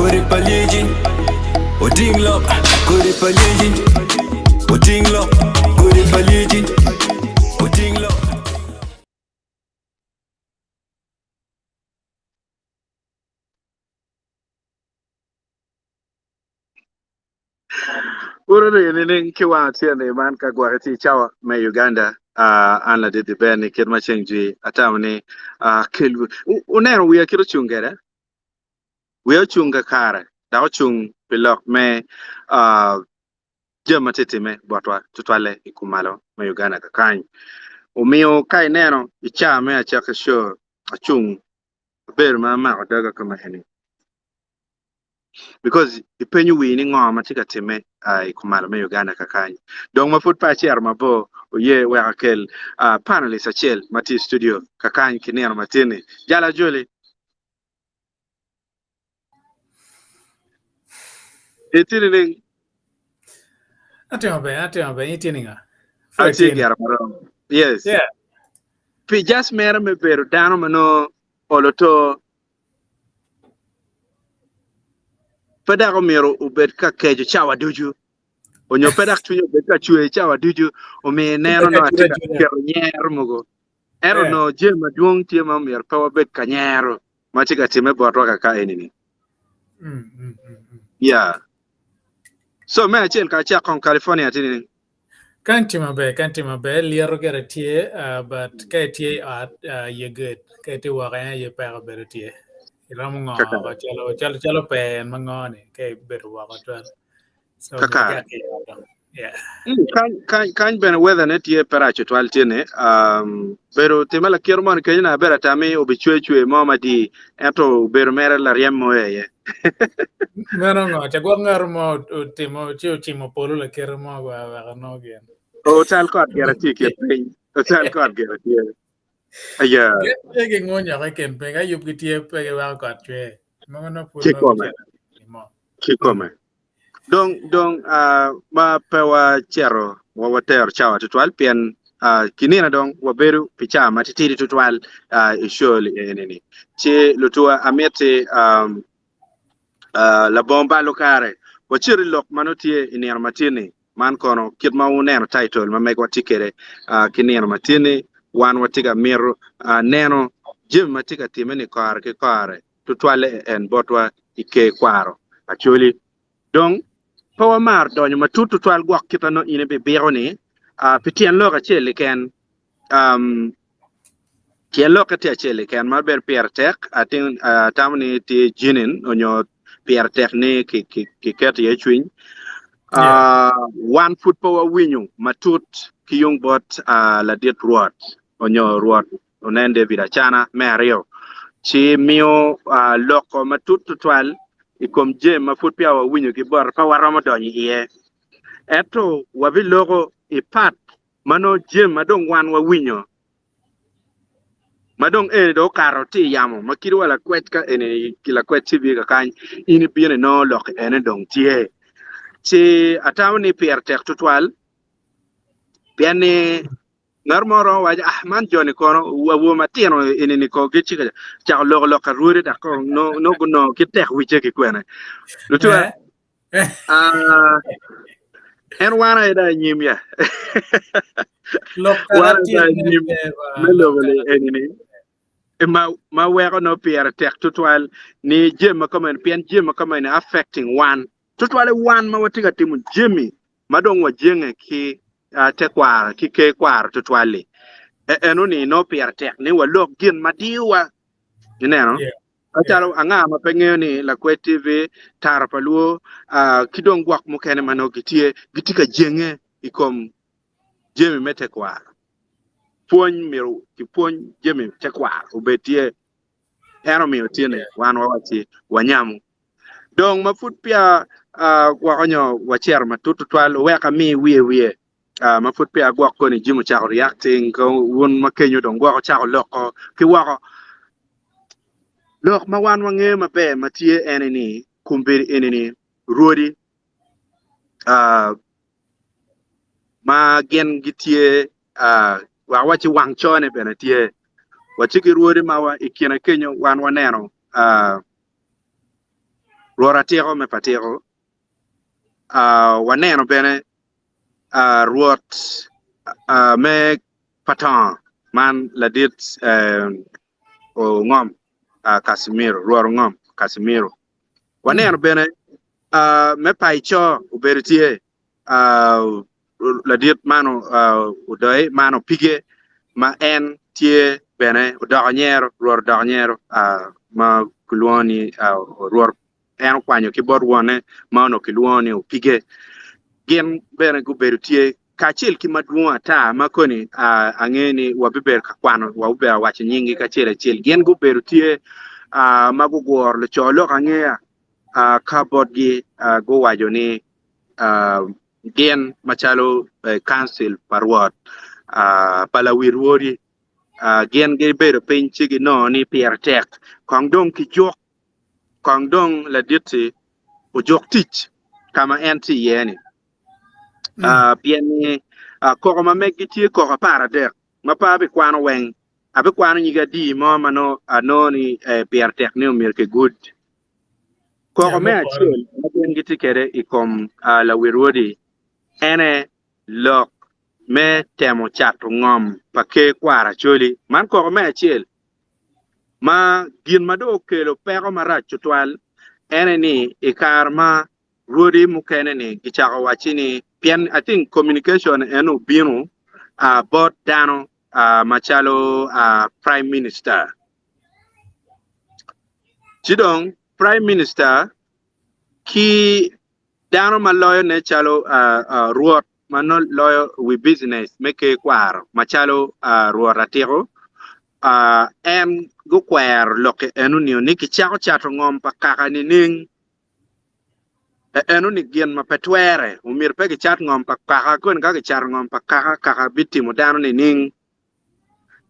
kori palijin Odinglo kori palijin Odinglo kori palijin Odinglo Urere nene kiwa tiene man ka gwagati chawa me Uganda an la de ben kirma chenji atamni kilbu unero wiya kiro chungere wiya chunga kare da chung pilok me jema tete me botwa tutwale ikumalo me Uganda ka kany umio kai neno icha me achaka sure achung ber ma daga kama heni because ipenyu wini ngoma tika time ikumalo me Uganda kakany dong mafut pa chiar mabo ye we akel panelist achel mati studio kakany kinero matini jala joli itini ning Atema be itini nga ati gyara maro yes yeah pi just mera me beru dano mano oloto pada ko mero ubet ka kejo chawa duju onyo pedak tunyo beka chue chawa duju o me neno no atika kero nyer mugo ero no jema duong tie ma mer pa wabet kanyero matika time botwa kaka enini yeah so me achel ka cha kon California tini kantima be liero gere tie but kai tie ye good kai tie wa ye pa be tie ram ngo ko chalo pe mangone kai be wa ko twan so kaka yeah kan ben weather net ye peracho twal tene pero temala kiermon kenya bera tami obichwe mama di eto ber mera la riemo ye Mero ngo chagwa ngar mo timo chimo polo la kero mo wa no gen o tal ko gera tike pin o tal ko gera tie aya ge ngonya ka ken pe ga yup tie pe wa ko twe mo no pu no kikome dong ma pewa chero wa water chawa tutwal pien kinina dong waberu picha matitiri tutwal ishol eneni che lutua amete la bomba lokare wachiri lok manotie inir matini man kono kitma uneno title ma meg watikere kinir matini wan watiga miru neno jim matika timeni kare tutwale en botwa ike Kwaro Acholi dong pawa mar donyo matutu twal gwak kitano ine be beroni pitien loka chele ken tien loka te chele ken ma ber piertek atin tamni ti jinin onyo piertek ni ki ket ye chwin 1 foot power winyu matut ki yung bot la dit ruot onyo ruot onende vidachana merio chi mio loko matutu twal ikom jem mafut pia wa winyo ki bor pa waramo donyi iye eto wabi logo ipat mano jem madong wan wa winyo madong do karoti yamo makiri wala kwet ka ene kila kwet tibi ka kany ini biene no lok ene dong tie chi atawni piertek tutwal piani narmoro waja man joni kono wo matino ini ko gichi ka cha lo ka ruri da ko no kitek wiche ki kwene lutua en wana ida nyimya lokara tie melo wele enini ma wego no piertek tutwal ni jema komen pien jema komen affecting one tutwale one ma watiga timu jemi madong wa jenge ki te kwar ki ke kwar tutwale enuni no piertek ni wa lok gin madiwa ineno achalo anga ma pengeni la kwe TV tar paluo kidong gwak mukene mano gitika jenge ikom jemi mete kwar pon miru ki pon jemi te kwar ubetie eno mi otine wan wawati wanyamu dong mafut pia wakonyo wacher matutu twal weka mi wie mafut pia gwak koni jimu chako reacting ko won makenyo dong gwak chako loko ki wako lok ma wan wange mabe matie enini kumbiri enini rodi ma gen gitie wawachi wangchone benatie wachiki rodi ma wa ikina kenyo wan waneno ruora tiego me patiego waneno bene ruot me patan man ladit o ngom Casimiro ruor ngom Casimiro waneno bene me paicho uberitie ladit mano udoi mano pige ma en tie bene udagnyer ruor dagnyer ma kuloni ruor en kwanyo kibor wone mano kilwoni upige gen bene guberutie kachil kimaduong ata makoni angeni wabiber kakwano wabiber wache nyingi kachile gen guberutie magugor le cholo kangea kabod gi go wajoni gen machalo council parwat palawirwori gen ge bedo pinchi gi no ni pier tek kongdong ki jok kongdong la diti o jok tich kama enti yeni pieni koko ma megi tie koko para dek ma pa be kwano weng abe kwano nyiga di mo mano anoni pier tek ni umir ke good koko me achiel ma pien giti kere ikom la wirwodi ene lok me temo chato ngom pake kwara Acholi man koko me achiel ma gin mado kelo peko marach chutwal ene ni ikar ma ruodi mukene ni gichako wachini pien I think communication eno bino bot dano machalo prime minister chidong prime minister ki dano maloyo ne chalo ruot mano loyo we business meke kwaro machalo ruot ratiro en go kwer loke enu ni kichako chato ngom pa kaka ni ning enu ni gien ma petwere umir pe chat ngom pa kaka kun ka char ngom pa kaka bitimo dano ni ning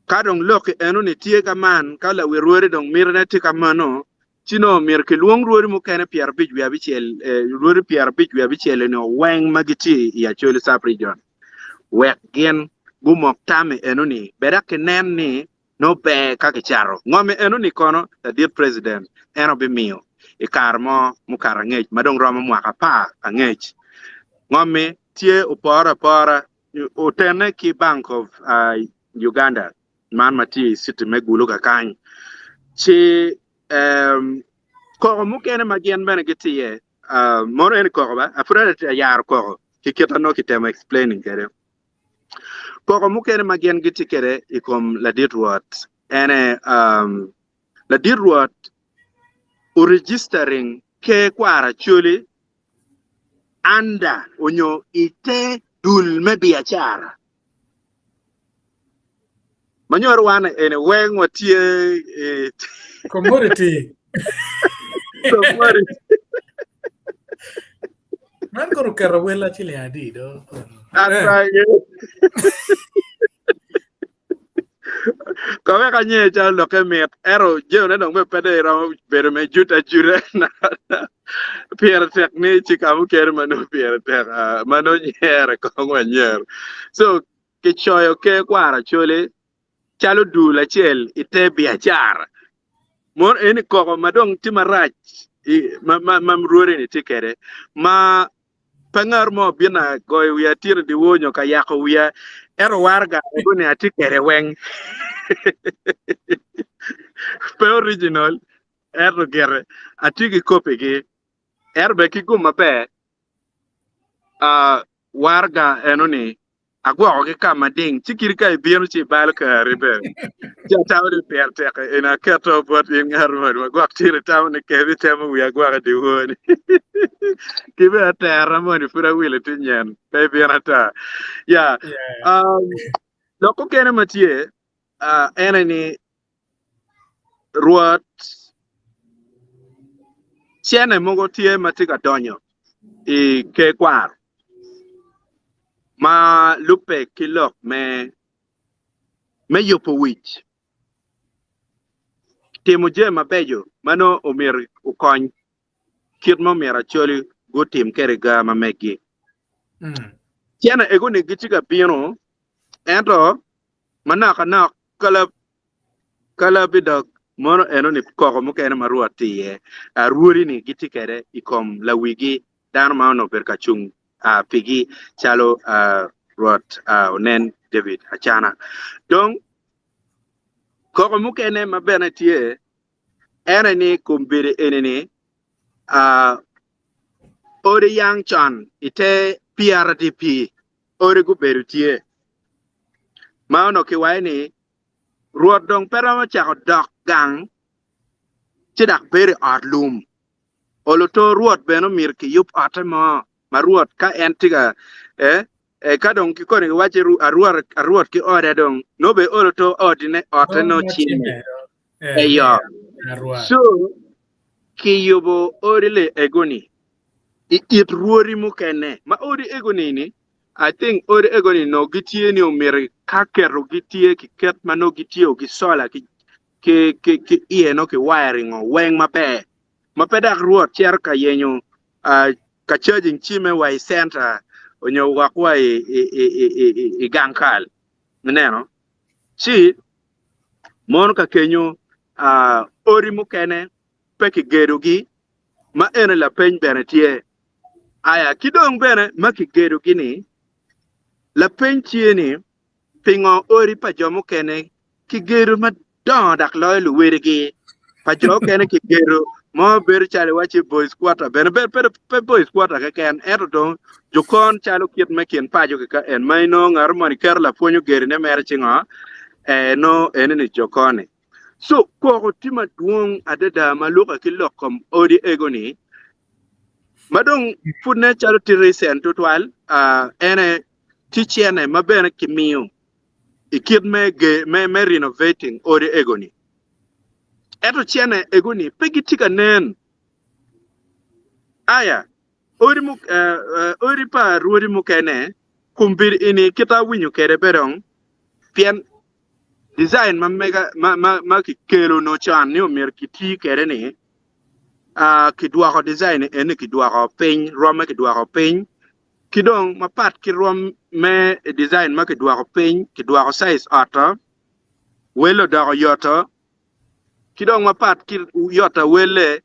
kadong loke enu ni tie ka man kala wirwere dong mirne tika mano chino mir ke luong ruori mo kene pier bij wi abichiel ruori pier bij wi abichiel no weng magiti ya Acholi sub region wek gen gumok tame enu ni bedak nen ni no be ka charo ngome enu ni kono the dear president eno be mio e karmo mukara ngech madong romo mwaka pa angech ngome tie upora utene ki Bank of Uganda man mati city megulu ka kany chi koko mukene magien bene gitie moro en koko ba afrada yar koko kiketa no kitema explaining kere koko mukene magien giti kere ikom la ditruat ene la ditruat o registering ke kwara Acholi anda onyo ite dul me biachara manyor wana ene weng watie commodity commodity man koro kero wela chile adido Kome kanye chal loke met ero jeo ne dong me pede ro bere me juta jure na pier tek ni chikamu ker manu pier tek manu nyer kongwa nyer so ke choyo ke kwara Acholi chalo du la chel ite biachara mon eni koko madong timarach mam ruore ni tikere ma pangar mo bina goy wiya tir di wonyo ka yako wiya ero warga ebune atikere weng pe original ero gere atigi kopi gi erbe kiguma be warga enoni agwa ke kama ding chikiri kai bienu chi bal ka ribe tawde perte ina kato bot in ngarmo gwa tire tawne ke vitemo wi agwa di woni kibe atara moni fura wile tinyen pe bienata ya loko kene matie enani ruot chene mogo tie matika donyo i ke kwar ma lupe kilok me yopo wich timo je mabejo mano omir ukony kit mo mira Acholi go tim kerega mamegi tiana ego ne gichiga bino ento manaka na kala bidok mono eno ni koko mukene maruat tiye ruori ni giti kere ikom la wigi dan ma ono per kachung pigi chalo ruat onen David Achana donc koko mukene mabene tiye ene ni kumbiri enini ore yang chan ite PRDP ore guberu tie ma ono ki waini ruot dong pero ma chako dok gang chidak beri ot lum olo to ruot beno mir ki yup ote ma ruot ka entiga ka dong ki kone wache ruot ki ode dong no be olo to odine ote no chini eyo so ki yubo orile egoni it ruori mukene ma odi egoni ni I think odi egoni no gitie ni omir ka kero gitie ki ket mano gitie o gisola ki iye no ki wiring o weng mape dak ruot cher ka yenyo ka charging chime wai center onyo wakwa i gankal neno si mon ka kenyo ori mukene pe ki gedo gi ma ene la peny bene tie aya kidong bene ma ki gedo gi ni la peny tie ni pingo ori pa jomo kene ki gedo ma don dak loy lu werigi pa jo kene ki gedo mo ber chale wachi boys quarter bene pe boys quarter ka ken eto don jokon chalo kit makin pa jo ka en maino ngar moni ker la ponyo geri ne mer chingo no ene ni jokone so ko tima duong adeda maluka kilokom odi egoni madong fudne chalo tirisen tutwal ene tichiene mabene kimiyo ikid me renovating odi egoni eto chiene egoni pegitika nen aya odi pa ruodi mukene kumbir ini kita winyu kere berong pien design ma ki kelo no chan ni omer kiti kere ni ki duako design ene ki duako piny roma ki duako piny kidong mapat ki rom me design ma ki duako piny ki duako size ota welo dako yota kidong mapat ki yota wele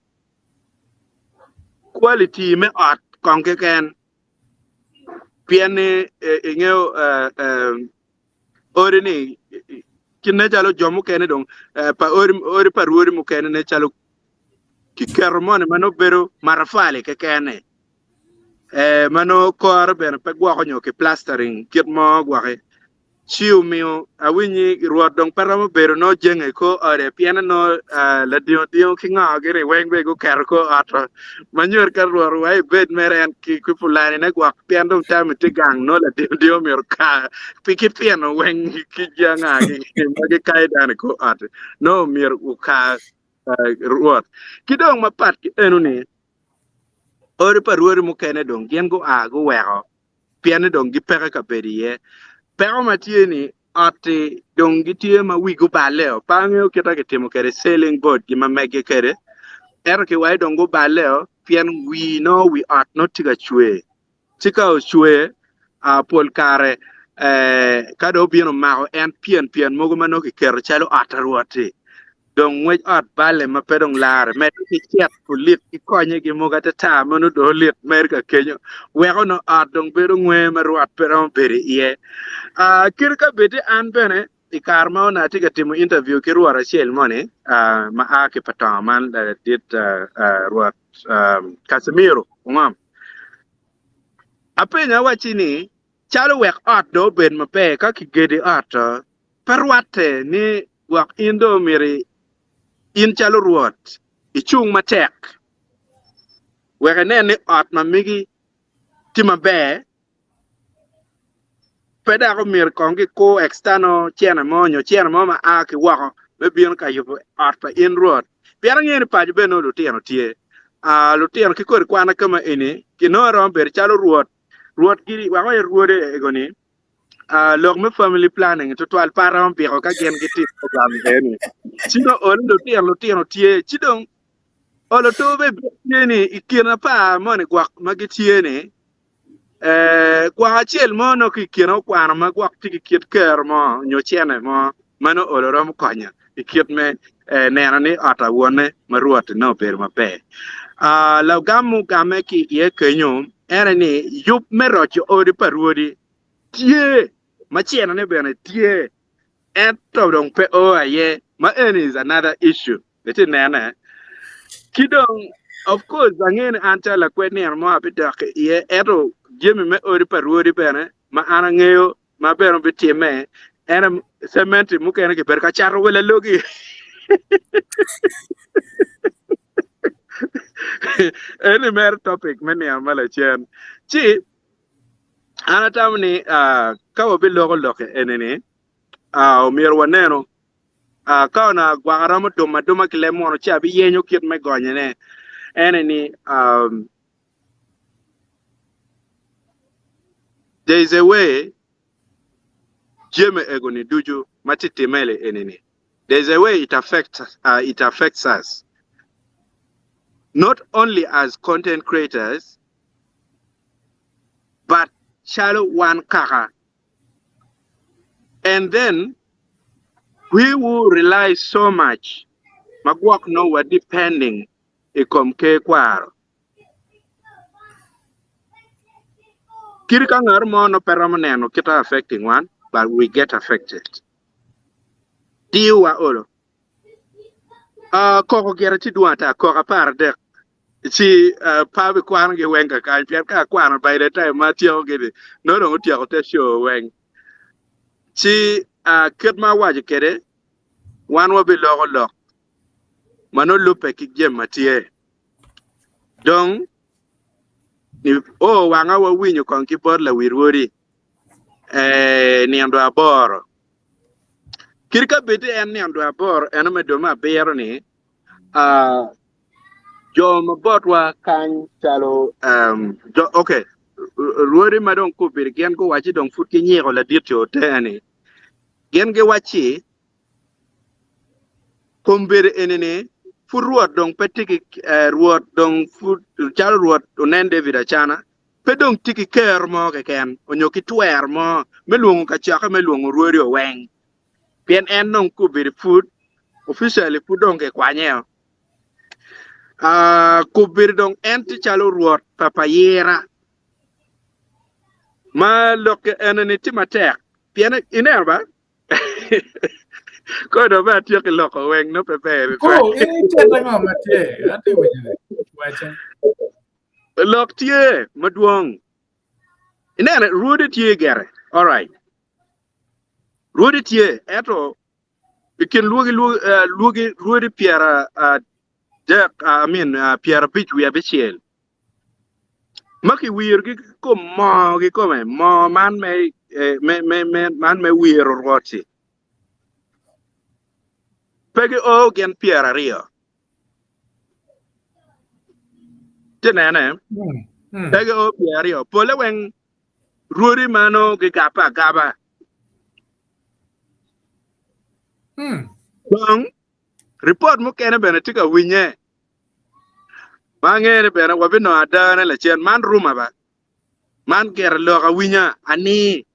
quality me art konke ken piene ingeo ore ni kinne chalo jomu kene dong pa ore pa ruori mu kene ne chalo ki kermone mano bero marafale ke kene mano kor ben pe gwa konyo ke plastering kit mo gwa ke chiu mio awinyi ruot dong paramo bero no jenge ko ore piene no la dio kinga gere weng be go ker ko atra manyor ka ruor wai bed meren ki kupulani ne gwa pian dong tam tigang no la dio mir ka piki piano weng ki janga ki magi kai dan ko at no mir ka ruot kidong mapat ki enu ni ore pa ruor mu kene dong gen go go wero piene dong gi pere ka beriye pero matieni ati dong gitie ma wigo baleo pangeo kita kitimo kere sailing board gi mamege kere ki wai dong go baleo pien we know we ought not to chwe tika o chwe pol kare kado bino mao en pien mogo mano ki kero chalo ataruati dong we ot bale ma pedong lar met ki chet pulit ki konye gi moga ta mano do lit merka kenyo wego no ot dong bedo ngwe maruat pero beri ye kirka bete an bene ikarma na tiga timu interview ki ruara shell money ma ake pataman dit ruat Casemiro ngam apenya wachini chalo wek ot do ben mape ka ki gede ot perwate ni wak indo miri in chalo ruot ichung matek wek ne ot mamigi tima be peda ko mir kongi ko external chena mo ma aki wako be bion ka yubo arpa in road piara ngene pa be no lutiano tie lutiano ki kor kwana kama ini ki no rom ber chalo ruot giri wako ruode egoni log me family planning to twal param bi ko ka gen giti program deni sino on lutiano tie chidong olo to be ni ikina pa mo ne gwak magitie ni kwa achiel mono kikino kwan ma gwak tiki kiet ker mo nyochene mo mano olorom konya ikiet me nena ni ata wone maruot no ber maber la gamu game ki ye kenyo era ni yup merocho odi paruodi tie machiena ne bene tie eto dong pe o aye ma is another issue eti nena kidong of course angin anta la kweni mo abida ye eto jemi me odi paruodi bene ma ana ngeo ma bero bitie me ena cement mukene ke ber ka charo wala logi any mer topic many amala chen chi ana tamni ka obi logo loke enene o mier waneno ka na gwara mo duma kile mo cha bi yenyo kit me gonye ne enene there is a way jeme egoni duju matitimele enene there is a way it affects us not only as content creators, but shallow one kaka. And then we will rely so much. Magwak no we're depending ikom ke kwaro. Kirika ngarmo no peramane kita affecting one, but we get affected. Diwa olo. Koko gerati duanta koko parde. Si pabe kwan ge wenga ka pier ka kwan by the time matio ge no no tio te show weng si ket ma waje kede wan wo bi logo mano lupe ki gem matie dong ni wanga wo winyo kon ki bor la wirwori ni ando aboro kirka bete en ni ando aboro en me do ma bero ni jo mabotwa kan chalo okay ruori madong ko bir gen ko wachi dong fut ki nyego la dirto tani gen ge wachi kombere enene fu ruot dong petiki ruot dong fu chalo ruot onen David achana pe dong tiki ker mo ke ken onyoki twer mo melungu ka chaka melungu ruori oweng pien en nong ko bir fut officially fu dong ke kwanyeo kubir dong enti chalo ruot papayera ma loke eneni timatek piene inerba ko do ba tiyo ke loko weng no pepe Oh, ini chata ngo mate. Ate wajene. Wacha. lok tie maduong inene ruodi tie gere all right ruodi tie eto ikin lugi ruodi piera piera bich wi abichiel maki wir gi ko mo gi ko mo man man me wir roti pegi o gen piera rio tenene pegi o piera rio pole wen ruori mano gi gaba dong report mo kene bene tika winye mangere bene wabino adane la chen man ruma ba man ger loka winya ani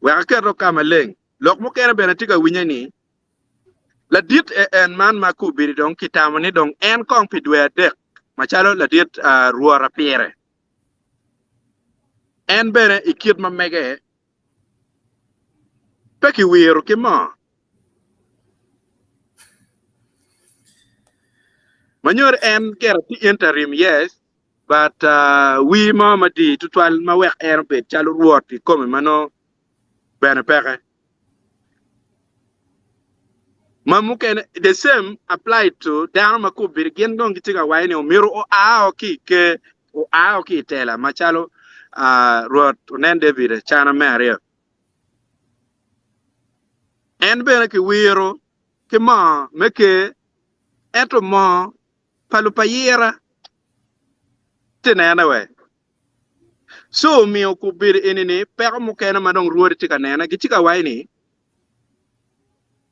wa kero kamaleng lok mo kene bene tika winya ni la dit en man makubiri dong kitamani dong en kong pidwe dek machalo la dit ruora pire en bene ikit mamege peki wiru kimo manyor en ger ti interim yes but we mama di tutwal ma wek er bet chalo ruoti come mano bene peke mamuken the same applied to down makubiri gen dong kitika waini o miru o ki tela machalo ruot onen David chana mario en bene ki wiru ki ma meke eto mo palupayera tenena we so mi okubiri enini pero mukena madong ruori tika nena gitika waini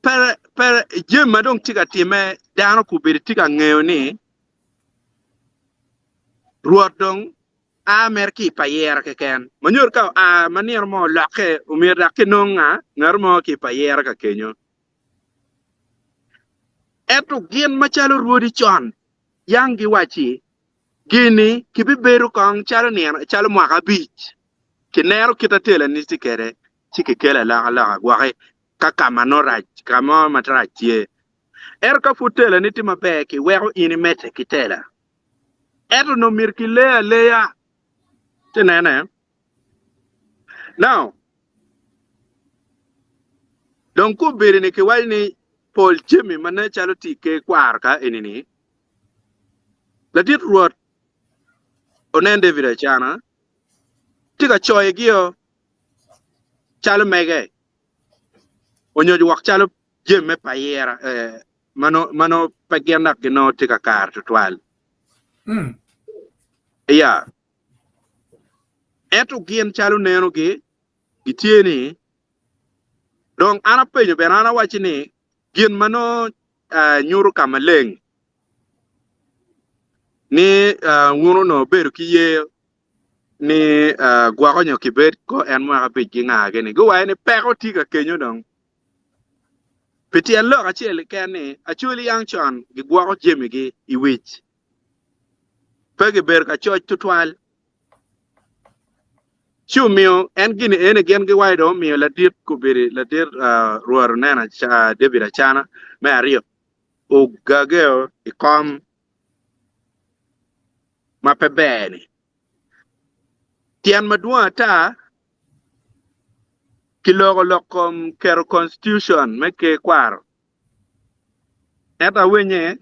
per jem madong tika time dano kubiri tika ngeo ni ruodong merki payera ke ken manyor ka manir mo lake umir lake nonga ngar mo ki payera ka kenyo eto gin machalo ruodi chon yang gi wachi gini kibiberu kong chalo mwaka bich kinero kitatela nisi kere chiki kela la gwake kama no rach kama matrachie ka futela niti mabeki wero ini mete kitela eto no mirki leya tinene now don ku biri ni kiwai ni Paul Jimmy mane chalo tike kwar ka enini la dit ruot onen David Achana tika choy gio chalo mege onyo wak chalo jemme payera mano pagenda gino tika kar tutwal ya eto gien chalo neno gi gitieni donc ana penyo ben ana wachini gien mano nyuru kamaleng ni ngunu no beru kiye ni gwako nyo kibet ko en mwaka piki nga gini go wae ni peko tika kenyo dong piti an loka chile kene Acholi yang chon gi gwako jemi gi iwich pegi ber ka choch tutwal chu mio en gini ene gen gi wae do mio la dit kubiri la dit ruar nena David Achana me ario o gageo ikom mapebeni tian madua ta kilogo lokom kero constitution meke kwaro eta wenye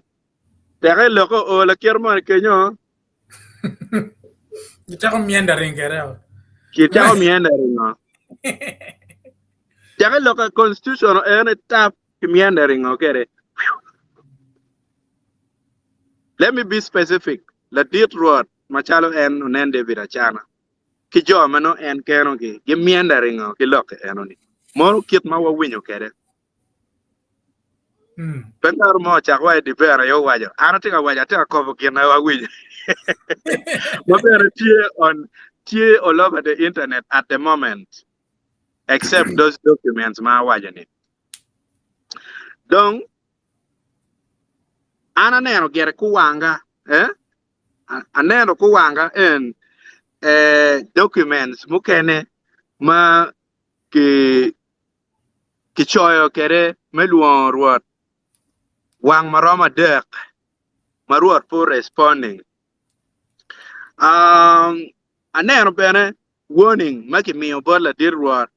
tere loko o la kermon kenyo Kitako mienda ringereo. kitako mienda ringo tere loko constitution ene tap mienda ringo kere let me be specific la dit road machalo en unen David Achana ki jo mano en keno gi mienda ringo ki loke enoni moro kit ma wawinyo kere pengar mo chakwa di bera yo wajo ana tika wajo tika kobo kina wawinyo mabera tie all over the internet at the moment except those documents ma wajo ni donc ana neno gere kuwanga aneno kuwanga en documents mukene ma ki choyo kere meluon ruot wang maroma dek maruot for responding aneno bene warning maki miyo bola dir ruot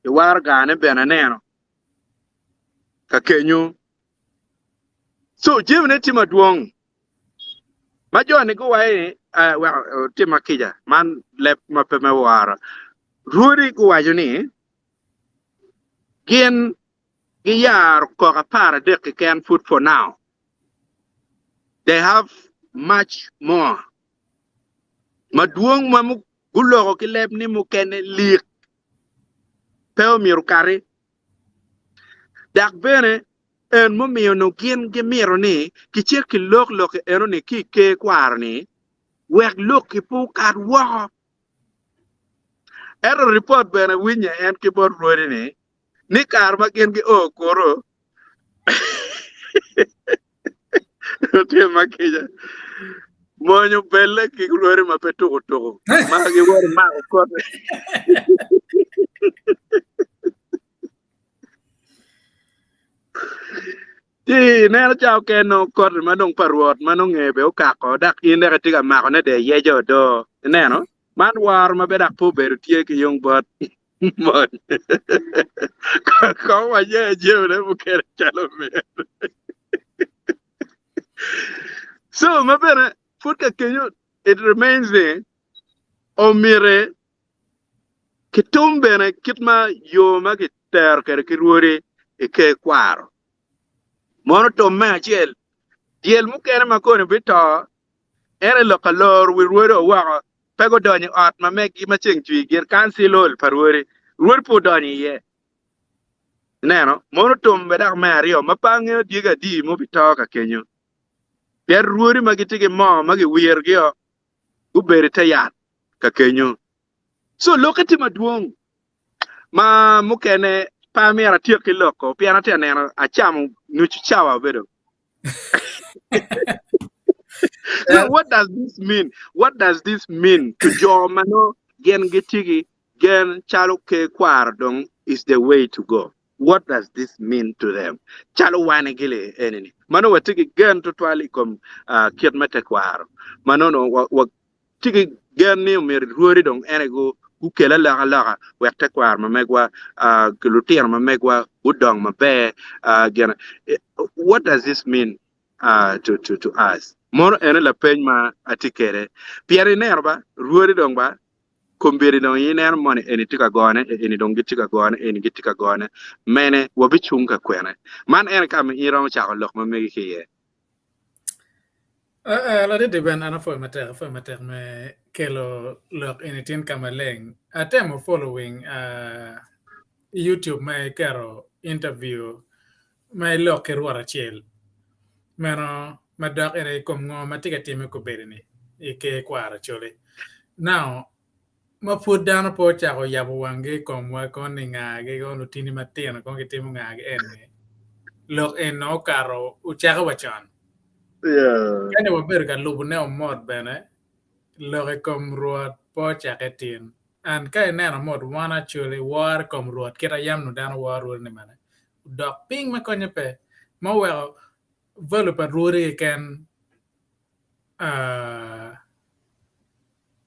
iwar gane bene neno ka kenyu so jimne tima duong majoni go wae tima kija man lep mapeme wara ruri go wajoni gin giyar ko kapara de can food for now they have much more maduong mamu gulo ki lep ni mu kene lik peo miru kari dak bene en mo miyo no gin gi miro ni ki cher ki lok eno ni ki ke kwar ni wek lok ki pu kat wo ero report bene winya en ki bor rodi ni kar ma gin gi koro te makija monyo belle ki glori ma peto ma gi wor ma ko ti nena chao ke no kor manong parwot manong ngebe o kako dak ine ka tiga mako ne de yejo do neno man war ma be dak po beru tie ki yong bot mon ko wa je ne bu kere chalo me so ma bere put ka kenyo it remains there o mire kitumbe na kitma yo ma ki ter kere ki ruore e ke kwaro mono to me achiel diel mukene makone bito ere lo kalor wi ruore wa pego donyo ot ma meki ma cheng twi gir kansilol parwore ruor po donyo ye neno mono to me dak me ario mapange diga di mo bito ka kenyo per ruore magitige mo magi wier gyo ubere tayat ka kenyo so lokati maduong ma mukene pamera tiyo kiloko piana te neno acham nuchu chawa bedo No, what does this mean? What does this mean to Jomano Gen Gitigi Gen Chaloke Kwardong is the way to go? What does this mean to them? Chalo Wanegile enemy. Mano wa tigi gen to twali kom kirmete kwaro. Mano no wa tigi gen ni mir ruori dong enego ukela laga wekte kwar ma megwa glutier ma megwa udong ma be gen. What does this mean to us? More ene la peny ma atikere. Pierre nerba ruori dong ba komberi dong yiner mone eni tika gone eni dong gitika gone eni gitika gone mene wobi chunga kwene man ene kam iro cha lok ma megi kiye. La de ben ana fo mater me kelo lok initin kamaleng. Atemo following YouTube me kero interview me lok ruara chiel. Meno madak ene kom ngo matika time ko berini ike kwara chole. Now mapud dano po chako yabo wange komwa koni ngage kono tini matino kongi timo ngage ene lok eno karo uchaka wachan Yeah. kane waber ka lubu ne omod bene lok kom ruot po chake tin and kaya neno mod wana chule war kom ruot kita yam no dano war ni mane dok ping makonye pe maweo velu pa ruri ken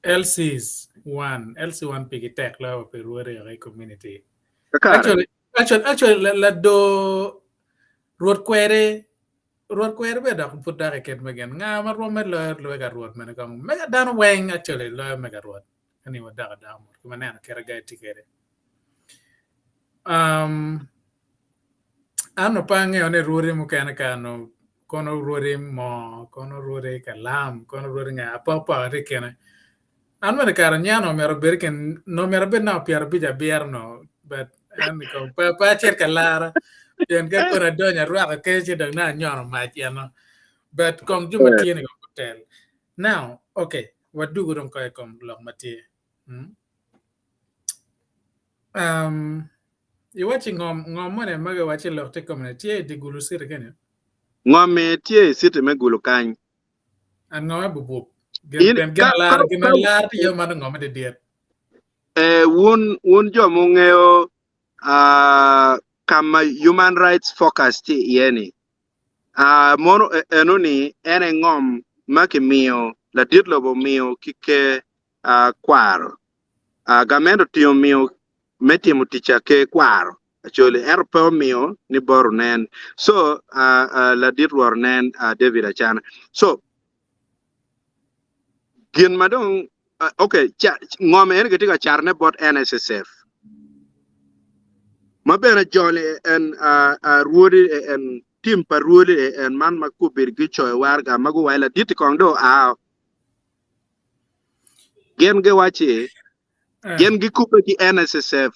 LC1 pigitek la pe ruore community. Actually la do road query be da put da ket megen nga ma ro met lo ga road men kam mega dan weng actually lo mega road ani wa da mo kuma na kera ga tikere ano pange one ruri mu kana kano kono ruri mo kono ruri kalam kono ruri nga apa rikene an mene kara nyano mero berken no mero ben na piar bija bierno but an ko pa cher kalara yen ka kora donya ruaka ke che dang na nyono ma chiano but kom juma tiene ko hotel now okay what do gudon ko kom lok mati you watching ngom mane maga wachi lok te community di gulu sir kene Ngome tie site me gulu kany an ngom bubu gen lar ti yo man ngom de diet won jo mo ngeo kama human rights focus ti yeni mono enoni ene ngom make mio la dirlo bo mio kike kwaro gamendo tio mio meti muticha ke kwaro actually erpo mio ni boru nen so la dirlo nen David Achana so gin madong okay ngome ene ketika charne bot NSSF mabena jole en ruori en tim pa ruori en man makubir gicho warga magu wala dit kondo gen ge wachi gen gi kupe ki NSSF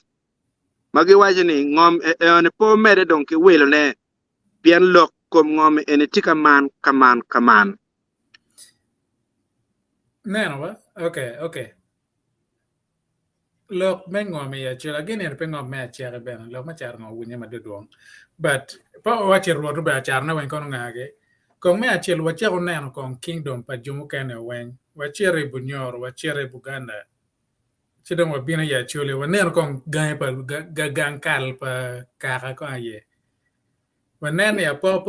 magi wachi ni ngom en po mede donke welo ne bien lok kom ngom en tika man kaman neno ba okay lok mengo me ya chela gene pe ngom me chere ben lok ma char ngo wunya ma duong but pa wachi ruodo ba char na wen kono ngage kong me achel wachi ko neno kong kingdom pa jumu kene wen wachi re bunyor wachi re Buganda chidong wabina ya chule wanen kong gae pa gankal pa kaka ko aye wanen ya po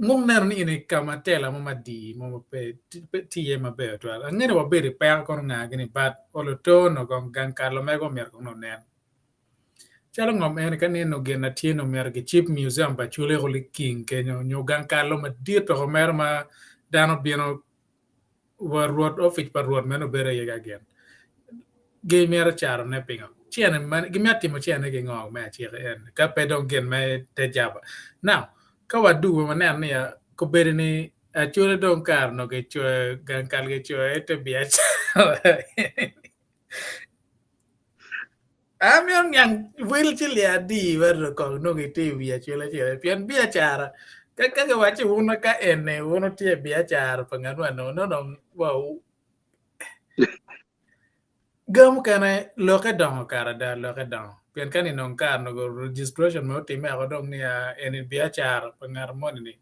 mong nen ni ni kamatela mo madi mo pe tiye mabe to ngene wabiri pa ko ngage ni bat oloto no kong gankal lo mego mer ko no nen chalo ngom en kan no gena tieno mer ge chip museum ba chule ko king kenyo nyo gankal lo madi to mer ma dano bino war road office par road meno bere ye again gamer charo ne pingo chiene man gimati mo chiene ge ngong me chiere en ka pedon gen me te jaba now ka wadu manen ne ko bere ni achore don kar no ge chwe gankal ge chwe te biach amion yang will chilia di ver ko no ge te biach chele pian biachara ka wachi uno ka ene uno tie biachara panganwa no wow gam kana loke dong kara da loke dong pian kan non kar no registration mo time ko dong ni en biachar pangar mon ni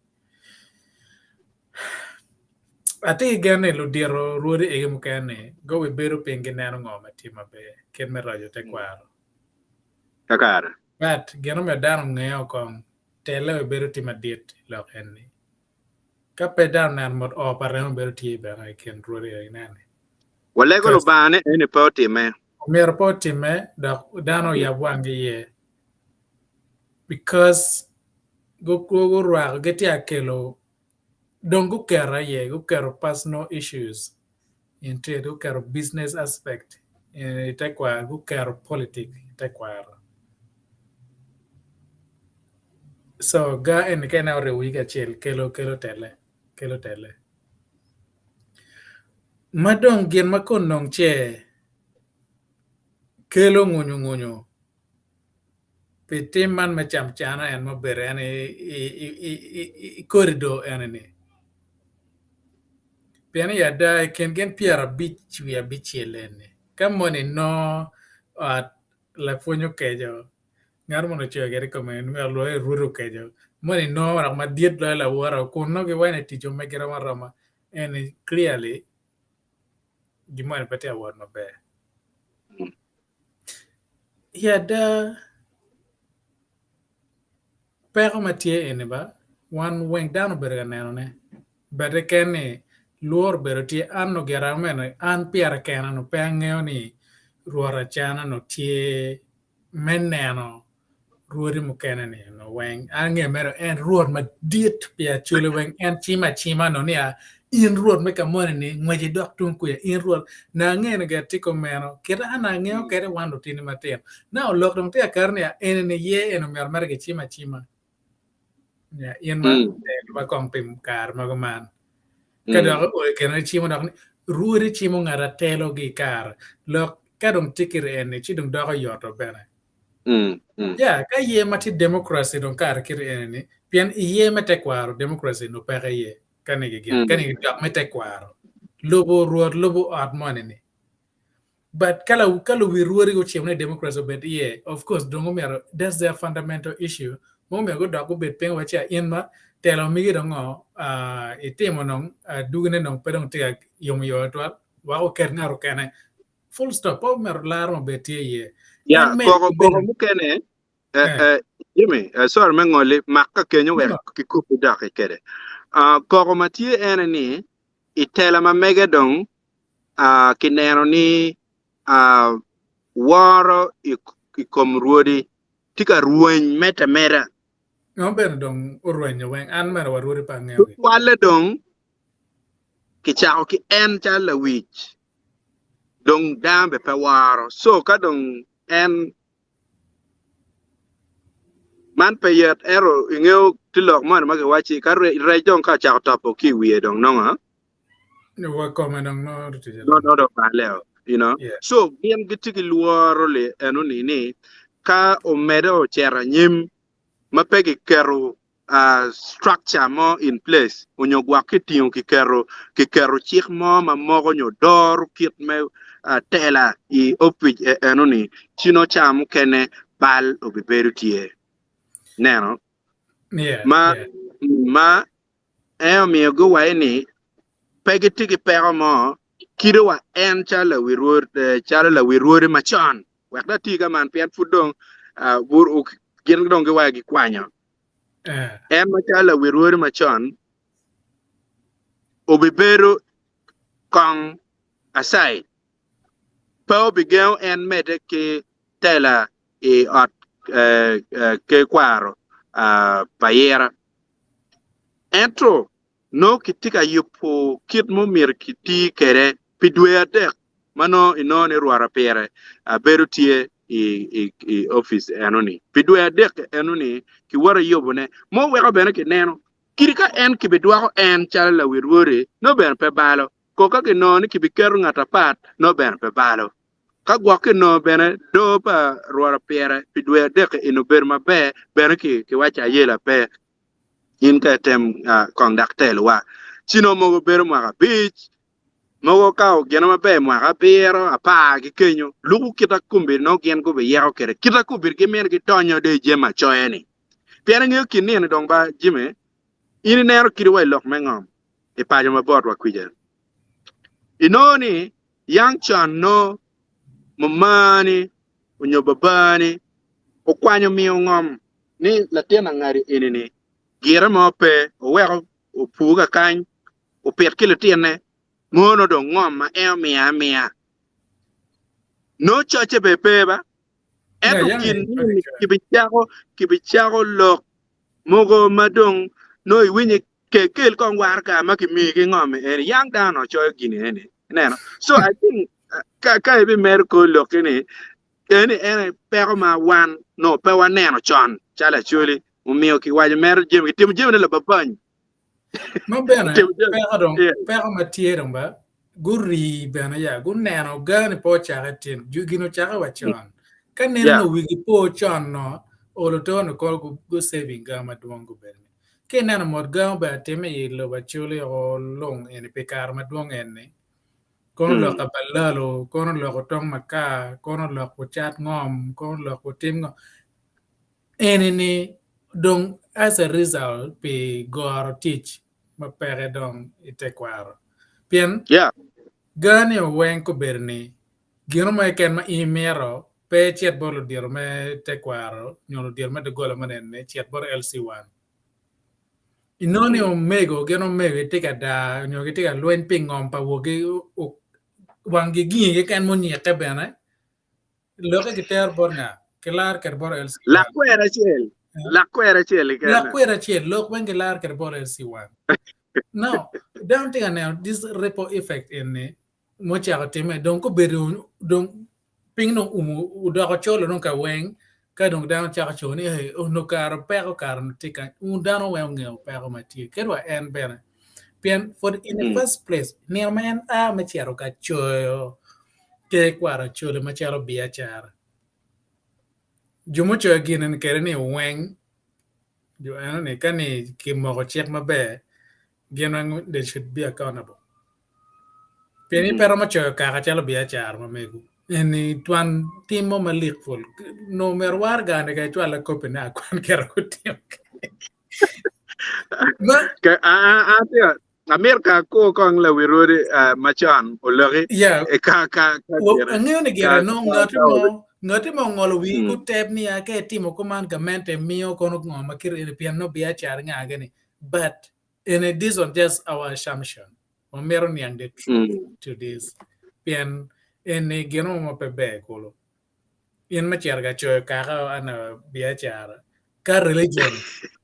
Ati gane lo diero ruori e mukane go we beru pengi nano ngoma tima be ken me rajo te kwaro. Kakara. But gano me dano ngeo kong tele we beru tima diet lo henni. Ka pe dano nan mod o paremo beru ti be I ken ruori e nane. Walego lo bane ene poti me. Mi report me da dano ya wangi ye because go ruak geti akelo don't go kera ye go kero personal issues into go kero business aspect itakwa go kero politics itakwa so ga en kana ore wiga chel kelo tele madong gen makon nong che kelo ngunyo pitim man macham chana en maber en corridor en ni piano ya da ken gen piara beach we a beach elene kamone no at la fonyo kejo ngar mono che gere come ngar lo e ruru kejo mone no ra ma diet la wara ko no ge wane tijo me gera rama and clearly di man pete award no be ya da pero matie ene ba one wing down berga ne bere kene luor bero tie anno gera meno an piara kena no pengeo ni ruora chana no tie meneno ruori mukene ni no weng ange mero en ruor ma diet pia chule weng en chima no nia in ruor me kamone ni ngweje dok tun kuya in ruor na nge ne gatiko meno kira ana ngeo kere wando tini matin na olok dong tia karne en ne ye en mer mer ge chima ya in ma kong pim kar magoman kada o kena chimo dak ruori chimo ngara telo gi kar lo kadong tikire en chi dong dogo yoto bene ya ka ye mati democracy dong kar kire en ni pian ye mate kwaro democracy no pere ye kanigi gen kanigi dak mate kwaro lobo atmone ni but kala we ruori go chimo democracy bet ye of course dongo mero that's their fundamental issue mo me go dako bet pen wacha in ma telo mi dongo itimo nong dugne nong pedong tiga yom yo to wa o ker ngaro kene full stop o mer laro betie ye ya ko mukene Jimmy sorry mengole makka kenyo we ki kupu dak kede ko matie ene ni itela ma megedong kineno ni waro ikom ruodi tika ruony mera no ben dong urwenyo wen an mer waruri pa ngeo wale dong kichao ki en chala wich dong dambe pe waro so ka dong en man pe yet ero ingeo tilok man ma ke wachi ka re dong ka chao topo ki wie dong no ha no wa come dong no do paleo you know so bien gitiki luoro le eno ni ka o medo chera nyim mapegi kero structure mo in place onyo gwa kitiu ki kero chik mo ma mogo nyo dor kit me tela I opij enoni chino cham kene bal obiberu tie neno ma mi go wa ni pegi tiki pero mo kido wa en chala wirur machon wakda tiga man pian fudong bur gen dong ge wa gi kwanyo en machala wirur machon obiberu kong aside pa obigeo en mede ke tela ot ke kwaro payera entro no kitika yupo kit mo mir kiti kere pidwe adek mano ino ne ruara pere beru tie I office enoni pidwe adek enoni ki wara yobone mo wero bene ke neno kirika en ki bidwa en chala wirwore no ben pe balo ko ka ke no ni ki bikeru ngata pat no ben pe balo ka gwa ke no bene do pa ruara pere pidwe adek ino ber mabe bene ki wacha yela pe in ka tem conductel wa chino mo ber ma beach mo ka gena mabe ma bero apa gi kenyo lugu kita kumbi no gen go be yao kere kita kumbi ge men gi tonyo de jema choeni pian ngi kini ne dong ba jime ini nero kiri wai lok mengom e paja mabor wa kwijen inoni yang chan no mamani unyo babani o kwanyo miyo ngom ni latena ngari inini gira mo pe o wero o puga kany o pet kile tiene ngono do ngom ma mia no choche bepeba eto kin kibichako lok mogo madong no iwinye kekel kon war ka makimi ki ngome en yang down o choy gini ene neno so I think ka be mer ko lok ni ene pero ma wan no pe wan neno chon chala chuli umio ki waje mer jem ne la babany ma bene pero ma tiedong ba guri bene ya gun neno gani po chaka tin jugino chaka wachon ka neno no wigi po chon no olo to no ko go saving ga maduong go bene ke neno mod ga ba teme ilo ba chuli o long en pekar maduong en kono lo kabalalo kono lo ko tong maka kono lo ko chat ngom kono lo ko tim ngom enini dong as a result pe goro teach ma pere dong ite kwaro pien gani o wen ko berni gino ma ken ma imero pe chet bolo dir me te kwaro nyolo dir me de gola manene chet bor LC1 inoni o mego geno mego tika da nyogi tika luen pingom pa wogi wangi gingi kan moni ka bena loke giter borna kelar ker bor LC1 la kwera chel lok wen kelar ker bor LC1 now don't think now this ripple effect in mocha time donc ko beru donc ping no udo ko cholo no ka wen ka donc down cha choni no kar pero kar tika dano wen ngel pero mati kerwa en bena pien for in the first place ne man a machero ka choyo ke kwara cholo machero biachara jumo choyo ginen kerni wen jo ane kani kimo check mabe they should be accountable. Peni pero macho kaka chalo biachar mamegu. Eni tuan timo malikful. No merwar gane kay chwala kopena kwan kera kutim. Amerika ko kong la wirori machan olori ka ngeo ne gera no ngati mo ngolo wi ku tep ni ake timo kuman kamente mio kono ngoma kiri piano biachar ngageni but and this was just our assumption. Omeron yang the truth to this. Pian en geno mo pebe kolo. In macharga choy kaka ana biachara. Ka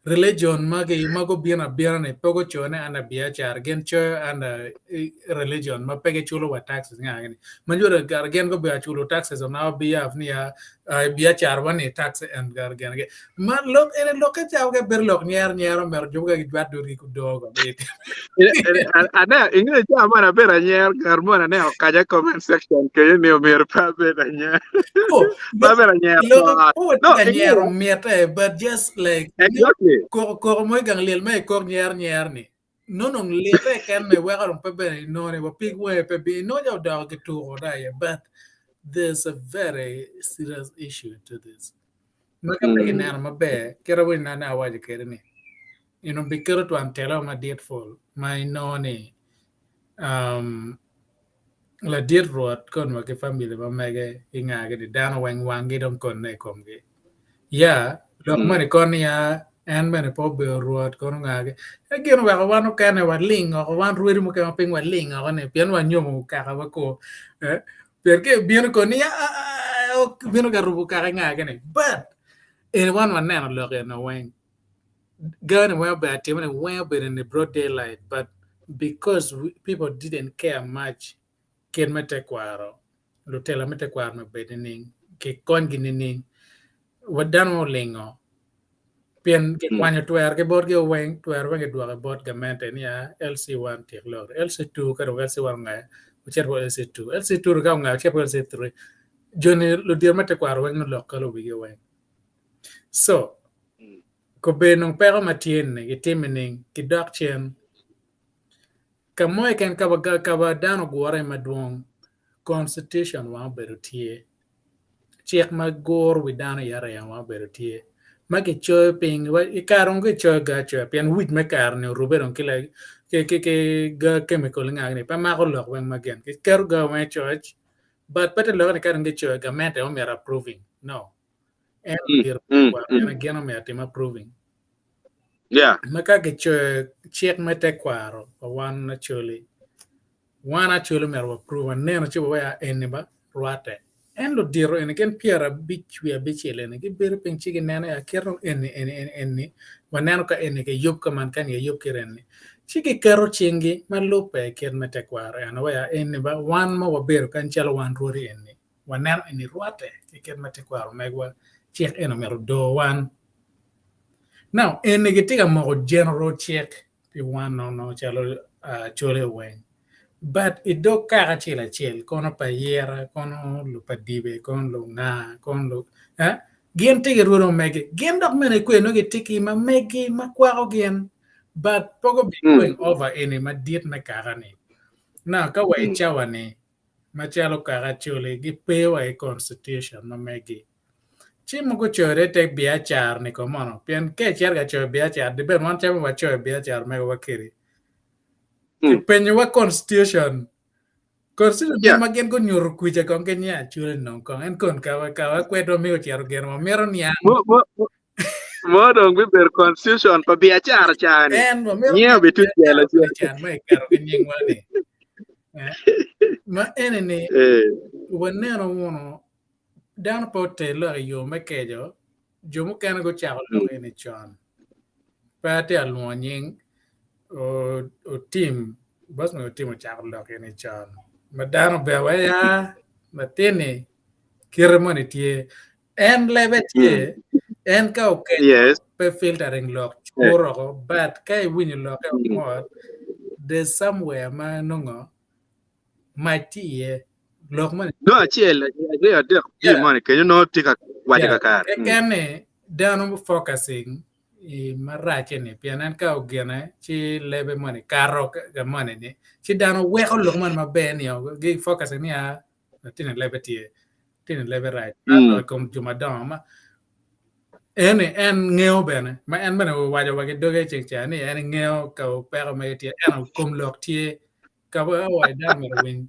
religion mago biana ne pogo chone ana biachar gen choy ana religion ma pege chulo wa taxes ngani. Manjura gar gen go bia chulo taxes on our behalf niya biachar one tax and gar gen ma look en look at how get berlok niar mer juga gidwat do ri ku dogo ana ingre chama bera nyer karmona ne okaja comment section ke ne mer pa bera nyer pa bera nyer no nyer miete but just like exactly ko mo gang lel me ko nyer ni no lete kan me wa ron pe no ne wa pig we pe no ya dog to but there's a very serious issue to this makapeke na mabe kera we na waje kere ni bikero to antela ma dietful my noni la diet road kon ma ke family ba mege ingage de dano wangi don kon ne komge ya lo mane kon ya en mane po be road kon ngage ageno wa wano kane wa lingo wan ruiri mo ke ping wa lingo ne pian wa nyomo ka ba ko perché viene con ya viene ga rubu ka ngage ne but in one na lo ke no wen gun well bad team and well bit in the broad daylight, but because people didn't care much, Ken mete Kwaro, Lutela mete Kwaro bedening, ke congining, what dano lingo. Pian ke kwanya tuer ke board ke weng tuer weng dua ke board ke maintain ya LC1 take load LC2 ka LC1 nga ucher bo LC2 LC2 ka nga ucher bo LC3 joni ludir mete Kwaro weng no lokalo wi ke weng so ko be nong pero matien ne gitimening kidok chen kamoy ken ka ba dano gore madwong constitution wa berutie chek magor wi dano yara ya wa berutie magi choy ping wa ikarong ke choy ga choy pian wit me kar ne ruberon kila ga chemical nga ni pa ma ko lok wen magen ke ker ga wen church but pete lo ni kan ngi church ga mente o mera approving no and dir kwa na geno me atim approving Yeah. maka ke check mete kwaro one actually mero approve ne no chibo ya eniba ruate en lo diro en ken piera bichwe bichele ne ke ber penchi ke nana ya kero en wanano ka en ke yob ka man kan ye yob keren chike kero chingi malupe ken mete kwaro ya no ya eniba wan ma waber kan chalo wan rori en wanano en ruate ke ken mete kwaro megwa check en mero do wan now en ke tiga mo general check pi wan no chalo chole wen but it do kara chila chil kono pa yera kono lu pa dibe kono lu na kono lu gen tigi ruro megi gen dok mene kwe no ge tiki ma megi ma kwaro gen but pogo be going over any ma diet na kara ni na ka wa chawa ni ma chalo kara chule gi pewa e constitution ma megi chi mo ko chore te bia char ni ko mono pien ke char ga chore bia char de ben wan chama wa chore bia char me wa kiri ke penyo wa constitution Yeah. magen ko nyoro kuja kon kenya chule no kon en kon ka kwedo mi ochero gen mo mero ni an Mo dong be ber constitution pa biachara chani. en mo mero Nyeo bitu jela chan mai karo ke nying wani ma enene wanero wono down pote lo yo mekejo jomo kan go chalo lo ene chan pate almo nying o team bas no team chalo lo ene chan madano bewa ya matene kirmoni tie en lebe tie en ka okay Yes. pe filtering lock churo but kai win lock mod there's somewhere ma nongo matie lock man No achiel agree adek gi mane kenyo no tika wadika kar. kene down focusing marache ni pianan ka ogene chi lebe money karo ga money ni chi dano we ko look man mabe ni gi focus ni a tin lebe tie tin lebe right no kom juma dama en ngeo bene ma en bene wajo wage doge chicha ni en ngeo ka pero me tie en kom look tie ka wa dan me win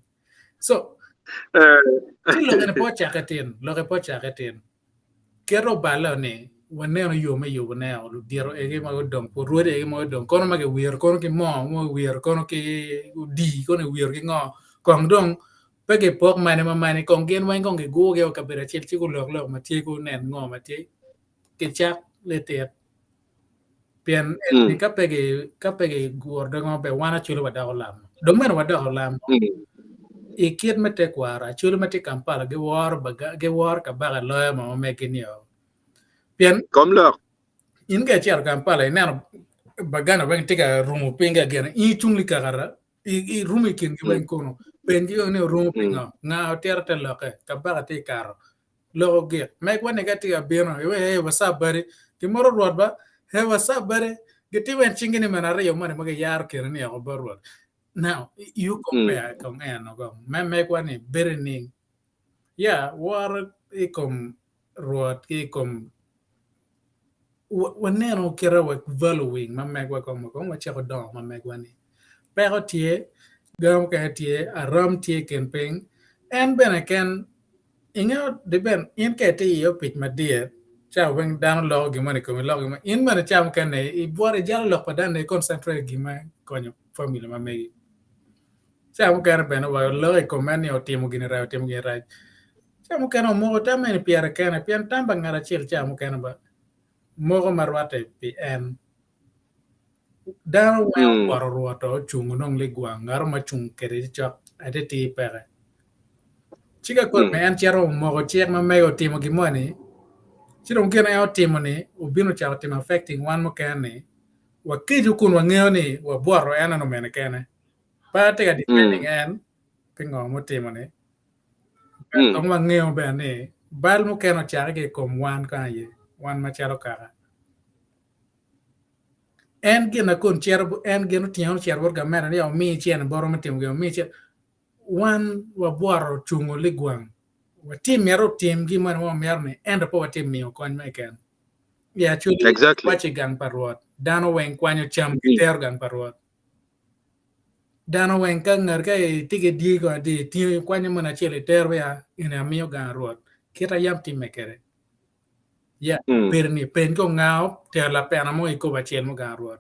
so ti lo gene po chakatin kero balo ni waneno yo me yo ne o diero e ma odong po ruode e ma odong kono ma ke wier kono ke mo wier kono ke di kono wier ke ngo kong dong pe ke pok mane ma mane kong gen wan kong ke go ke ka bera chel chi ko lok ma tie ko nen ngo ma tie ke chak le te pien ni ka pe ke guor do ngo be wana chulo wada olam do men wada olam e kiet mete kwara chulo mete kampala ge war ka baga loya ma me ke ni pian kom lok inga chiar kampala ina bagana wen tiga rumu pinga gena I chungli kagara I rumi kin gi wen kono penji ne rumu pinga nga terta loke ka baga te karo logo ge me kwa ne gati ga beno we wasa bari ki moro rodba he wasa bari geti wen chingini manare yo mane mage yar kere ne go barwa now you compare con no go me kwa ne berning ya war ikom rod ikom waneno kera wa valuing ma megwa ko ma chako do ma megwa ni pero tie gam ka tie aram tie ken ping en bene ken inga de ben in ke tie yo pit ma die cha wen dan lo gi mane ko lo gi in mane cham ken ne I bore jalo lo pa dan ne concentrate gi ma konyo family ma megi cha mo ken bene wa lo ko man yo timo gi ra cha mo ken mo ta men pier ken pian tamba ngara chil cha mo ken ba mogo marwate pi en daro wa kwaro ruoto chung nong le gwang ngar ma chung kere chok ate ti pere chika ko me an chero mogo chiek ma meyo timo gimoni chiro ngena yo timo ni ubino chao timo affecting one mo kene wa kiju kun wa ngeo ni wa bwaro ena no mene kene pa te ga defending en pingo mo timo ni tong wa ngeo be ni bal mo keno chare kom wan ka ye wan ma chero kara en gena kon cherbo en geno tiano cherbo ga mera ni o mi chien boro matim go mi chien wan wa bwaro chungo ligwang wa tim yaro tim gi man wa merne en po wa tim mi kon me ken ya chuli exactly wachi gang parwot dano wen kwanyo cham ter gang parwot dano wen ka ngar ka tige di go di ti kwanya mana chele terwe ya ina miyo gan ruot kita yam ti mekere ya perni pen ko ngao te la pena mo iko ba chen mo gan ruot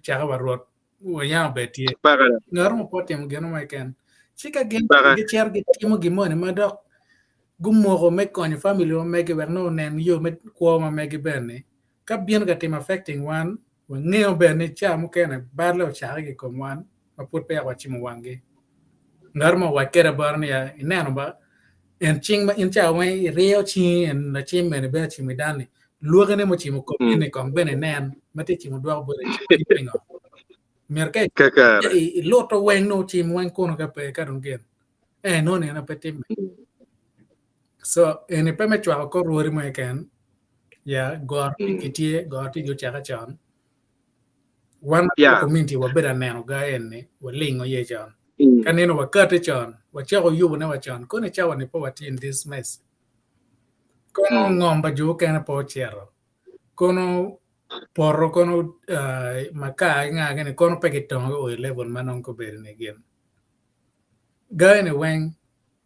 cha ba ruot wo ya beti Bagara. ngar mo potem geno ma ken chika gen Baga. ge cher ge timo gi mo ne ma dok gummo ko me ko ni family mo me ge wer no nen yo me ko ma me ge bene ka bien ga tim affecting one wo ngeo bene cha mo ken ba lo cha ge ko one ma put pe wa chimo wange ngar mo wa kera barni ya inano ba en ching ma in cha wai reo chi en na chi me ne be chi me dani luoga ne mo chi mo ko ne kong bene nen ma ti chi mo dwa bo chi mo pingo mer kai Kakara. lo to wen no chi mo wen kono ka pe ka don gen no ne na pe tim so en pe me chwa ko ruori mo ken ya gor ki tie gor ti jo cha ka chan wan community wa bera neno ga en ne wa lingo ye chan kaneno wa kate chan wa cha ko yubo ne wa chan ko ne cha wa ne po wa ti in this mess kono ngomba jo kana po chero kono porro kono maka nga gane kono pegeton o level manon ko ber ne gen gane wen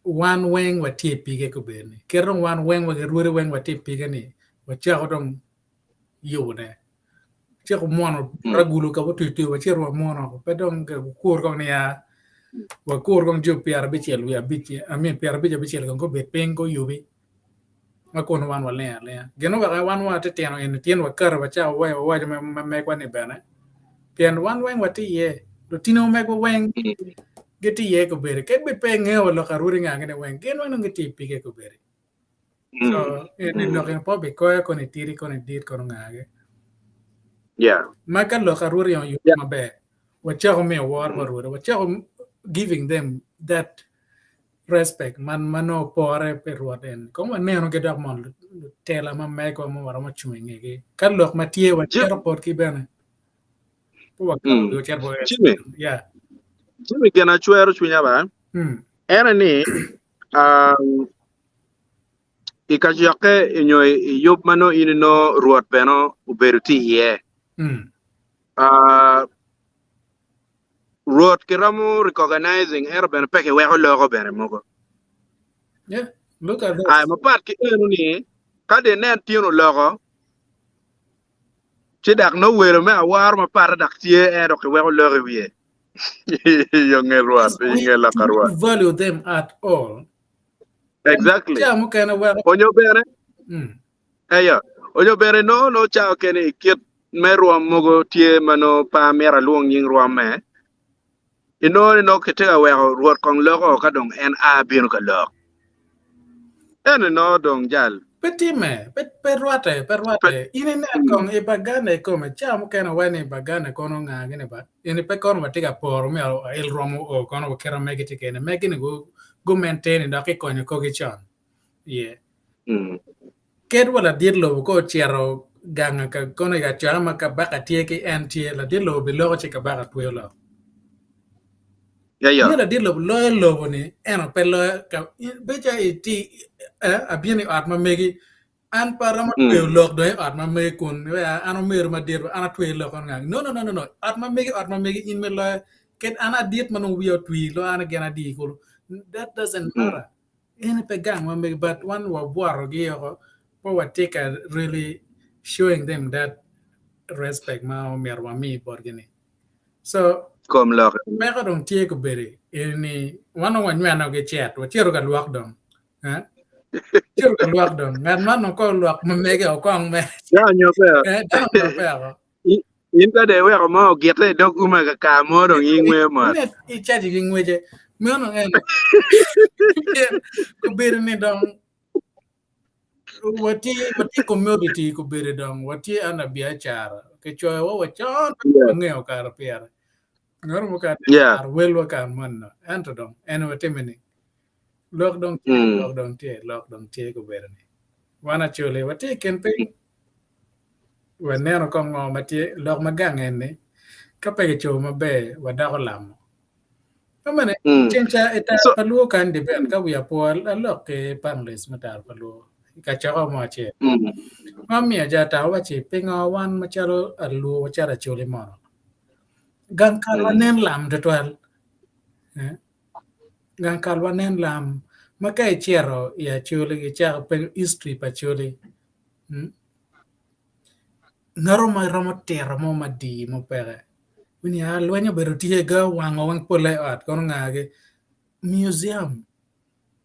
one wen wa ti pige ko ber ne keron one wen wa ruore wen wa ti pige ni wa cha ko dong yubo ne cha ko mono ragulu ka to to wa chero mono ko pedon ga kur ko ne ya wa kur ko jo piar be chel wi abichi amen piar be chel ko be pengo yubi ma kono wan wa le geno wa wan wa te tieno en tien wa kar wa cha wa me kwa ni bana pien wan wen wa ti ye do tino me ko wen geti ye ko bere ke be pe nge o lo karuri nga ngene wen gen wan ngeti pi ke ko bere so en lo gen po be ko ni tiri ko ni dit ko nga ge ma ka lo karuri on yu ma be wa cha ko me war wa cha ko giving them that respect man mano pore per ruoten como neno che da mon tela ma me ko mo wara mo chuinge ge kalok ma tie wa cher por ki bene po ka yo cher bo ya Jimmy gena chuero chunya ba era ni ikajoke inyo yop mano inino ruot beno uberuti ye ruot kiramu recognizing era beno peke weko logo bene mogo look at this ma pat ki enu ni kade nen tieno logo ci dak no wero me awar ma pat dak tie ero ke weko logo wiye yo ngel ruot ngel la karwa value them at all exactly onyo bere onyo bere no chao kene kiet meruam mogo tie mano pa mera luong nying ruam me no ketega weko ruot kong logo ka dong en a bino ka log en no dong jal petime perwate ine ne kong e bagane come chamo kena wene bagane kono nga gene ba ine pe kono batiga por me el romo o kono kera megiti kene megine go maintain da ke konyo ko gi chan ket wala dirlo ko chiero ganga ka kono ga chama ka baka tie ki antie la dirlo bi lo che ka baka twelo la dirlo lo ni eno pe lo ka beja iti abieni atma megi an parama lok do atma me kun ano mer ma dir ana twelo kon nga no atma megi in me lo ket ana diet manu wi twi lo ana gena di ko that doesn't matter in pe gang ma megi but one wa boaro gi yo po wa take really showing them that respect ma mer wa mi borgini so kom lok me ko dong tie ko bere ini one on one na ge chat wa chero ga luak dong chero ga luak dong ngan man ko luak ma mege o kong me ya nyope da pe in ka de we ko mo gete dok uma ka mo dong ingwe mo ne I chat gi ngweje me no en ko bere ni dong wati community ko bere dong wati ana bia chara ke cho wa chon ngeo kar pier ngor mo ka ar wel ka man ento dong en wati meni lok dong tie ko bere ni wana chole wati ken pe wanero ko ngo mati lok magang en ni ka pe cho mabe wada ko lamo kamane chencha eta paluo kan de ben ka wi apol alok ke panlis matar paluo ka chako mo che mami aja ta wa che pinga wan machalo alu wachara chole mo gan ka nen lam de twal Ngan kalwanen lam makai chero ya Acholi ki cha pe history pa Acholi. Ngaro ma ramo tera mo madi mo pere. Wini alwanya berutie ga wango wang pole at kono ngage museum.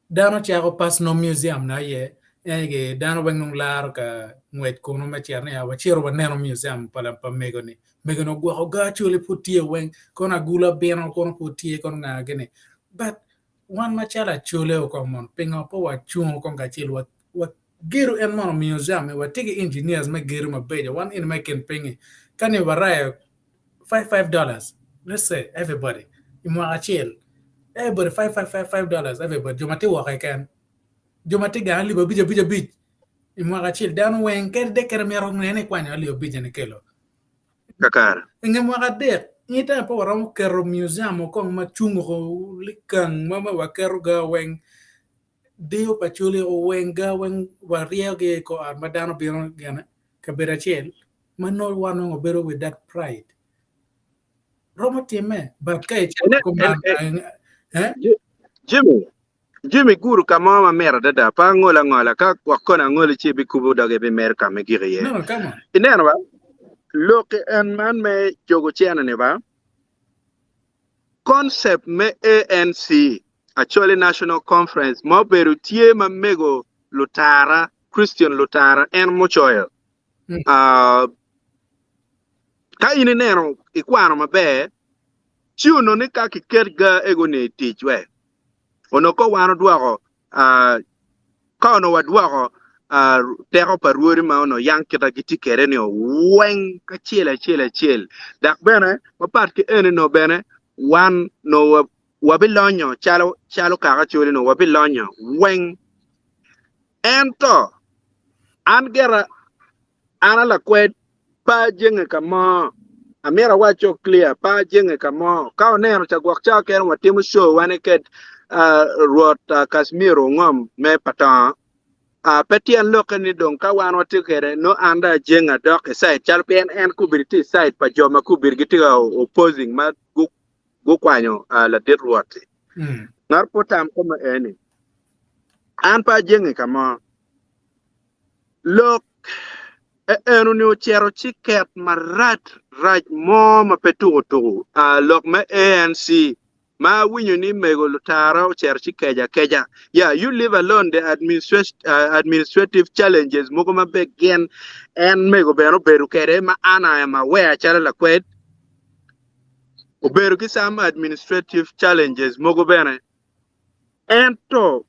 Dano chako pas no museum na ye. Ege dano bang nung lar ka ngwet kono ma cherne ya wachiro wa neno museum pala pa megoni. Megono gwa ga Acholi putie weng kono gula beno kono putie kono ngage ne. But one machala Acholi o komon pinga po wa chung ko ngachil wa giru en mono museum wa tigi engineers me giru ma beja one in making pingi kan you baraya $5. Let's say everybody imo achil everybody $5 everybody jomati wa kan jomati ga ali bija bij imo achil dan wen ker de ker mi rong ne kwanya ali bija ne kelo kakar ngem wa de ita po ram kero museum ko ma chungo likan mama wa kero ga wen Dio Acholi o wenga wen waria ge ko madano biro gana kabera chel mano wano obero with that pride Roma time but kai chelo ko man Jimmy guru kama ma mera dada pa ngola ka wakona ngoli chi bi kubu dage bi mer ka me giriye no come on inena ba loke en man me jogo chena ne ba concept me ANC Acholi National Conference mo beru tie ma mego Lutara Christian Lutara en mochoyo ka ini neno ikwano mabe chiuno ni ka kikerga ego ne tichwe ono ko wano dwako ka ono wadwako teko paruori ma ono yang kita giti kere ni weng ka chiel dak bene mapat ki ene no bene wan no wabilonyo chalo kaka chuli no wabilonyo weng ento an gera ana la kwed pa jenge kama amira wacho clear pa jenge kama ka onero chagwak cha kero watimu show wane ket ruot Kasmiro ngom me pata petian lokani don ka wan wati kere no anda jenga dok side chalpien en kubiriti side pa joma kubirgiti opposing ma gu kwanyo la dit ruoti ngar potam koma eni an pa jenge kama lok enu ni ochero chiket marat raj mo ma petugo lok ma ANC ma winyo ni mego Lutara ocher keja yeah you live alone the administrative challenges moko ma begin en mego beno beru kere ma ana ma we achala la kwet oberu ki some administrative challenges moko bene and to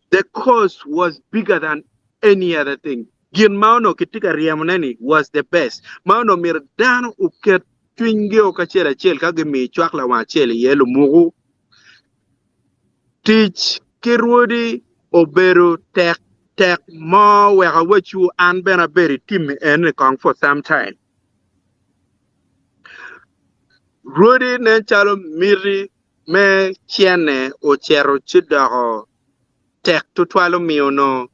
the cause was bigger than any other thing gin mauno kitika riamoneni was the best mauno mirdano uket twinge o kachela chel ka gimi chwak la wa chel yelo mugu teach kirwodi oberu tek mo wega wachu an bena beri team en kong for some time rodi ne chalo miri me chiene o chero chidago tek tutwalo miono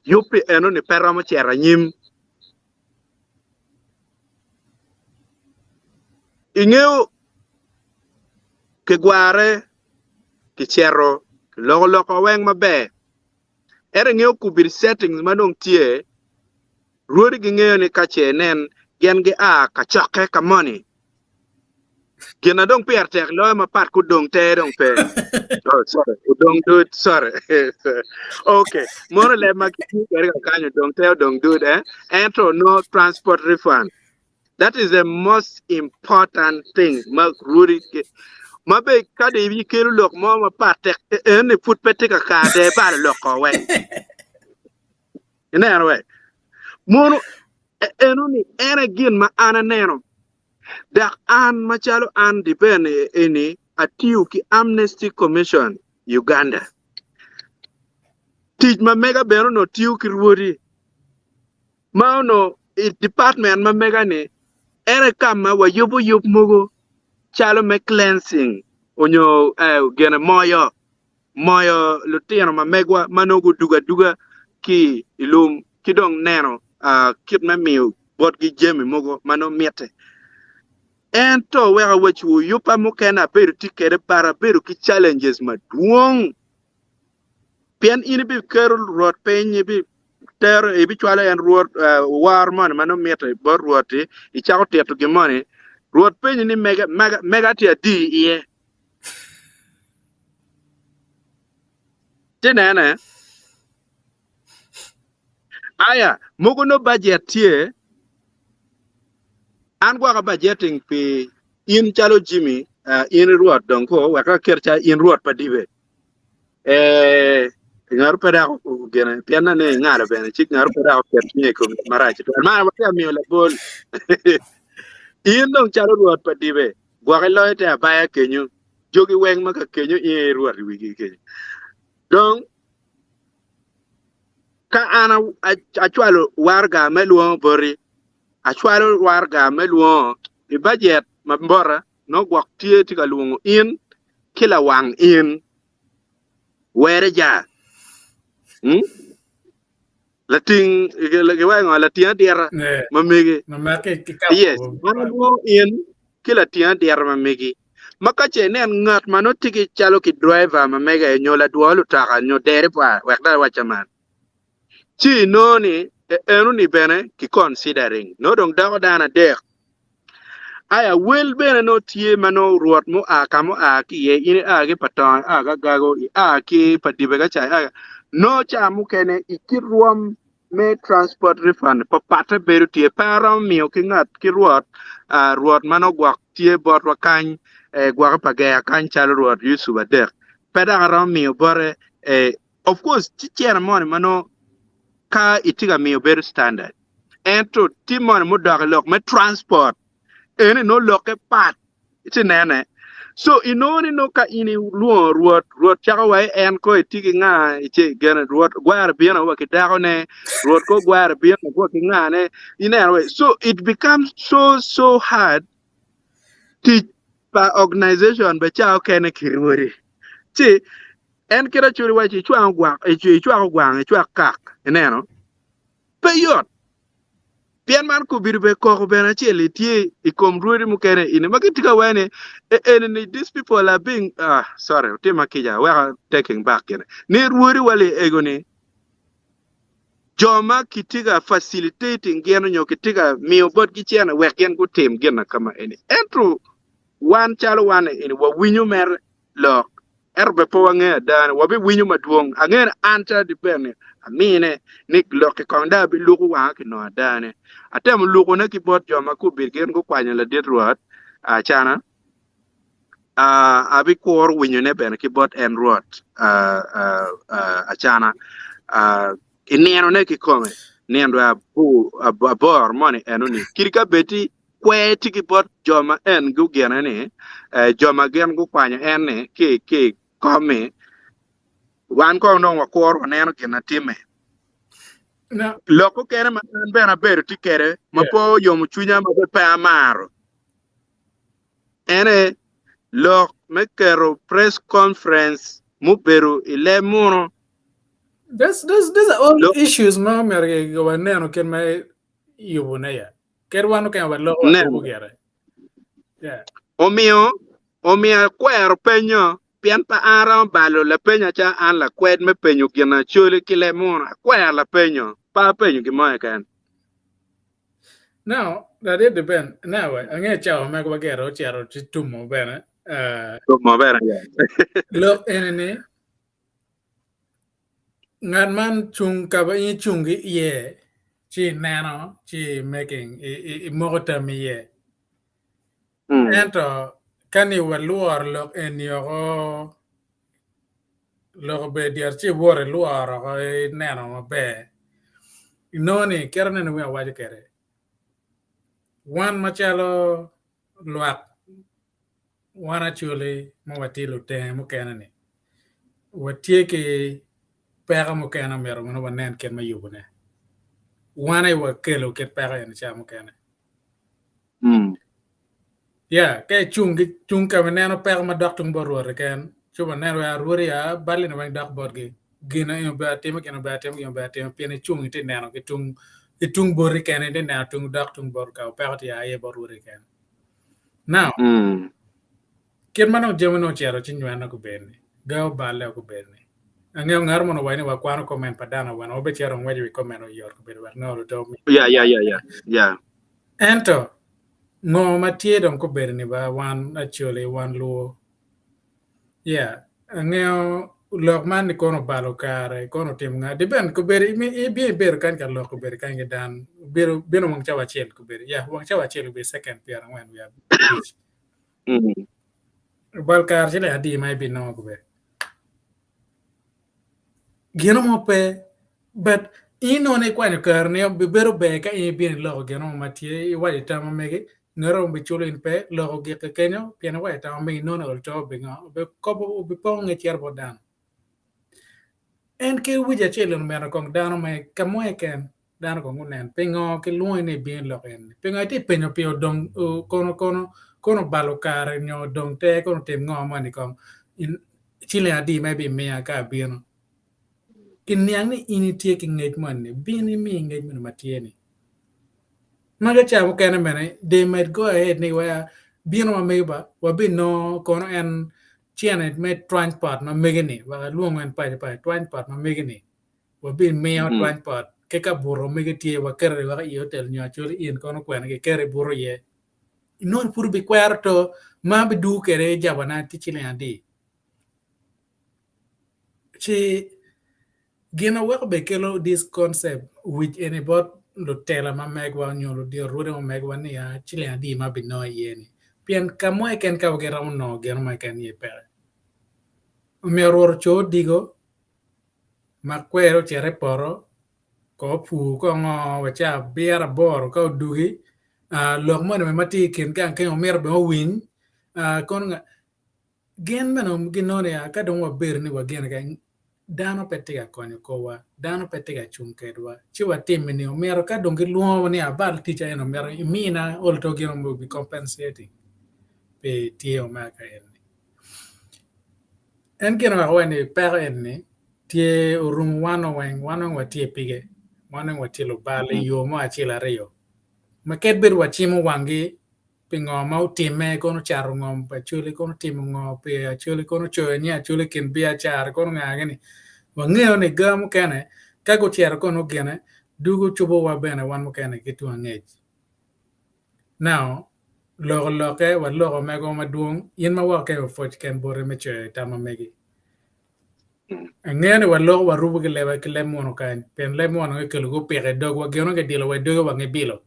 yupi eno ni peramo chera nyim ingeo ke gware ke chero loko weng mabe ere ngeo kubir settings madong tie ruodi ngeo ni kache nen gen ge ka choke ka money gena dong per tek lo ma pat ku dong te dong pe oh sorry ku dong dude sorry okay more le ma ki kere ka kanyo dong dude ento no transport refund. That is the most important thing. Mabe kade yi kelu lok mo ma patek en put pete ka kade ba lok ko we. Ina we. Mono eno ni era gin ma ana neno. Da an machalo an depend eni atiu ki Amnesty Commission Uganda. Tij ma mega beno no tiu ki ruodi. Ma no department ma mega ni ere kama wa yup mugo chalo me cleansing onyo gene moyo lutino ma megwa manogo duga ki ilum kidong neno kit me miu bot gi jemi mugo mano miete ento wega wachu yupa mukena beru tikere para beru ki challenges maduong pian ini bi kerul rot penye bi ter e bi chwala en rot war man mano meta bor roti I chako teto gi money rot penye ni mega tia di ye tenene aya mugo no budget tie an gwa budgeting pi in chalo Jimmy in ruot donko waka kercha in ruot padibe ngar pada ko gena piana ne ngara bene chik ngar pada ko kercha ko marachi to ma ba mi la bol in dong chalo ruot padibe gwa ke loite abaya kenyu jogi weng maka kenyu in ruot wigi kenyu donc ka ana achwalo warga meluo bori achwalo warga meluo I budget mambora no gwak tie tika luongo in kila wang in were ja lating gewa latia diara mamege yes mano in kila tia diara mamege makache nen ngat mano tiki chalo ki driver mamege nyola dualu taka nyo dere pa wakda wachaman chi no ni enu ni bene ki considering no dong dago dana dek aya wel bene no tie mano ruot mo kamo ki ye ini ge paton ga gago ki padibe ga cha no cha mu kene ikiruom me transport refund pa pata beru tie para mio ki ngat ki ruot mano gwak tie bot wa kan gwak pa ga kan cha ruot yusu ba dek pada ram mio bore of course tiere mon mano ka itiga mio beru standard ento timon mo dog lok me transport ene no loke pat iti nene so inoni no ka ini luo ruot chaka wai en ko itiki nga ichi gena ruot gwar biena wa kitako ne ruot ko gwar biena ko ki nga ne ine so it becomes so hard to pa organization ba chao kene kirwori chi en kira churi wa chi chwa gwang kak eneno peyot pian man ko birbe ko bena chele tie ikom ruori mukene ine magitika wane and these people are being sorry tema kija we are taking back ne ruori wale egoni joma kitiga facilitating geno nyo kitiga mio bot gichena weken ku tem gena kama ene entro wan chalo wane ine wa winyo mer lok erbe po wange dan wabi winyo maduong angen anta dipene amine nik loke konda bi luku wa ki no dane atem luku na ki bot joma ku birgen ko kwanya la det ruat chana abi kor winyo ne ben ki bot en ruat chana ineno ne ki kome nendo abor money enuni kirika beti kwe tiki bot joma en gu gena ne joma gen gu kwanya en ne ki kome wan ko no wa kor neno gena time no loko kere man bena beru tikere mapo yomu chunya mabe pa amaro ene lok mekero press conference muberu ile muno there's all issues ma merge go neno ken mai yubuna ya ker wanu ken wa lo ko gere yeah omio kwero penyo pian pa aram balo la penya cha an la kwed me penyo gina chule kile muno kwero la penyo pa penyo ki moe kan now that it depend now ange chao me ko gero chero tumo bene mo bera lo enene ngan man chung ka ba yi chung gi ye chi nano chi making mogota mi ye ento kani wa luar lo en yo lo be diar chi wore luar ko nano ma be noni kerne no wa kere wan machalo luak wana chule mo watilo te mo kenani watie ke pega mo kena mero no wanen ken mayubune wana wa kelo ket pega en cha mo kena ya ke chung ka meneno pega ma doktung borore ken chuba nero ya ruri ya bali no dak borge gina yo ba tema ken ba tema pene chung ite neno ke tung borri ken ite na tung doktung bor ka pega ya ye borore ken Now, Mm. kid mano jemo chero chinywana ko bene. Go bale ko bene. Ang'eyo ng'ar mono wayne wa kwano comment padana wan obe chero ng'wejo wi comment o yor ko bene wa no to me. Yeah. Ento ng'o matie don ko bene ni ba wan actually wan luo. Yeah, ang'eyo lok man ni kono balo kare kono tim nga depend ko bere mi bi ber kan ka lok ko bere kan dan bero beno mong chawa chel ko bere. Yeah, wang chawa chel be second pair when we have beach. Mm. Bal kar chile adi mai bi no ko bere. Gino mo pe but ino ne kwano kar ne bero be ka e bien lo gino matie i wali tama mege ngaro be chulo in pe lo ge ka kenyo piano wa tama me no no to be ngo be ko be pong e chier bodan en ke wija chelo mero kong dano me kamo e ken dano kong unen pingo ke luo ne bien lo en pingo ti penyo pio dong kono balo kar nyo dong te kono tem ngo mani kong in chile adi maybe me ka bien Kinyang ni initie ki ngej man ni bini mi ngej man matieni. Maga chamo kana mene they might go ahead ni waya bino ma meba wa bino kono en chianet me transport ma megani wa luong en pa transport ma megani wa bin me transport ke ka burro megatie wa kere wa i hotel nyo chuli in kono kwen ke kere burro ye non pur bi kwerto ma bi du kere jabana ti chile andi. Chi Gina work be kelo this concept which any bot lo tela ma megwa nyolo di rode ma megwa ni ya chile adi ma bi no yeni. Pian kamo e ken ka gera no gera ma ken ye pere. Me ror cho digo ma kwero chere poro ko pu ko ngo wacha biara bor ko dugi lo mo me mati ken kan ken o mer be o win kon nga gen meno ginone ya ka don wa ber ni wa gen ga dano petiga konyo kowa dano petiga chunkedwa chiwa timini omero ka dongi luo ni abal ticha eno mero imina olto gino mo be compensating pe tie omaka en gino wa wani pero enni tie urum wano wa tie pige wano wa tie lo bale yo mo achila reyo maket bir wa chimo wangi pingo ma utime kono charo ngom pa chuli kono timo ngom pe chuli kono chonya chuli kin bia char kono ngagani wangeo ni gam kene kako chero kono gene dugo chubo wa bene wan mo kene kitu angej now loke wa logo mego maduong yin ma wa ke foch ken bore me che tama megi ngene wa logo wa rubu ke lewa ke lemono kan pen lemono ke lugo pere dog wa geno ke dilo wa dogo wa ngebilo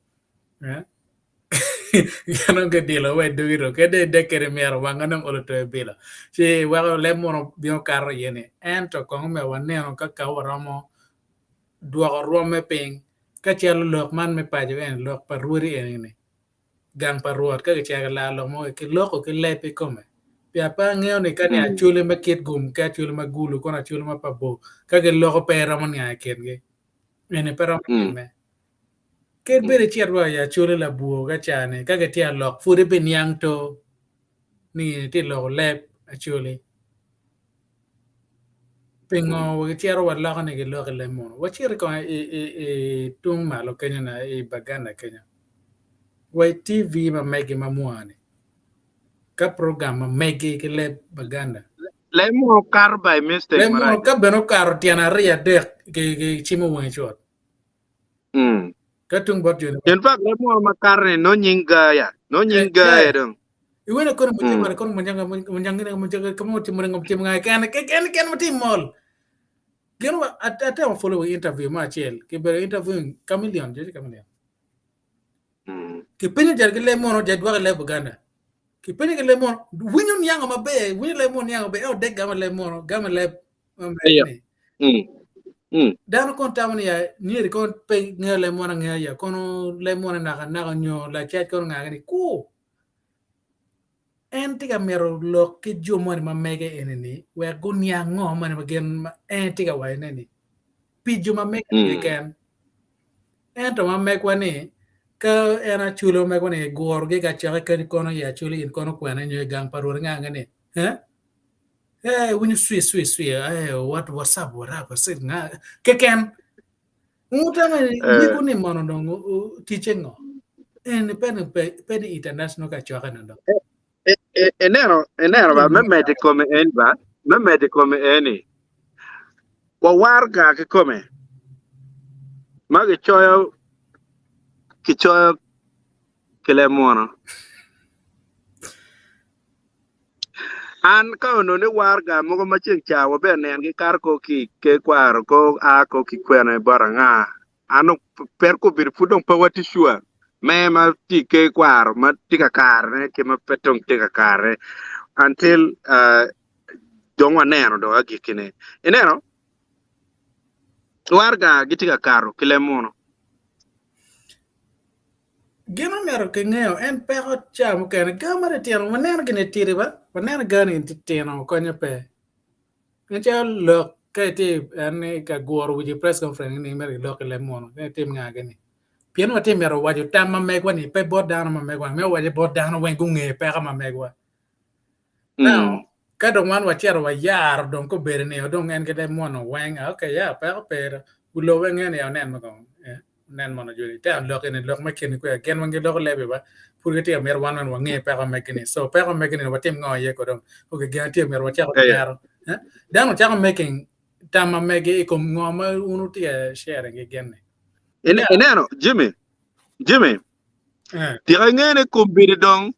geno ke dilo wa dogo ke de kere mero wa ngano olo to bilo si wa lemono bio karo yene ento ko me wa neno ka ka waramo duogo rome ping ka chelo lok man me pajo en lok paruri en gang paruot ka chega la lo mo ke loko ke lepe come pia pa ngeo ni kan ya chule ma kit gum ka chule ma gulu kona chule ma pabo ka ke loko pera man ya ken ge ene pera me ke bere chirwa ya chule la buo ga chane ka ke tia lok fure ben yang to ni ti lo lep a chule pingo we chero wa la ne ke lo ke lemon wa chiro ko tung ma lo kenya na bagana kenya wa tv ma megi ma muane ka program ma megi ke le baganda Lemo car by mistake le mo ka beno karo tiana ria de ke chimo wen shot ka tung bot yo in fact lemo makar ne no nyinga ya no nyinga dong iwena kono mo timare kono mo janga kamo timare ngom tim ngai ken mo tim mol geno ata mo follow interview ma chel ke bere interview chameleon je chameleon ke penyo jar ke le mo no jadwa le baganda ke penyo ke le mo winyo nyanga mabe winyo le mo nyanga be o de gama le mo gama le dano kon tamani ya nieri kon pe ngele mo na ya kono le mo na nyo la chat kon ngani ku en tiga mero lo ke jo mo ma mege eneni we gun ya ngo man magen en tiga wa eneni pi jo ma mege ken en to ma megwa ni ka era chulo megwa ni gor ge ga cha ka kono ya chulo in kono kwena nyo gang parur ngani when you sweet what's up sit nga ke ken Utama yiko ni mono dongo teaching no. en pen international ka chwa kan do enero ba memete come en ba memete come eni wa warga ke come mage choyo kichoyo kile mono an ka ono ne warga mogo macheng chawo be nen gi kar ko ki ke kwaro ko a ko ki kwene baranga ano per ko bir fudong pawati shua me ma ti ke kwaro ma ti ka kar ne ke ma petong ti ka kar until dongwa neno do agi kine eneno warga giti ka karo kile mono gino mero ke ngeo en pero chamo ken gamare tiano manen gene tiri ba manen gane tiano konya pe ncha lo kete an ka goro with press conference ni mero lo ke le mono ne tim nga gene piano wa tim mero wajo tam megwa ni pe bot down ma megwa me wajo bot down wen gunge pe ka ma megwa now ka dong wan wa chero wa yar dong ko bere ne dong en ke de mono wen okay ya pe ulo wen ne ya nen ma gong nen mono jodi te lo ke ne lo ma ken ko ken wangi lo lebe ba pour que te mer wan wan wangi pe ka mekini so pe ka mekini wa tim ngo ye ko dong o ke ga te mer wa chero yar dan cha making tama mege ko ngo ma unu ti share ge genne eneno Jimmy ti ngene ko bir dong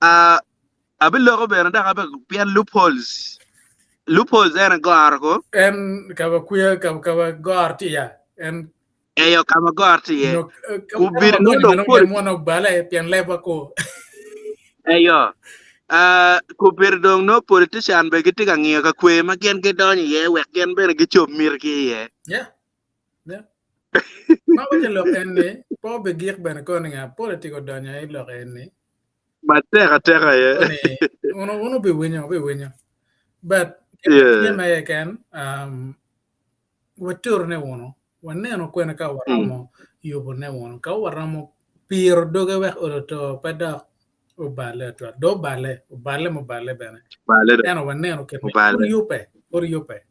abi lo be na ba pian loopholes en gar ko en ka ba kuya ka ba gar ti ya en eyo kama gar ti ye ku bir no do ko mo no bala pian leba ko eyo ku bir dong no politician be giti ka ngiyo ka kwe ma gen ge don ye we gen be ge chop mir ki ye yeah ma ba lo en po be gir ben ko nga politiko donya i lo en ma terra ye uno be wenyo but yeah me can watur ne wono waneno kwena ka waramo yubo ne wono ka waramo piro doge we to pada o bale to do bale mo bale bene eno waneno ke por yupe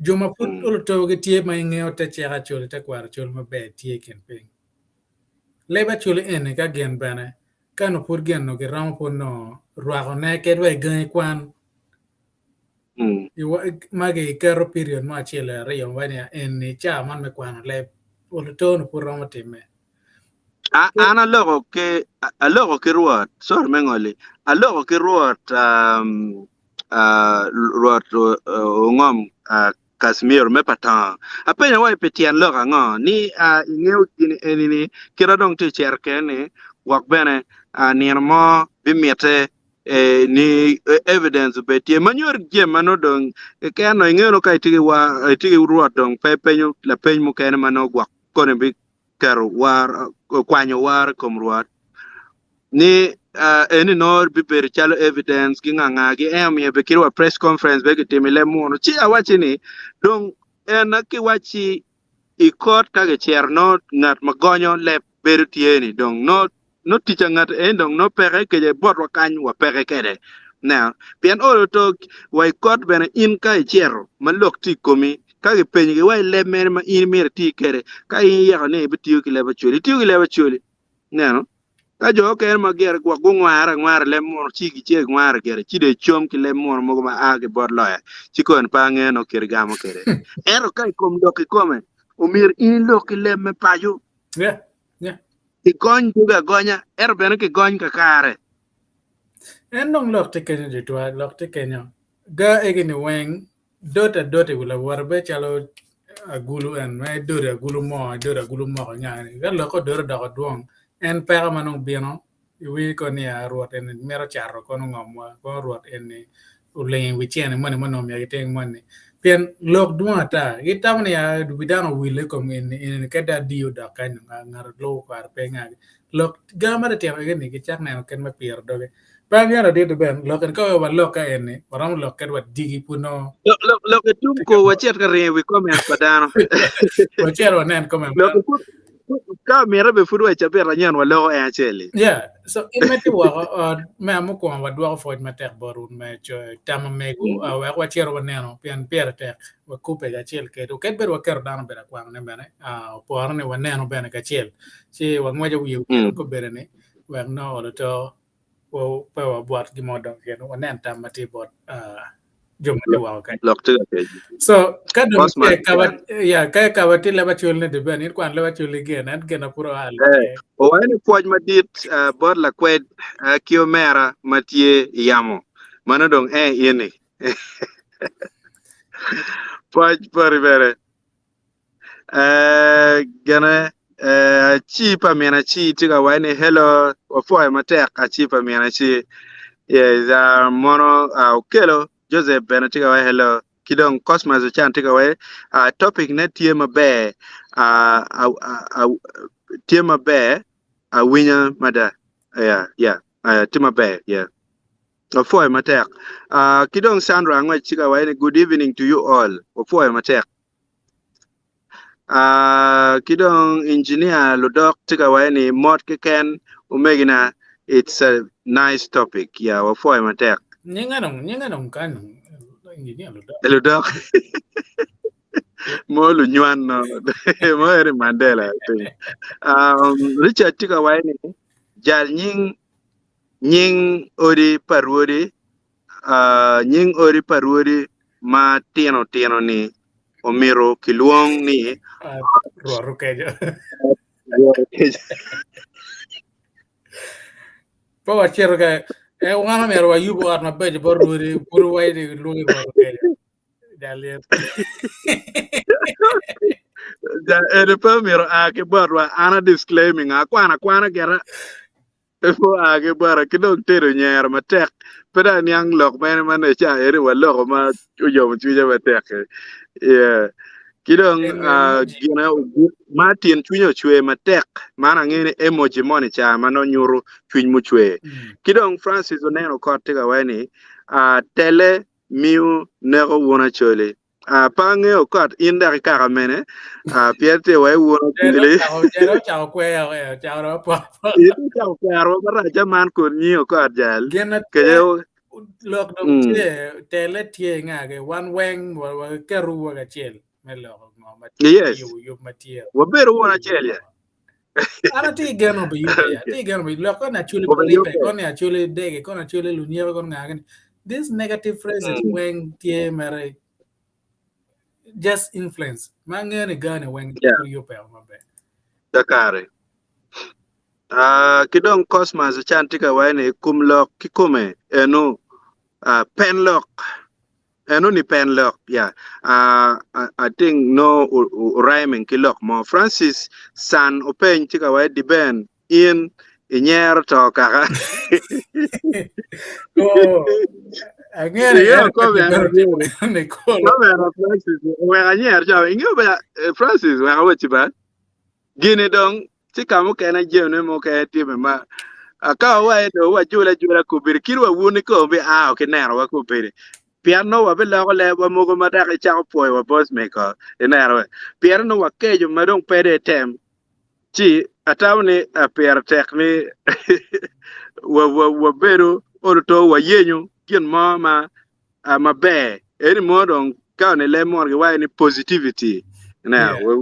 joma put to ge tie ma ngeo te chera chole te kwar chol ma be tie ken ping leba chole ene ka gen bene kano pur gen no ge ramo po no ruago ne ke we gen kwan magi kero period ma chile rio vania en ni cha man me kwano le to no pur ramo time ana logo ke ruot sor mengoli a logo ke ruot ruot ngom Kashmir me patan apenya wa petian loga ngo ni ingeu ni kira dong te cherke ni wak bene nirmo bimiete ni evidence betie manyor mano dong ke no ingeu ka tigi ruot dong pepenyu la penyu ken mano gwak kone bi karo war kwanyo war kom ruot ni eni nor bi per chalo evidence ki nganga gi ye be kirwa press conference be kitimile muno chi awachi ni dong en ki wachi I court ka ge cher no ngat magonyo le ber tieni dong no ticha ngat dong no pere ke je bot wa kany wa pere kede now pian olo to wa court bene in ka chero malok ti komi ka ge penyi ge wa le mer ma in mer ti kede ka in ya ne bi ti ki le ba chuli no ka jo ke ma ger kwa ngwar le mor chi gi che ngwar ger chi de chom ki le mor mo ma a ge bor loya chi kon pa nge no ker gamo kere ero kai kom do ki come umir in lo ki le me payo yeah ki gon tu ga gonya ero bene ki gon ka kare en nong lok te kenya de twa lok te kenya ga egini weng dota wala warbe chalo agulu en me dora agulu mo ngani ga loko dora da duong en pera manong bieno wi ko ni ruot en mero charro ko ngomwa ko ruot en ulen wi chen mane manom ya teng mane pien lok duata gitam ni ya bidano wile ko en kada dio da kan ngar lo par penga lok gamare te ngeni gi chak na ken ma pier doge ba ngara de ben lok ko wa lok ka en waram lok kedwa digi puno lo ke tum ko wachet ka rewi comment padano wachero nen comment ka mera be fudu cha be ranyan walo Acholi. Yeah, so in meti wa me amu ko wa dwa fo ma tek borun me cho tama mego wa chero wa neno pian pier tek wa kupe ga chel ke to ket ber wa ker dan ber kwa ne bene por ne wa neno bene ka chel chi wa ngwa wi ko bere ne wa no lo to wo pa wa bot gi modo ke no wa nen tam mati bot jom ti wa ka Lok tu so kadon Osman. ke ka wa ti le ba chul ne de ben in kwan le ba chul ge nan ke na puro al O wani poj madit bod la kwed kio mera matie yamo. Mana dong yene. Poj pori bere. Gana chi pa miana chi tiga wani hello ofoy matek a chi pa miana chi. Yes, mono okelo Joseph Benatiga wa hello. Kidong Cosmos chan tiga wa topic ne tie mabe tie mabe a winya mada tima bear ofoy matek kidong Sandra ngwa chika wa good evening to you all ofoy matek kidong engineer Lodok tika wa ni mod ken umegina it's a nice topic ofoy matek nyinga nong kan engineer Lodok mo lu nywan no mo ere Mandela Richard tika wa ni jal nying ori parwori nying ori parwori ma tieno ni omiro kiluong ni ruoro kejo pa wa chero ga wana mero wa yubo ar na beje boruri puru wai de lungi ruoro kejo dalie ere pa miro ake barwa ana disclaiming akwana gera efo ake bara kidong tero nyer matek peda niang lok mane cha ere walok ma ujo mchuja matek kidong gina Martin chunyo chwe matek mana ngene emoji moni cha mano nyuru chuny muchwe kidong Francis oneno kotiga weni tele miu nego wona chole pange okot inda ka mene pierte wa wona chole chao kwe chao ro pa itu chao karo bara jaman ko ni okot jal kejo lok dom tie tele tie ngage one weng wa keru wa chel melo ngoma yes yu matie wa beru wona chele ana ti gano be yu ya ti gano be lok na chule polipe kon ya chule dege kon chule lunia kon ngagen this negative phrases when tie mere just influence mangene gane when you pe mabe dakare kidong Cosmos chantika wane kumlok kikume eno penlock eno ni penlock I think no rhyming kilok mo Francis san open tika wa diben in inyer to kaka again Francis we anyer jaw inyo ba Francis we awachi ba gine dong tika mo kana jene mo ka time ma aka wa do wa jula kubir kirwa wuni ko be okenero wa kubir piano wa bela ko le wa mo ko mata ka cha po wa boss maker enero piano wa kejo madong pede tem chi atawni pier tekni wa beru oto wa yenyu kin mama mabe eni modong ka ne le mor wa ni positivity na we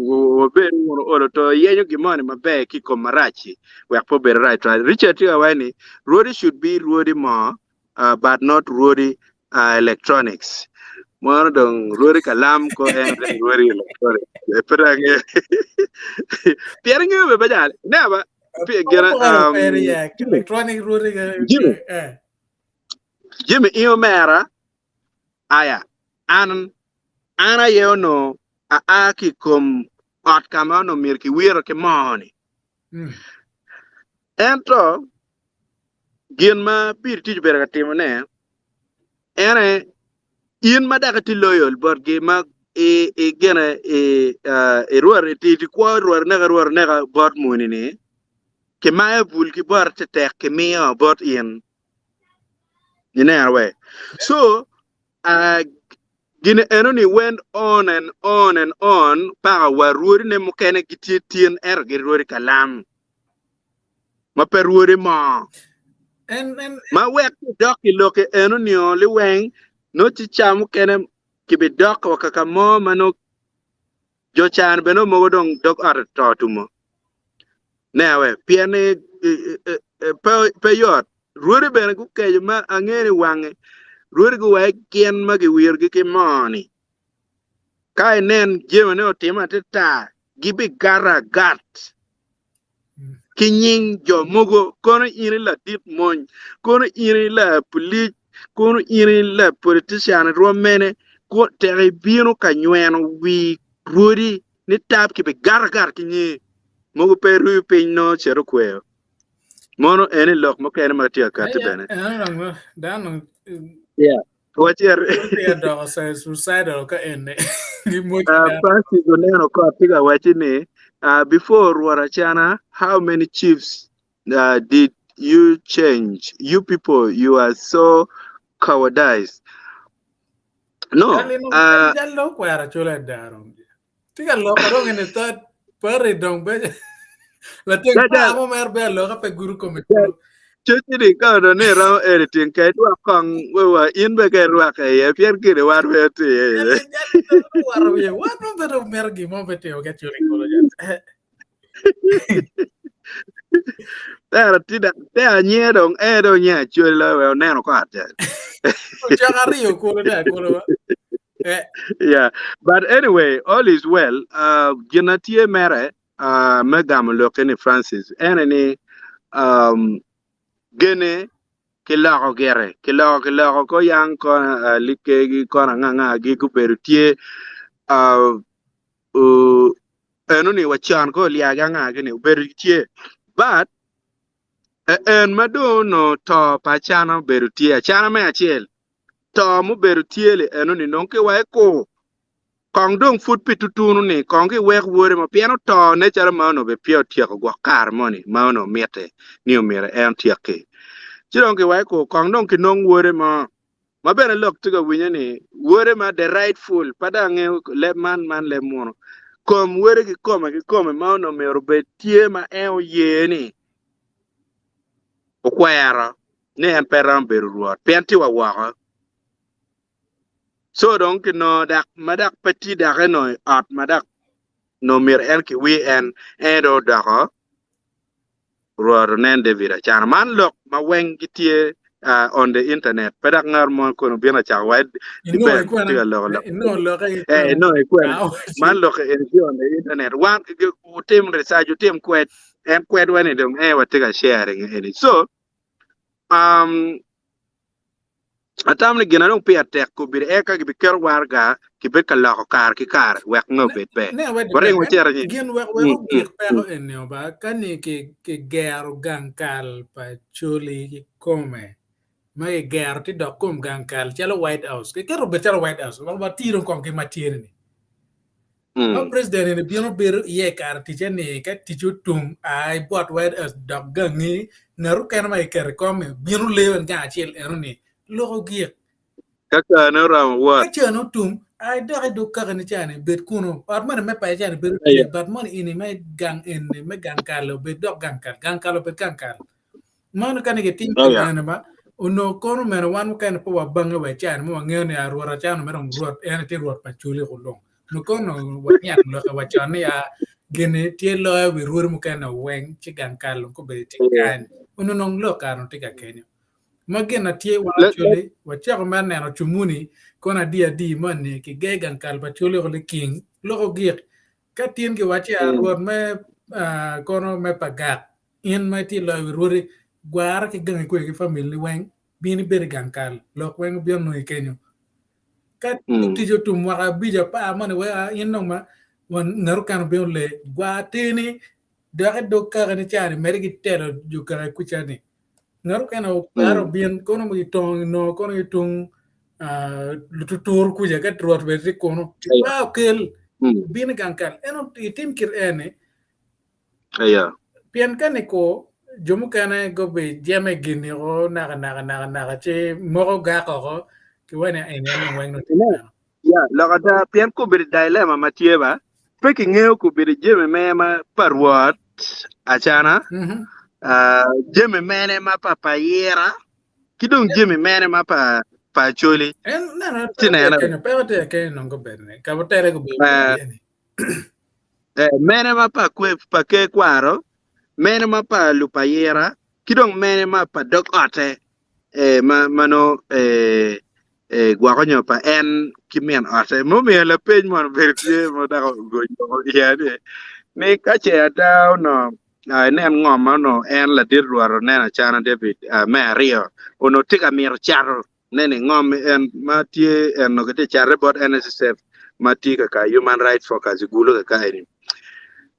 beru oto yenyu gimone mabe kiko marachi we po be right Richard wa ni road should be road more but not road electronics mo dong rori kalam ko rori electronics perang piernge be bajal neba electronic rori Jimmy io mera aya ana yono aki kom at kamano mirki wiro ke moni ento gin ma bir tij berga timone ene in madaka ti loyal borge ma gena ruar ti kwa ruar naga bot munini ke ma bul ki bor te tek ke mi bot in we so Gine enoni went on and on and on para waruri ne mukene gitien gi ruri kalam. Ma peruri ma. And Ma wek doki loke enoni oli weng no chicha mukene kibi dok wakaka mo mano jochan beno mogodong dok aratotumo. Newe piane peyot ruri bene kukejo ma angeni wange ruri gu wek kien ma gi wirgi ki moni. Kai nen jema ne otima teta gibi gara gat kinying jo mogo kono iri la dip mon kono iri la pulit kono iri la politician romene ko tere bino kanywen wi rudi ni tap kibi gara gar kinyi mogo peru pinno chero kweo mono eni lok mo kene matia kate bene yeah wacher suicidal ka ene Francis Oneno ko tiga wachini before Warachana, how many chiefs did you change? You people, you are so cowardice. No. Jallo Kwaro chula darom. Tiga lo parong in the third pare dong be. La tenga amo mer be lo ka pe guru komito. Chuchi ka do ne ra editing kai tu kong we in be ke ruak e pier kire war be ti. War be what no be do mer gi mo be te o get chuli ko ja. There tida there nye dong do nya chula we ne no ko ate. Chagario ko da ko. Yeah, but anyway, all is well. Genatie mere megam lokeni Francis. Eneni gene kilago gere kilago ko yang ko likegi ko nganga gi ku perutie enoni wachan ko liaga nga gene berutie but en madono to pachana berutie chana me achiel to mu berutie le enoni nonke wa ko kong dong fut pitutunu ni kong ki wek wore ma piano to ne chara mano be pio tieko go kar moni mano miete ni umire en tieke chirong ki wai ko kong dong ki nong wore ma bene lok tiga winya ni wore ma the rightful pada nge le man le mono kom wore ki kome mano mero be tie ma en ye ni o kwera ne en peram beru ruot penti wa waka so donc no dak madak petit dak no at madak no mir en ki wi en do dako ruor nen de vira chan man lok ma weng gitie on the internet pedak ngar mo ko bina cha wa di be tiga lo no e kwen man lok en ki on the internet wan utem research utem kwet en kwet wani dong wa tiga sharing en so atam ne gina no pe atek ko bir eka gi ker warga ki be kala ko kar ki kar wek no bet be bare ngo cher ni gen wek wek pero en ne ba kani ke gero gankal pa chuli ki come mai gero ti do kom gankal chalo White House ke kero be chalo White House ba tiro kon ke matiere ni no president ne bieno ber ye kar ti chene ka ti chutum ai bot White House dog gangi naru kan mai ker come bieno lewen ga chel eroni logo giek kaka no ram what no tum ai do ka ni chane bet kuno ar man me pa chane bet but man ini me gang in me gang kalo bet dog gang kalo bet gang kalo man kan ke tin kan ba uno kono men wan kan po wa banga we chane mo ngene arora chane me rong rot en ti rot pa chuli ko long no kono wa nyak lo ka wa chane ya gene ti lo we rur mo kan weng chi gang kalo ko bet ti kan uno nong lo ka no ti ka kenyo magena tie wa chole wa chako man na chumuni kona dia di man ki gegan kalba chole ko king loko giek ka tien ki wachi arwor me kono me pagat in ma ti lo ruri gwar ki gan ko ki family wen bini ber gankal lok wen bion no kenyo ka ti jo tum wa bija pa man we in no ma wan naru kan bion le gwa tini da do ka ni chari mergi tero ju kara kuchani ngaru kana Kwaro bien kono mi tong no kono itung lututur ku jaga truat beri kono wow kel bien gankal eno itim kir ene aya pian kaniko jomu kana go be jame gini o naga che moro ga ko ki wane ene no weng no ya lo kada pian ko bir dilemma matieba peki ngeo ko bir jeme mema parwat achana jeme mene ma papayera kidong jeme mene ma pa choli No, tinena pégate que no go berne. Cabotere go eh bien. mene ma pa ke kwaro mene ma pa lupayera kidong mene ma pa dok ote mano gwa ko nyopa en kimian ote mo me la page mon vertie mo da go ya ni ka che ata no nen ngom no en la dir ruaro nen chana David me rio ono tika mir char nen ngom en matie en no gete char bot NSSF matika ka human rights focus gulo ka eni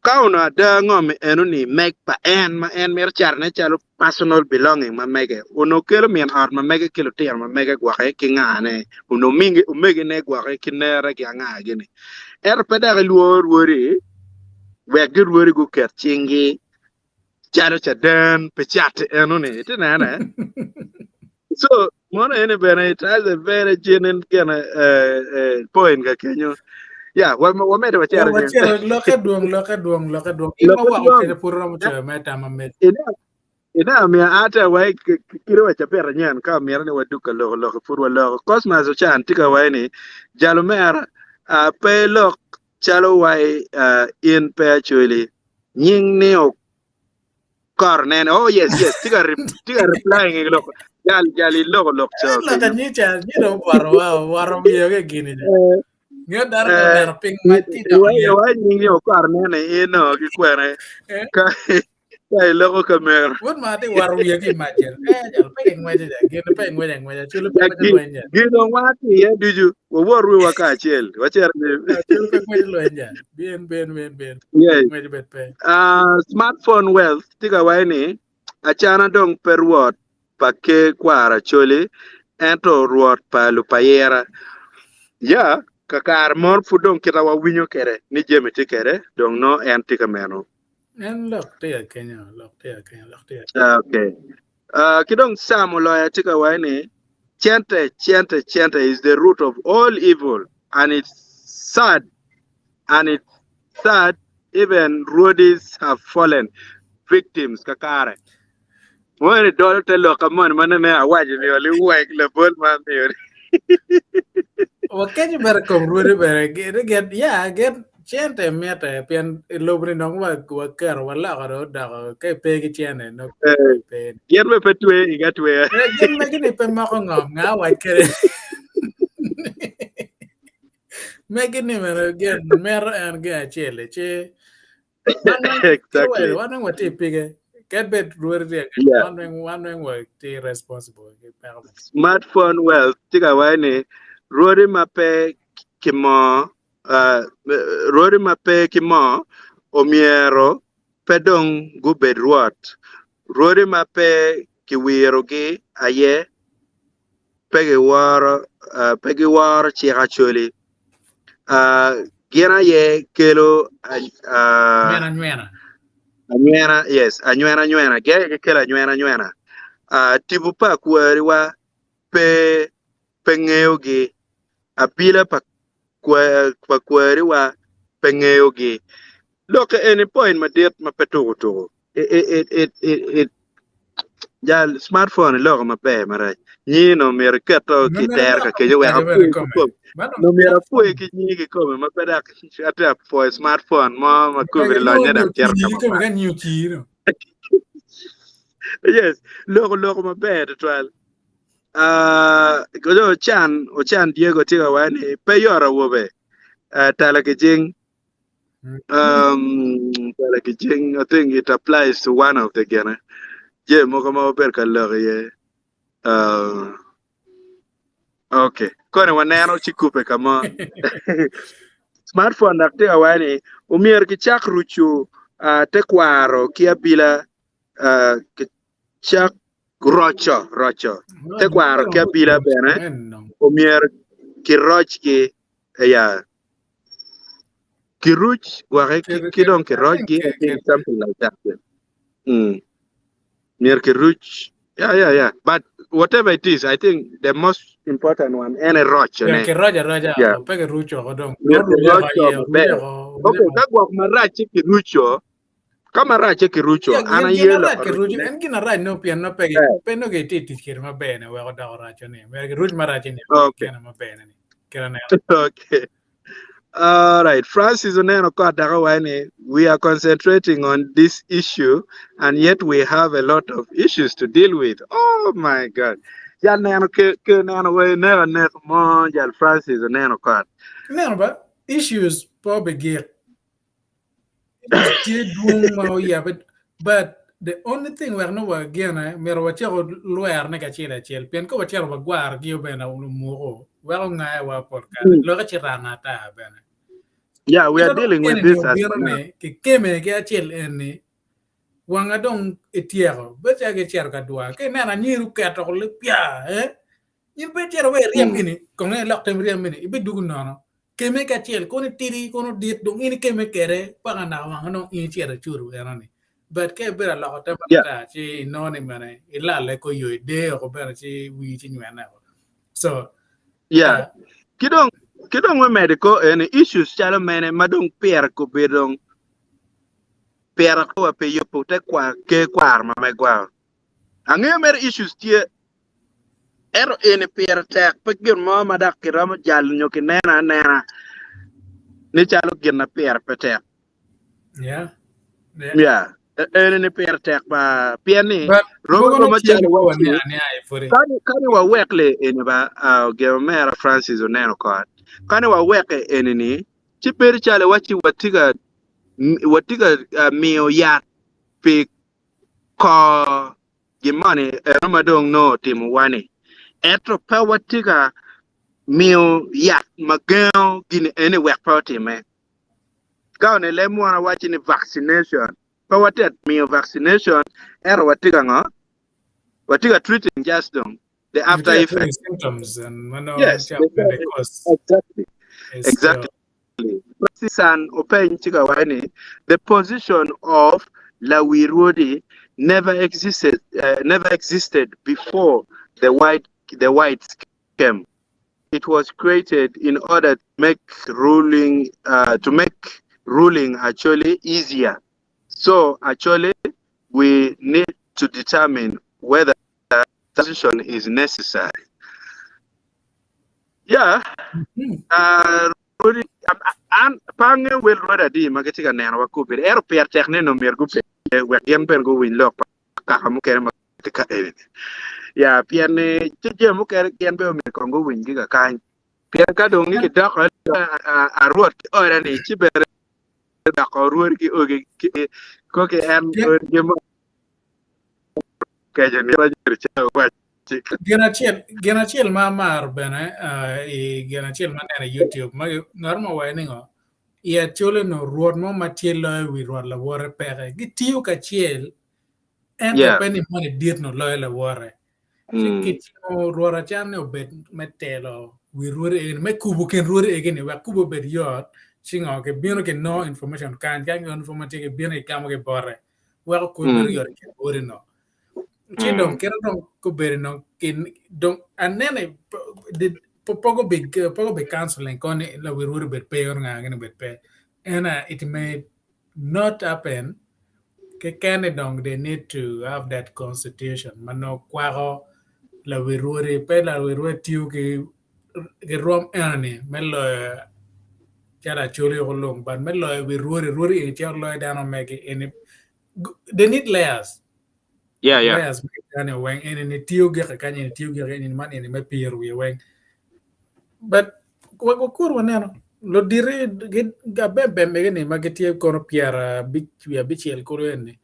kauna da ngom enu ni make pa en ma en mir char ne chalo personal belonging ma mege ono kelo mien art ma mege kelo tier ma mege gwa ke ngane ono mingi umege ne gwa ke nera ke nga gini er peda luor wori we good word go ket chingi charo chadan pechat enone tenana so mono ene bene it has a very genuine kind point ka kenyo yeah wa mede wa charo nyen Loka duong. lo Ima ko wa duong ukene purro mo cha meta mamet. ina mi ata wa kiro wa chapera nyen ka mi ne wa duka lo fur wa lo cosmas o chan tika wa ni jalomera a pe lo chalo wa in pe actually nying ne Cornen. Oh yes. Tiga replying in look. Jali look so Loka ni cha ni do waro biyo ke gini. Nyo dar ko eh dar ping mati to ya. why ninyo Cornen ino ki kwere ka ka logo kamera. Won mati waro biyo ki majel. Jal pe ngweje ja. Gene pe ngweje. Chulu pe ngweje loenja. Gido wati ya duju. Wo woru wa ka chel. Wacher Chulu pe ngweje loenja. Bien. yes. Ngweje bet pe. Smartphone wealth tiga waini achana dong perwot pake kwara choli ento ruot pa lupayera ya kakar mor fudong kita wa winyo kere ni jeme ti kere dong no en tika meno En lok te ya Kenya. okay kidong samo loya tika waini chente is the root of all evil and it's sad even roadies have fallen victims kakare. When dollar tell look man ne awaji mi oli wake le bol man mi. Wakati ber kong rude ber get chente meta pian lobri nong wa kar wala karo da kai pe ki chene no pe. Yen me petwe igatwe. Gen me gini pe ma ko ngam nga wa kere. Me gini mer gen mer en ga chele che. Exactly. One what te pige. Get bet rude ya. Yeah. One wa te responsible. Smartphone wealth tiga wani rori mape kimo omiero pedong gubed ruot rori mape kiwiro gi aye pegi waro chika choli gina ye kelo anyuena ge kelo anyuena tibu pa kwari wa pe ng'eyo gi apila pa kwari wa pe ng'eyo gi look any point ma dit ma petugo it jal smartphone look ma pe mara no mer keto ki ter ka ke we no mer fu ki ni ki ko ma pe da ata for smartphone ma ko vi lo nya da ter ka yes look ma pe twal gojo ochan Diego tiga wani pe yora wobe tala kijing I think it applies to one of the gana je moko ma ber ka ye okay kone waneno chikupe kama smartphone dak tiga wani umier ki chak ruchu te kwaro kia bila ki chak rocho te kwaro kia bila bene umier ki roch ki ya kiruch wake kidon ki roch ki something like that mier kiruch Yeah. But whatever it is, I think the most important one, and a roach, Yeah, ne? ke raja Yeah. o pege rucho ko dong. The No rule roach ha of ye a rule bear. ko Okay, that was my right kirucho. Come a right kirucho. ya Ana gina yellow rat ke or rucho en gina rat no pian no pege pe no ge ti kir ma bene we ko da racho ne me ge ruch ma racho ne me okay. kena ma bene ni kira ne Okay. All right, Francis Oneno Kwadarawani, we are concentrating on this issue, and yet we have a lot of issues to deal with. Oh my God. Yal nano ke nano we never mo yal Francis Oneno Kwad. ne ba issues po be tie dung ma ya but the only thing we no wa gena mero wa chero luer ne ka chira chel pien ko wa chero wa gwar gi bena mo wa nga wa porka lo ka chira na ta bena Yeah, we are ira do dealing with ene ne this as obiro now. ne ke keme ke achel ene wanga dong etiero be cha ke chero ka dwa ke na nyiru ka to le pia in be chero we riam Mm. gini ko ne lak tem riam gini ibe dugu nono keme ka chel ko ni tiri ko no dit dong ini keme kere pa na wanga no in chero churu era ni but ke bera la ko tem Yeah, ta chi no ni mane ila le ko yo de ko bera chi wi chi nyana so yeah. uh, Kidong we medical and issues chalo mene madong pier ko bedong pier ko pe yo pote kwa ke kwar ma me gwa. Ang'eyo mer issues tie ero ene pier tek pe gir mo madak kiram jal nyoki nena ni chalo gir na pier pe tek. yeah yeah Yeah. Ene ni pier tek ba pier ni but Roma bogo no Roma chel chalo ko ne wachi. ani ai fori Kani wa wekle ene ba gir mera Francis Oneno kot. Kani wa weke ene ni chiperi chalo wachi watiga miyo yat pe ko gimani Roma dong no timu wani. Etro pa watiga miyo yak magao gini ene wek party me kao ne le mwana wachi ni vaccination pa watet miyo vaccination ero watiga treating just them the you after get effect. treating symptoms and mano Yes, cha bene exactly. cause Exactly. is Exactly. Francis and open chiga wani the position of Lawirodi never existed before the whites came. It was created in order to make ruling actually easier. So actually, we need to determine whether transition is necessary. Yeah, ruling an pange will rather di magetiga nena wakubir ero per techne no mergu pe we yen per go win lo ka kamu kere magetika ere. Ya piane je mu kere yen be me kongo win giga kan. Pian ka dong ni kita ko a ruot ora ni ci bere da ko ruor ki oge ko ke en ge mo ke je ni ra jir ci wa ci Genachiel ma mar bene i genachiel ma nene YouTube ma norma wa ningo ia chole no ruot mo matiel lo wi ruot la wore pere gitiyo ka chiel ento yeah. peni mane diet no lo la wore che Mm. kitimo ruora chan ne obet metelo wi ruore e me kubo ken ruore e gene wa kubo bet yot chingo ke bino ke no information kan information ke bino ke kamo ke bore wa ko ber Mm. yor ke bore no ci Mm. don kera don ko beri no kin don anene pogo big counseling kon la we were bet pay or nga ngene bet pay and it may not happen ke kane dong they need to have that constitution mano kwaro la we were pe la we were tiu ke rom ane melo chara chole ko long but melo we were e char lo down on make it they need layers Yeah, yeah. layers kane weng ene ni tiyo ge kanye ni tiyo ge ni man ene me pier wi weng but ko kur waneno lo dire ga bembe me ni mageti ko no pier bi wi bichiel ko ene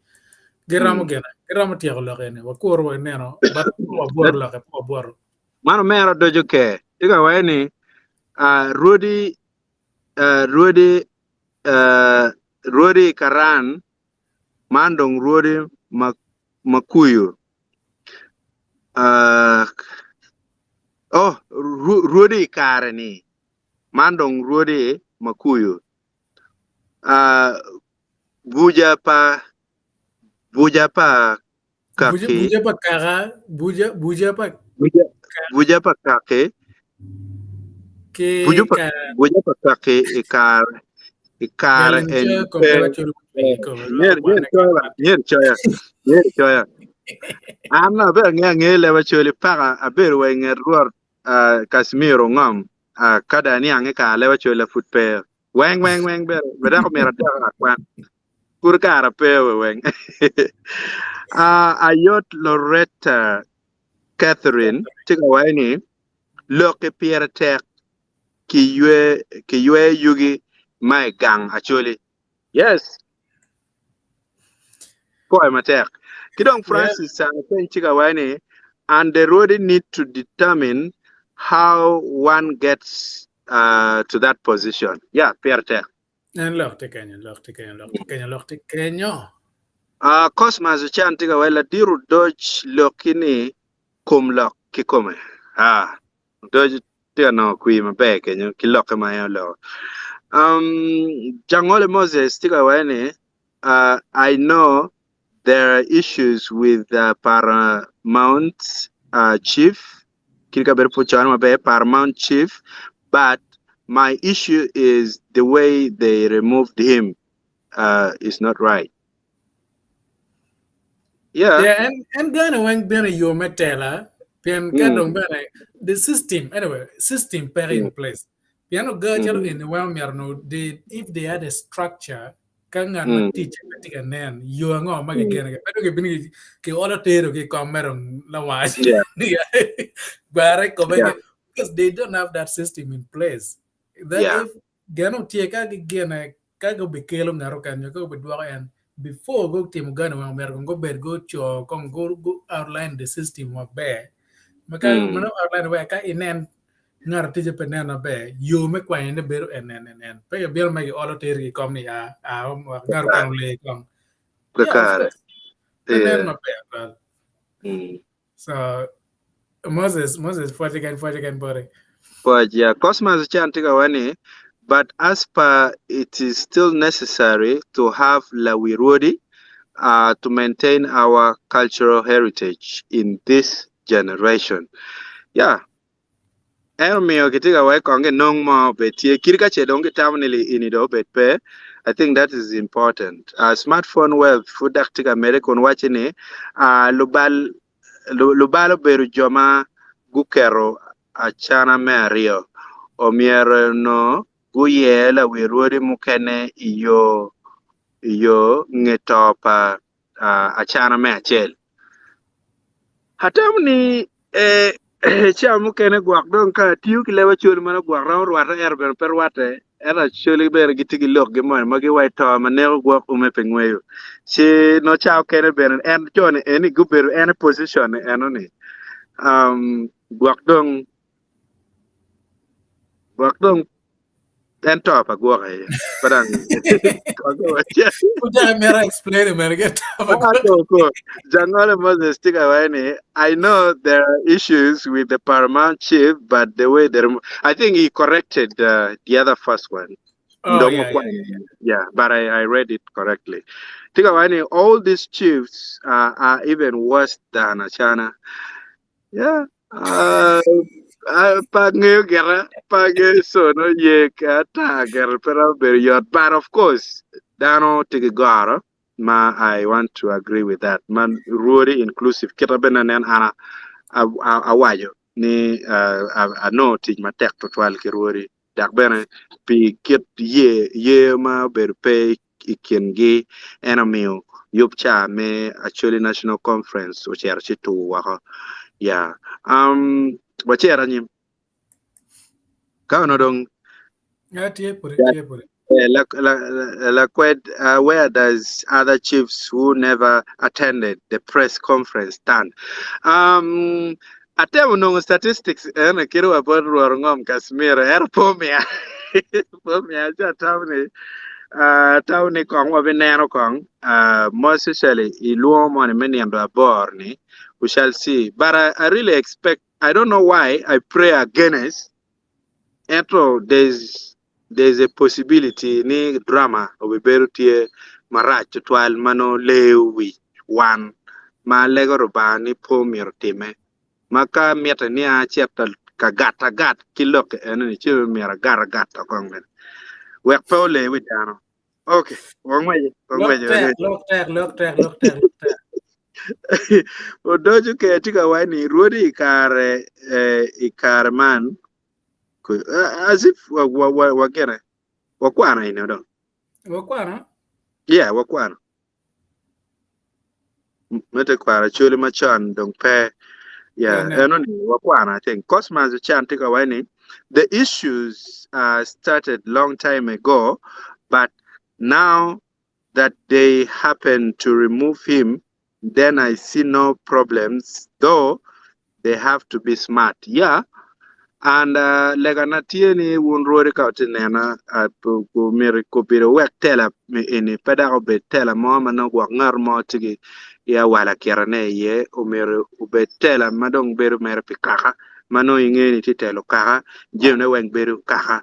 geramo Mm. gena geramo tiyo lo ene wa kur waneno but wa bor That lo ke wa bor mano mero dojo ke diga wani Rudy Rudy Rudy Karan mandong Rudy Makuyu uh, Rudy Karani mandong Rudy Makuyu uh, buja pa kaki Buja pa kara, buja pa buja buja pa kaki ke ka buja pa kaki ikar galing en cha ko pe bela churu ko la nyer wana ka choya nyer choya nyer choya amna be nge le ba choli para aber we nger ruor Casimiro ngam kada ni ange ka le ba choli futpe weng be da ko mera ta kwan kur kara pe weng ayot Loretta Catherine tiga wani loke Pierre tek ki yue yugi mai gang actually yes ko ay matek kidong yeah. Francis pen tiga wani and they really need to determine how one gets to that position yeah Pierre tek En lok te Kenya. Cosmas chan tiga wala diru dodge lokini kum lok kikome dodge tiga no kui mabe kenyo kilok ma ya lo Jangole Moses tiga wani I know there are issues with Paramount Chief Kirka Berpo Chan mabe Paramount Chief but my issue is the way they removed him is not right. Yeah. Yeah, and Ghana when Ghana you metela, pian kadong Mm, bana the system anyway, system per mm, in place. Piano girl mm, in the well no they if they had a structure kangan mm, teach and then you are going to mm. again. Pero ke bini ke all tero ke kameron la was. Yeah, Bare ko yeah, because they don't have that system in place. That yeah. if Gano tie ka gana kago bikelo ngaro kanyo ko bedwa and before go team gun wa mer go ber go cho kon go outline the system wa be maka Mm, mano outline wa ka inen ngar tije penena be yo me kwa ene beru en pe ber ma all ter kom ni ngar kan Kakare, le kom yeah of kakare. course penen Yeah. ma be well Mm. so Moses forty again body But yeah, Cosmos Chantiga Wani, but as per it is still necessary to have Lawirodi to maintain our cultural heritage in this generation. Yeah. Elmio kitiga wai konge nong ma betie kirika chedonge tamnili inido betpe. I think that is important. Smartphone wealth fudak tiga American watching lubalo beru joma gukero achana me ario omiero no guye la wiruri mukene iyo ngetopa achana me achel hatamni cha mukene gwak don ka tiu ki lewa chul mana gwak ran rwata erben per wate era chuli ber gitigi lok gi mon magi wai to mane gwak ume pengweyo si no chao kene ben en jon eni guberu en position enoni gwak dong en to pa gwak ay padang ko go cha uja mera explain mer get go Jangale Moses stick away. I know there are issues with the paramount chief, but the way I think he corrected the other first one. oh Ndongo yeah Kwan. Yeah, but I read it correctly. Tigawani, all these chiefs are even worse than Achana. Yeah. Pag ngayon gara, pag so no ye kata gara pero period. But of course, dano tigigara. Ma, I want to agree with that. Man, really inclusive. Kita benanen ana awayo ni ano tij matek to twal ki ruori. Dak bene pi kit ye ma ber pe ikengi enamio yup cha me actually national conference o cher chitu wako. Yeah. Wachera nyim. Ka ono dong yeah tie pure where does other chiefs who never attended the press conference stand? Atem nung statistics kiro about ruorngom Kasmir pomia pomia cha tawni kong wa binero kong most especially iluo mon many and borni we shall see but I really expect I don't know why I pray against Entro, there's a possibility ni drama obeberu tie marach twal mano lewi one ma lego rubani po mir time maka mieta ni a chepta ka gat kilok en ni chiru mira gar to kongen wek pole witano okay wangwe Look tag. odoju ke tika wani ruodi ikare man as if wa kere wakwana ino do Wakwana? yeah wakwana mete kwara chuli machan dong pe yeah enoni wakwana I think cosmas chan tika wani the issues started long time ago but now that they happen to remove him then I see no problems though they have to be smart yeah. And legana tieni wun rori kautinena ku miri ku biro wek tela ini peda ko be tela mo mano gwa ngar mo tigi ya wala kirane ye umiri ube tela madong beru mer pikaka mano ingeni ti telo kaka jimne weng beru kaka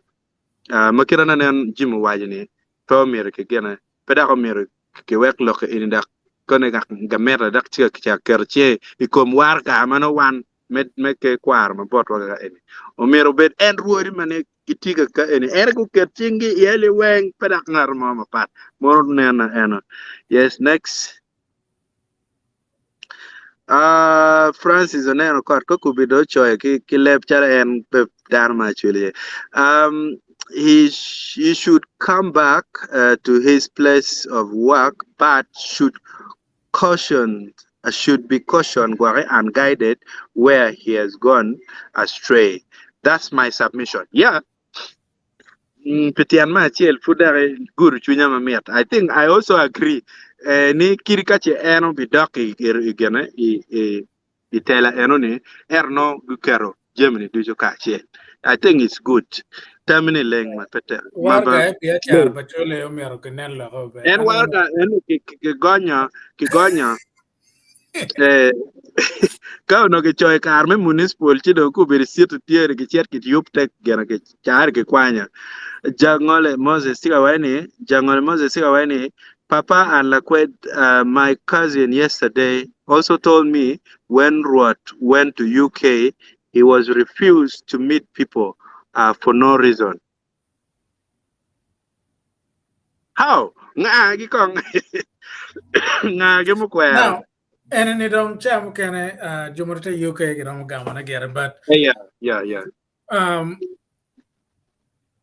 makirana nen jimu wajini to miri ke gena peda ko miri ke wek lok ini dak kone gamera dak tiga kya kerche ikom war ka mano wan me ke kwar ma bot waga eni o mero bet en ruori mane itiga ka eni er ku kertingi yeli weng pedak ngar ma pat mor nena ena yes next Francis oneno kot ko kubido choy ki lep chara en pe dar ma chuli he should come back to his place of work but should be cautioned and guided where he has gone astray. That's my submission. Yeah. Petian ma chiel fudare guru chunya mamiat. I think I also agree. Ni kirikache eno bidoki igene itela eno ni erno gukero Germany dujo kache. I think it's good. Termini leng ma pete. Warga ya char bachole o mero kenen la go be. En warga eno kigonya ka no ke choy kar me municipal chi do ku bir sit tiere ke cher ke yup tek gena ke char ke kwanya jangole Moses siga wani papa and lakwed my cousin yesterday also told me when Ruat went to UK he was refused to meet people for no reason. How nga gi kong nga ge mo kwero Now, and it don't cham can jumurte UK giram gamana get but yeah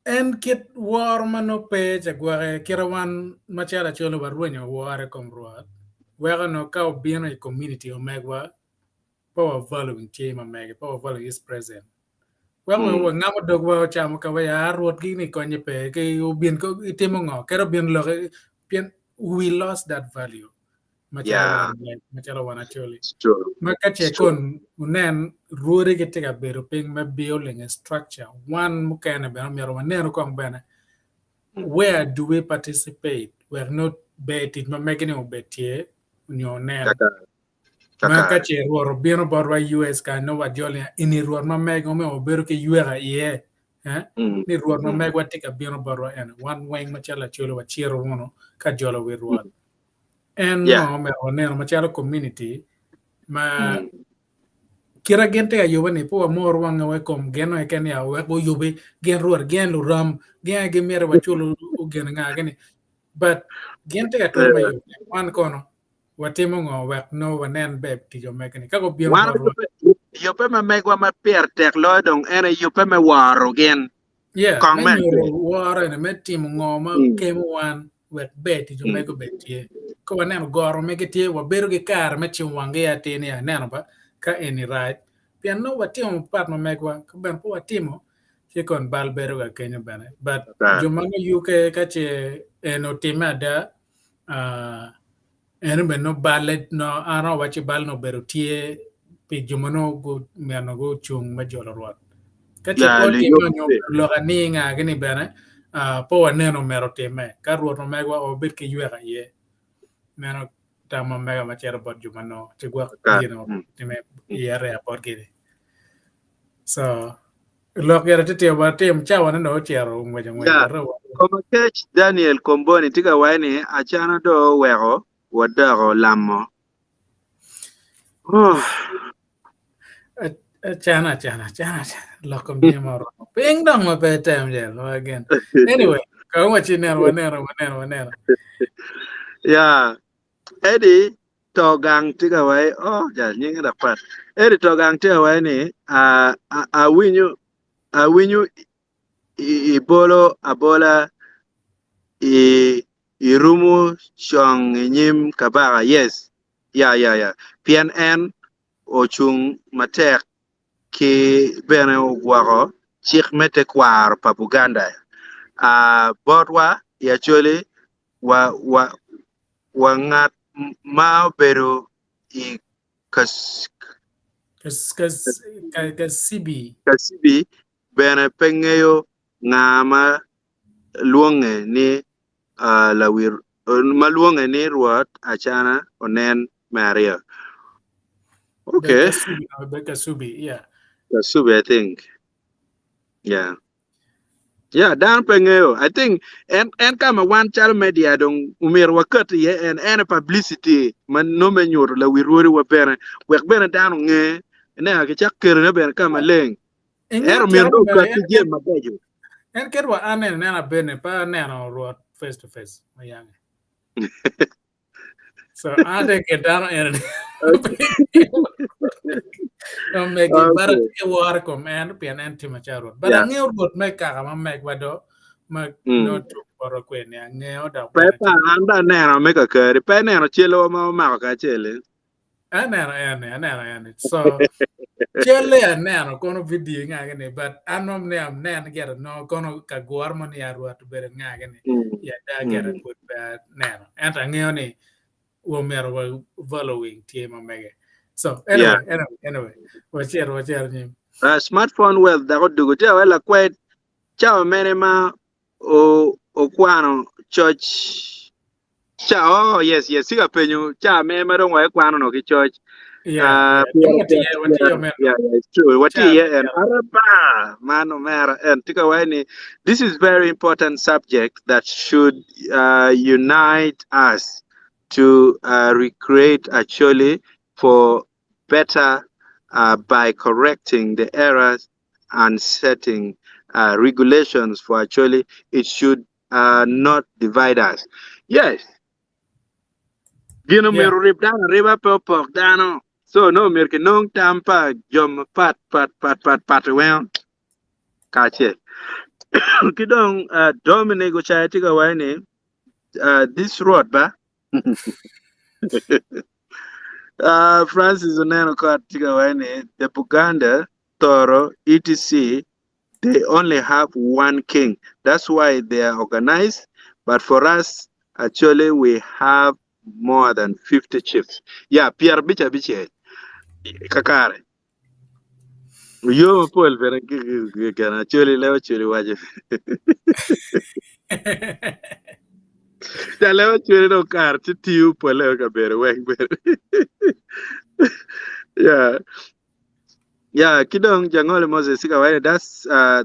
en kit war mano pe jagware kirawan machala cholo barwenyo war komruat wega no ka obino a community o megwa power following team meg power following is present well ngamo dogwa cham ka ya ruot gi ni konye pe ke ubin ko itimo ngo kero bin lo pien we lost that value machala wan actually makache kon unen ruore ke tega bero ping me building a structure one mukane be amero wanero kong bene where do we participate we're not betting ma making o betie unyo nen makache ruoro bino borwa US ka no wadiole ini ruor ma mego me obero ke yuera ye ni ruor ma mego tika bino borwa en one wing machala chulo wachiero uno ka jolo we ruor and no me oneno machala community ma kira gente ayuba ni po amor wanga we kom geno e ken ya we go yubi gen ruor gen ram gen ge mere wachulo gen nga gani but gente ya tol mayu wan kono watimo ngo we no wanen be ti jo mekani kako bien baro yo pe ma megwa ma per tek lo dong ene yo pe me waro gen kong men waro ne metim ngo ma kem wan we be ti jo meko be ti ko wanen goro megeti wa beru ge kar me chim wange ya tini ya neno ba ka any right piano watimo part no megwa ko ben po watimo che kon bal beru ga kenyo bene but jumano UK ka che eno timada eno ben no ballet no ano wachi bal no beru tie pi jumano go meno go chung majolo rot ka che po timo no lo ani nga gini bene po waneno mero time ka ruot no megwa obet ke yuega ye meno tama mega machero bot jumano chigwa time yare aport gini so lo kera tete ba tem chawa no chero ngweja como catch Daniel Komboni tiga wani achana do wego wadaro lamo Oh, Chana. Lokum Jimmer. Ping dong my bedtime jail again. Anyway, go watch in there, one. yeah. Eddie Togang Tigaway. Oh, yeah, you get a part. Eddie Togang Tigaway ni. I win you. Ibolo abola irumu shong nyim kabaga. Yes. Yeah. PNN ochung matek ki bene ugwaro chik mete kwar pa Buganda. Bodwa Acholi wa ngat ma beru i kas Cause CB. kasibi bene pengeyo ngama luonge ni lawir maluonge ni ruot achana onen Maria. Okay, Kasubi, yeah. Kasubi, I think. Yeah. Yeah, dan pengeo. I think and kama one child media dong umir wakat ye and publicity man no menyor la wiruri wa pere wek bene dan nge ne ha chak ker ne ben kama leng er Ingat umir ya do ka ba ti je mabejo. en ket wa anen nena bene pa nena ruot face to face mayang. So I think it down and make it better to work on man pian anti macharo. But Yeah. I knew what make a make wado make no to for a queen ya ngeo da Pepa anda ne make a ker pe ne no chelo ma ka chele. Anena. So Chele and Nano, Kono video ngagane, but anom ne am nan get it no kono kagwarman yarwa to better ngagane. Yeah, that get it with bad nano. And a neone womer following team mega. So anyway, what's your name? Smartphone well da go dugo te wala kwet chao menema o kwano church. Oh yes, siga penyo cha menema dong wa kwano no ki church. Yeah. What you man? Yeah, it's true. What you and Araba, man, Mara, and Tikawaini. This is very important subject that should unite us to recreate Acholi for better by correcting the errors and setting regulations for Acholi. It should not divide us. Yes. Gino meru rip down riba pop down. So no mirke nong tampa jom pat well kache. Kidong Dominic go chai tiga waini this road ba. Francis Oneno kat tiga waini the Buganda, Toro, etc. They only have one king. That's why they are organized. But for us, actually, we have more than 50 chiefs. Yeah, Pierre Bicha. Kakare. Yo Paul vera kana choli leo choli waje. Ta leo choli no kar ti tiu po leo ka bere weng bere. Yeah, kidong jangole Moses sika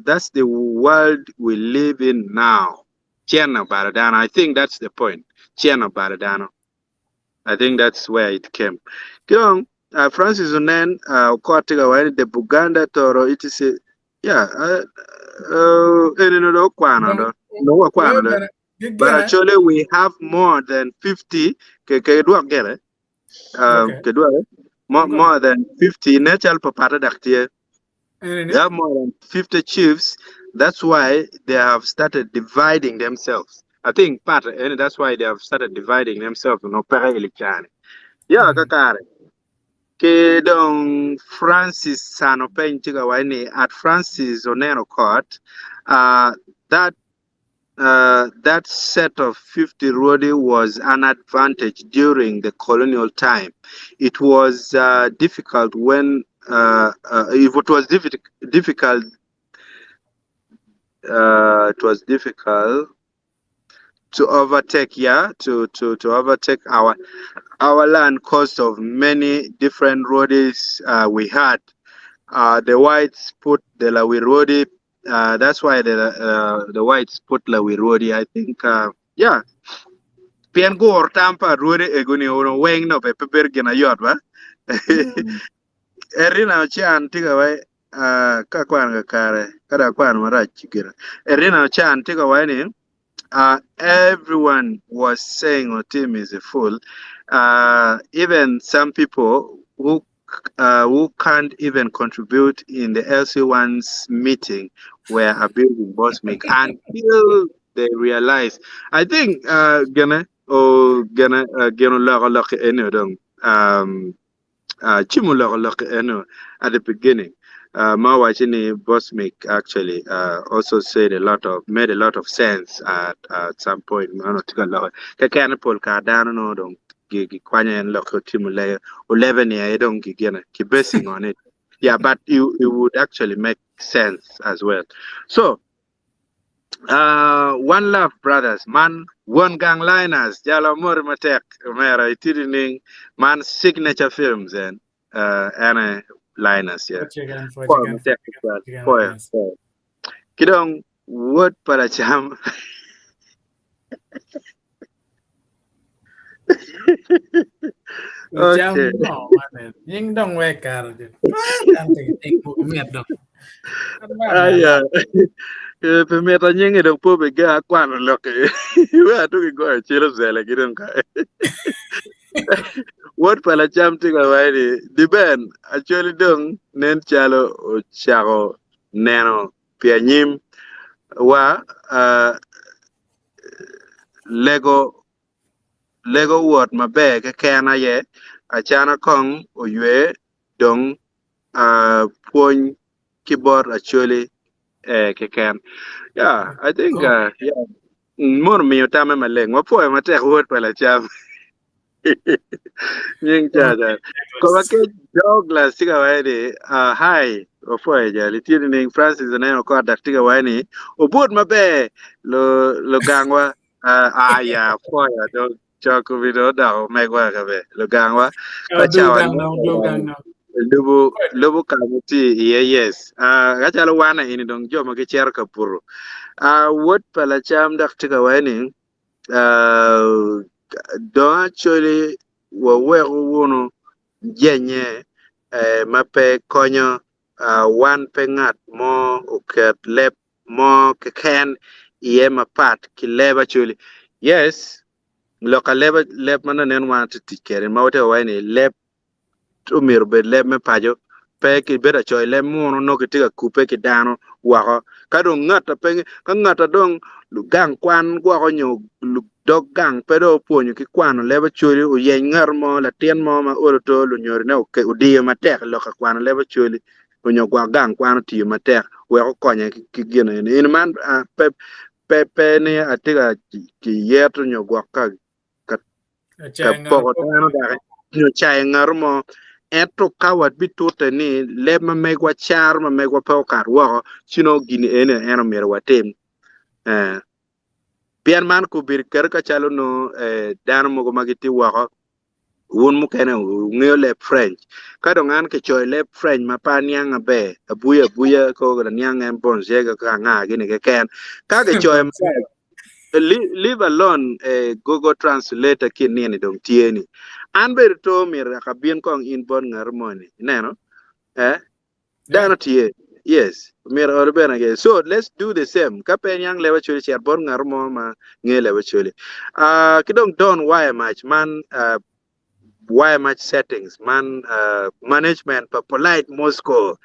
that's the world we live in now. Chiana Baradano. I think that's the point. Chiana Baradano. I think that's where it came. Kidong Francis Onen, the Buganda Toro, etc. Yeah, but actually we have more than 50. More than 50 natural papata daktie. They have more than 50 chiefs. That's why they have started dividing themselves. I think part, and that's why they have started dividing themselves. No, yeah, kakare. Kedong Francis Sanopen Chigawaini at Francis Oneno Court, that set of 50 roadie was an advantage during the colonial time. It was difficult when it was difficult. It was difficult to overtake, to overtake our land cost of many different roadies we had. The whites put the Lawi roadie. That's why the whites put Lawi roadie. I think, Pian go or Tampa roadie eguni or weng no peper gina yard, Erina chan tiga wai ka kwan ga kare kada kwan mara chikira. Erina chan tiga wai ni everyone was saying our team is a fool. Even some people who can't even contribute in the LC1's meeting were abusing Boss Mick until they realize. I think gonna look Chimulok at the beginning. Mawachini Bosmic actually also made a lot of sense at some point. Kakana Polka Dano don't gig Kwanya and Loko Timule 11 year don't keep basing on it. Yeah, but it would actually make sense as well. So one love brothers, man, one gang liners, Jalo Morimatek, Mera Itidining, man signature films and liners, yeah. For Matek, for Kidong, word para cham. Okay. Nhưng đông về cả rồi. Ăn thì tình một miệt đâu. Yeah. Pemeta nyingi dong po bega kwano loke. We are talking go chilo zele kidong ka. What pala cham tinga waini di ben actually dong nen chalo o chako neno pianyim wa lego word mabe ke kana ye achana kong oywe dong point keyboard actually ke kan. Yeah, I think yeah more mi utame maleng wapo mate word pala cham. Nying cha ko ke Douglas tiga waini hi ofo ja litini ning Francis neno ko dak tiga waini obud mabe lo gangwa ya fo ya do choko video da megwa kabe lo gangwa ka chawan lubu kamuti yes gachalo wana ini dong joma ke cher kapuru what pala cham dak tiga waini don't actually we wono jenye mape konyo one pengat mo uket lep mo keken ye mapat ki leba chuli yes loka lep mana nen wan tikere mawte wani lep umir be lep me pajo pe ki beda choy lep mono no ki tiga kupe ki dano wako kado ngata pe ka ngata dong gang kwan wako nyo dog gang pedo ponyo ki kwano leba chuli u yen ngar mo la tien mo ma oro to lu nyori ne ke udiyo matek loka kwano leba chuli unyo kwa gang kwano tiyo matek weko konya ki gino in man pe ni atiga ki yeto nyo gwa ka poko tano da nyo chai ngar mo eto kawat bitute ni lema megwa char ma megwa pokar wako chino gini eno mero watem pian man ku bir ker ka chalo no dano mogo magiti wako wun mu kene ngeo le French kado ngan ke choy le French ma pa niang abe abuya ko ga niang en bon jega ka nga gini ke ken ka ke choy leave alone Google translator kin ni dong tieni an ber to mir ka bien kong in bon ngarmoni neno dano tie yes mir orbena ge so let's do the same ka pen yang lewa chuli cher bon ngarmo ma nge lewa chuli kidong don why much man why much settings man management for polite Moscow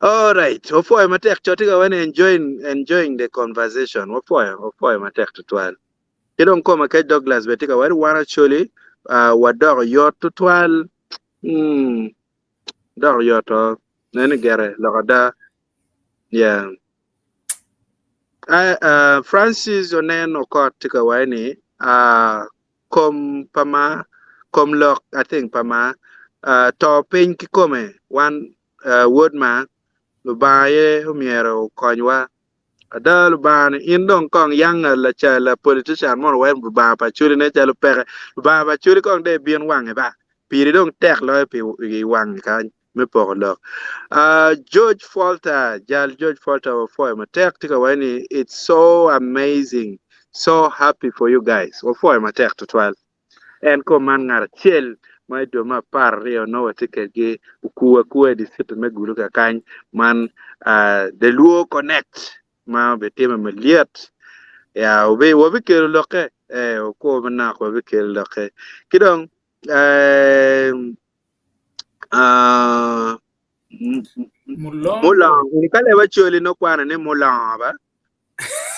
all right ofo matek chotiga when enjoying the conversation ofo matek tutwal kidong ko ma ke Douglas betika wari wana chuli wador yot tutwal dog yoto nene gere logoda yeah Francis onen okot tika wani kom lok I think pama to pin ki kome one word ma lubaye humiero konywa ada lubani indong kong yang la cha la politician mon wen ba pa churi ne cha lu pere ba churi kong de bien wang ba piri dong tek lo pi wang kan me poklo George Falter for my tactical when it's so amazing so happy for you guys for my tech to 12 en ko man ngar chiel ma do ma par rio no tike gi kuwa di sit me guru ka kan man the luo connect ma be tema maliat ya obe ke loke ko na ko be ke loke kidong ah Mulongo. mulang ni kale ba choli no kwana ni mulang ba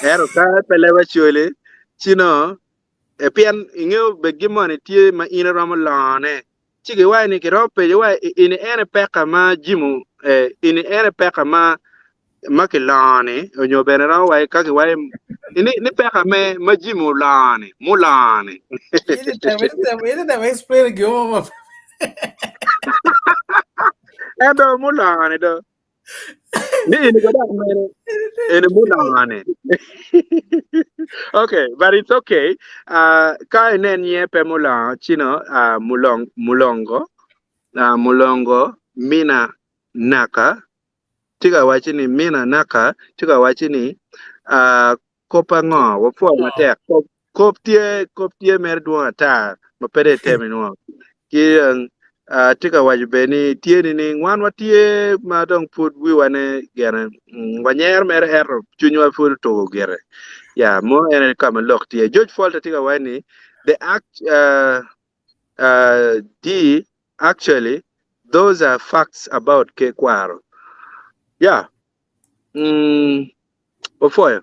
ero ka pele ba choli chino e pian ingeo be gimone tie ma ina ram lane chige wa ni ke rope wa ini ene peka ma jimu ini ene peka ma ke lane onyo bene ra wa ka ke wa ni peka ma jimu lane mulane Ito na explain mo. edo mulane do ni ko da mere ene mulane okay, but it's okay. Ka enen ye pe mula chino mulongo mina naka tiga wachini mina naka tiga wachini kopa ngo wo fo mate kop tie mer duong ata mapede temi no ki tiga wajbeni tie ni ngwan watie ma dong put wi wane gere wanyer mer chunywa fur to gere yeah, more and come look here. George Falter tiga wani the D actually those are facts about Kwaro. Yeah. Before.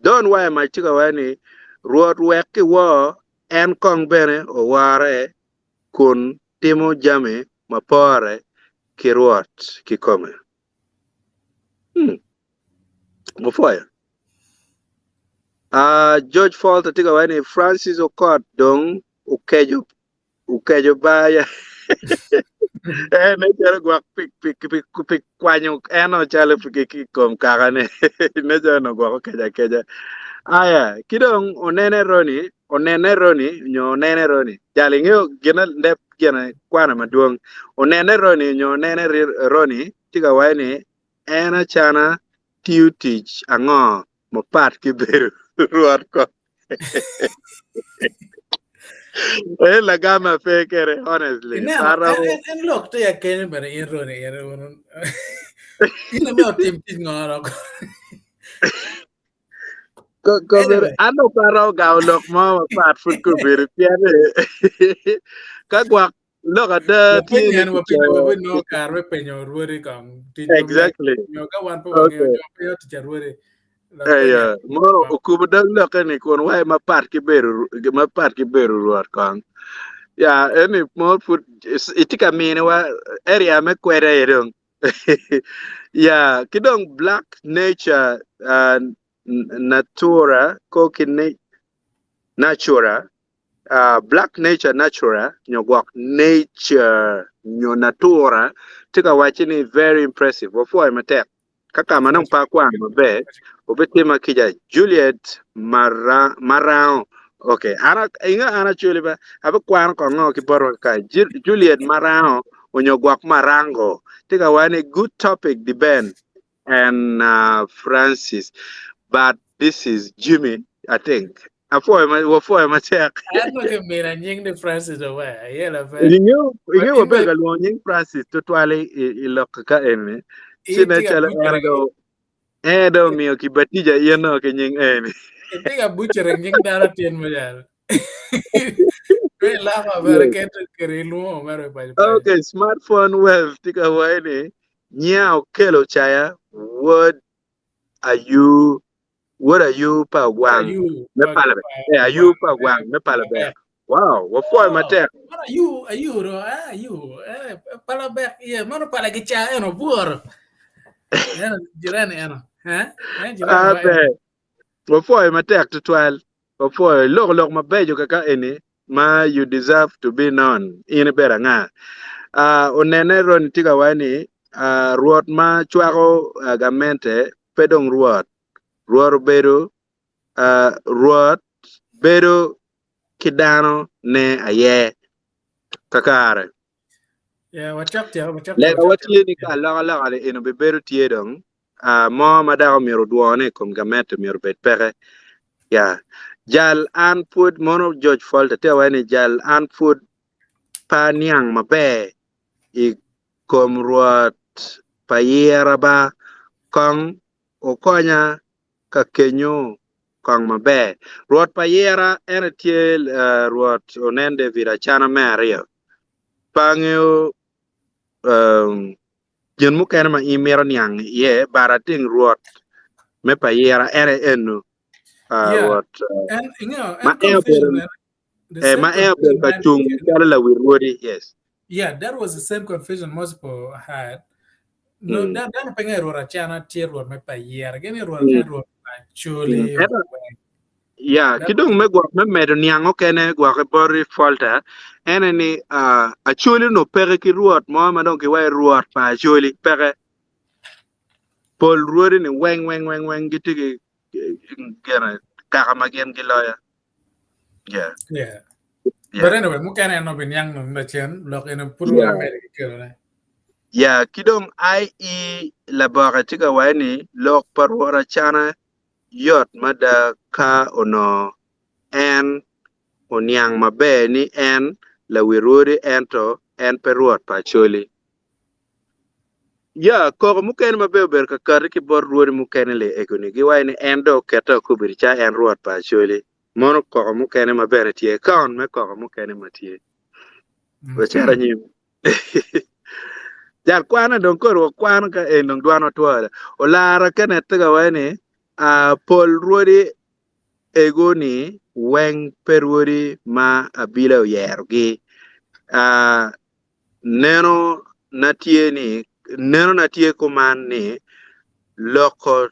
Don't why my tiga wani road weki wa en kong bene o ware kun timo jame mapore ki ruot ki come. Before. George Falter tiga wani Francis Okot dong ukejo baya ne jara gwa pik kwanyo eno chale pik kom kagane ne jana gwa keja aya kidong onene roni jali ngeo gina ndep gina kwana maduong onene roni tiga wani ena chana tiu tich ango mopat kiberu ruat ko la gama fekere honestly para En look to ya ken pero iro ni iro. Ina mo tim ngoro. ko ber ano para ga mo pat fut ko ber piane ka gwa look at the Penyan mo no karwe penyo ruore kam exactly yo ka wan po ngeo okay yo ti ruore. yeah mo ukubda look ni kon wai ma pat ki beru ruat kan yeah any more food itika mine wa area me kwere yedong yeah kidong black nature natura natura black nature natura nyogwak nature nyo natura tika wachini very impressive wafua matek kaka manong pa kwa mabe obetima kija Juliet Marao okay ana chuli ba abe kwa ko ngo ki boro ka Juliet Marao onyogwak marango tika wani good topic the Ben and Francis but this is Jimmy I think wafua matek Ano ke mira nying de Francis away. Yela fa. Inyo bega luonyin Francis to twale ilok ka ene sine chala edo miyo kibatija yeno ke nying ene Itiga butcher nying dara tien mo yal. We lava very get kerilu mero pa. okay smartphone wealth tika waene nyao kelo chaya what are you pa wang me pala are you pa wang me pala be wow what for matek What are you? Pala back, yeah, mano pala gicha eno buor. Jiran eno. Jiran be what for matek to 12 what for log mabejo kaka ene ma you deserve to be known in better nga onene ron tiga wani ruot ma chwako gamente pedong ruot bedo kidano ne aye kakare yeah, wachak lega watie ni ka la ale eno be bedo tie dong mo madao miro duone kom gamente miro bet pere ya jal an put mono George Falta te wani jal an put pa niang mabe I kom ruot payera ba kong okonya ka kenyo kong mabe ruot payera ene tie ruot onende vira chana mario pangyo jen mu kene ma imero niang ye barating ruot me payera ene enu Yeah, ruot and ma and confusion, the same ma confusion, ka man. chung kala la wirwodi yes Yeah, that was the same confusion most people had. No, mm. that pengen error chana tier or me pa year again error Mm. can error actually or when Yeah, that kidong me gwak me medo niango kene gwak e bori falta ene ni acholi no pere ki ruot mo ma don ki wai ruot pa acholi pere pol ruori ni weng gitu ki gena kaka magen ki loya yeah yeah. But yeah anyway, mukana no bin yang no na chen look in a puru yeah America. yeah kidong la baka tika wani lok parwara chana yot mada ka ono en oniang mabe ni en la wiruri ento en peruot pa choli ya ko muken mabe ber ka kar ki bor ruori muken le egoni gi wayni en do keto kubir cha en ruot pa choli mono ko muken mabe tie kaun me ko muken matie wechara nyim jar kwana don ko ro kwan ka en don dwano twala o lara kene tiga wayni a pol ruori egoni weng peruori ma abila yergi a neno natie kuman ni loko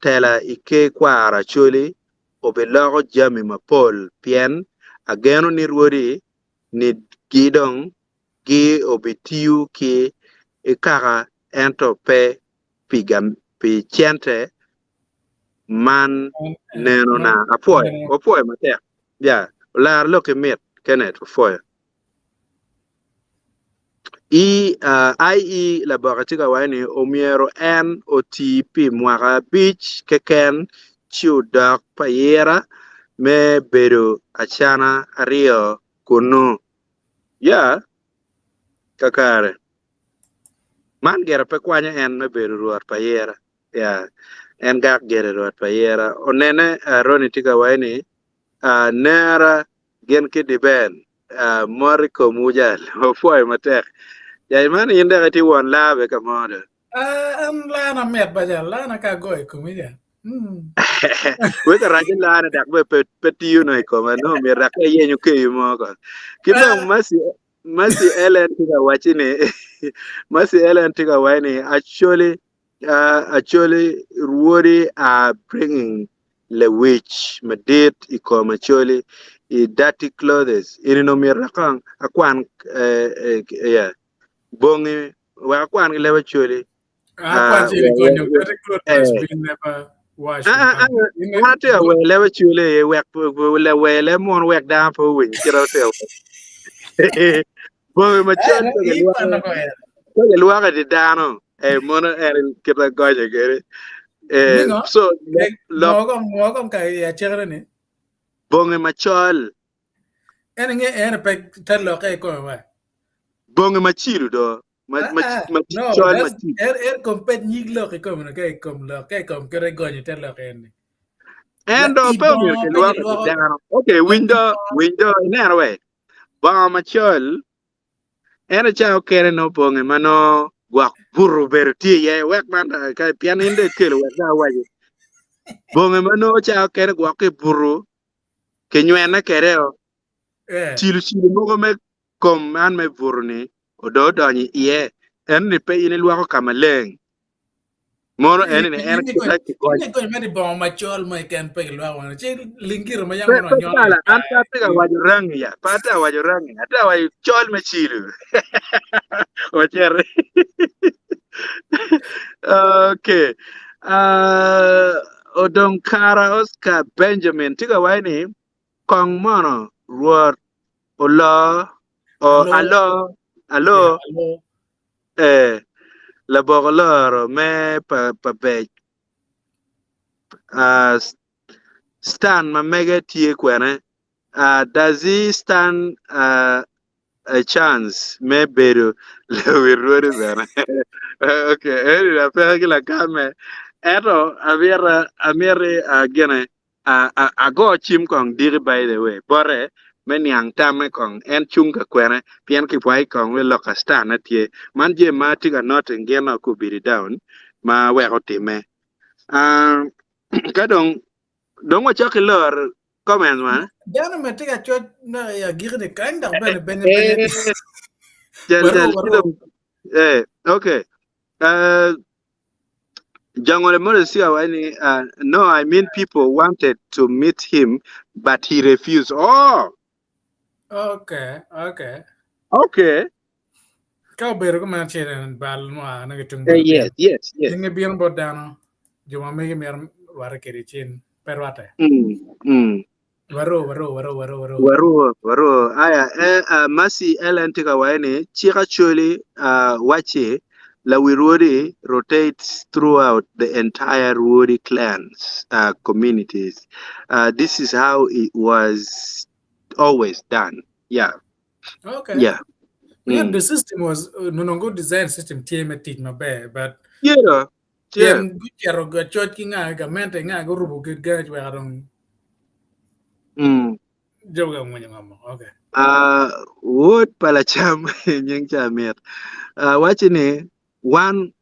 tela ike kwara choli obe loko jami mapol pien ageno ni ruodi ni gidong gi obe tiu ki ikaka ento pe pi chente man neno na apoy matek ya lar loke mit kenet apoy IE la baka tika wani omiero en oti pi mwaka bich keken chiu dak payera me bedo achana ario kunu ya kakare man gera pe kwanya en me bedo ruot payera ya en gak gera ruot payera onene roni tika wani nera gen ki diben mori ko mujal ofoy matek ya man yinde gati won labe kamodo Am la na met ba ja la na ka goy kumiya. we ka rajin la na dak be petiyo no ko no mi rak e yenyu ke mo ko kidong masi elen tiga wachine masi elen tiga wani actually ruori are bringing the witch madit iko actually I dirty clothes inino mi rakang akwan yeah bongi wa akwan lewa actually Akwan chili konyo very good has eh been never washed in public. Wana te we lewe chule wek le we le mon wek da po win kiro te bo ma chon ko ge luwa di dano mono kira goje gere Mingo, so lo mogom ka ya chere ni. bonge ma chol En pe telo ka ko wa. bonge ma chiru do ma No, chol ma that's chiru compet nyig lo ka ko na ka kom lo ka kom kere go ni telo ka ni. La endo pe mi ke ibo pe luwa di lo dano okay la ibo. window ne we ba ma chol ena cha kere no bonge mano gwak buru berti ye wek man ka pian inde kelo wek da waje bonge mano cha kere gwak ke buru ke nywena kere o Eh. chilu mogo me kom man me buru ni odo donyi ye en ni pe ine lwako kamaleng mono en ni en kita ki ko Ini ko mari bon ma chol ma kan pe lo wa. Che lingir ma yang pe no nyola pala pa. an ta te ga wajo rangi ya pata wajo rangi ata wa chol me chilu o cher okay. Odong Kara Oscar Benjamin tiga wani kong mono ruot ola o Hello. Yeah, alo hello. la bogoloro me pa be Stan ma mega tie kwene. Does he stand a chance? Maybe we wrote it there. Okay, anyway, I la kame. Eto amere gene ago chim kong diri by the way. Bore men yang tame kong en chunga kwene pian ki pwai kong we loka stan atie man je ma tiga not ngena ku biri down ma we otime. Kadong dong wa chaki lor comment man. Dana metiga chot na ya gire kind of ben Eh, jal waro. okay. Jangole Morrissey, no, I mean people wanted to meet him, but he refused. Oh, Okay. okay. Kau beru ko man chiren bal mo na gitung Yes, yes, yes. Inge biyan bo dano. Juma me mer wara kiri chin perwate. Mm. Waru. Aya, Masi Ellen Tigawani, Chira Choli, Wachi, La Wiruri rotates throughout the entire Wuri clans, communities. This is how it was always done. Yeah. Okay. Yeah. Yeah, the system was no good design system TM teach my bad, but Yeah. TM good yaro ga chot ki nga ga mente nga go rubu good ga wa dong joga mo ngam. Okay. Wood palacham nyeng chamet. Wachini one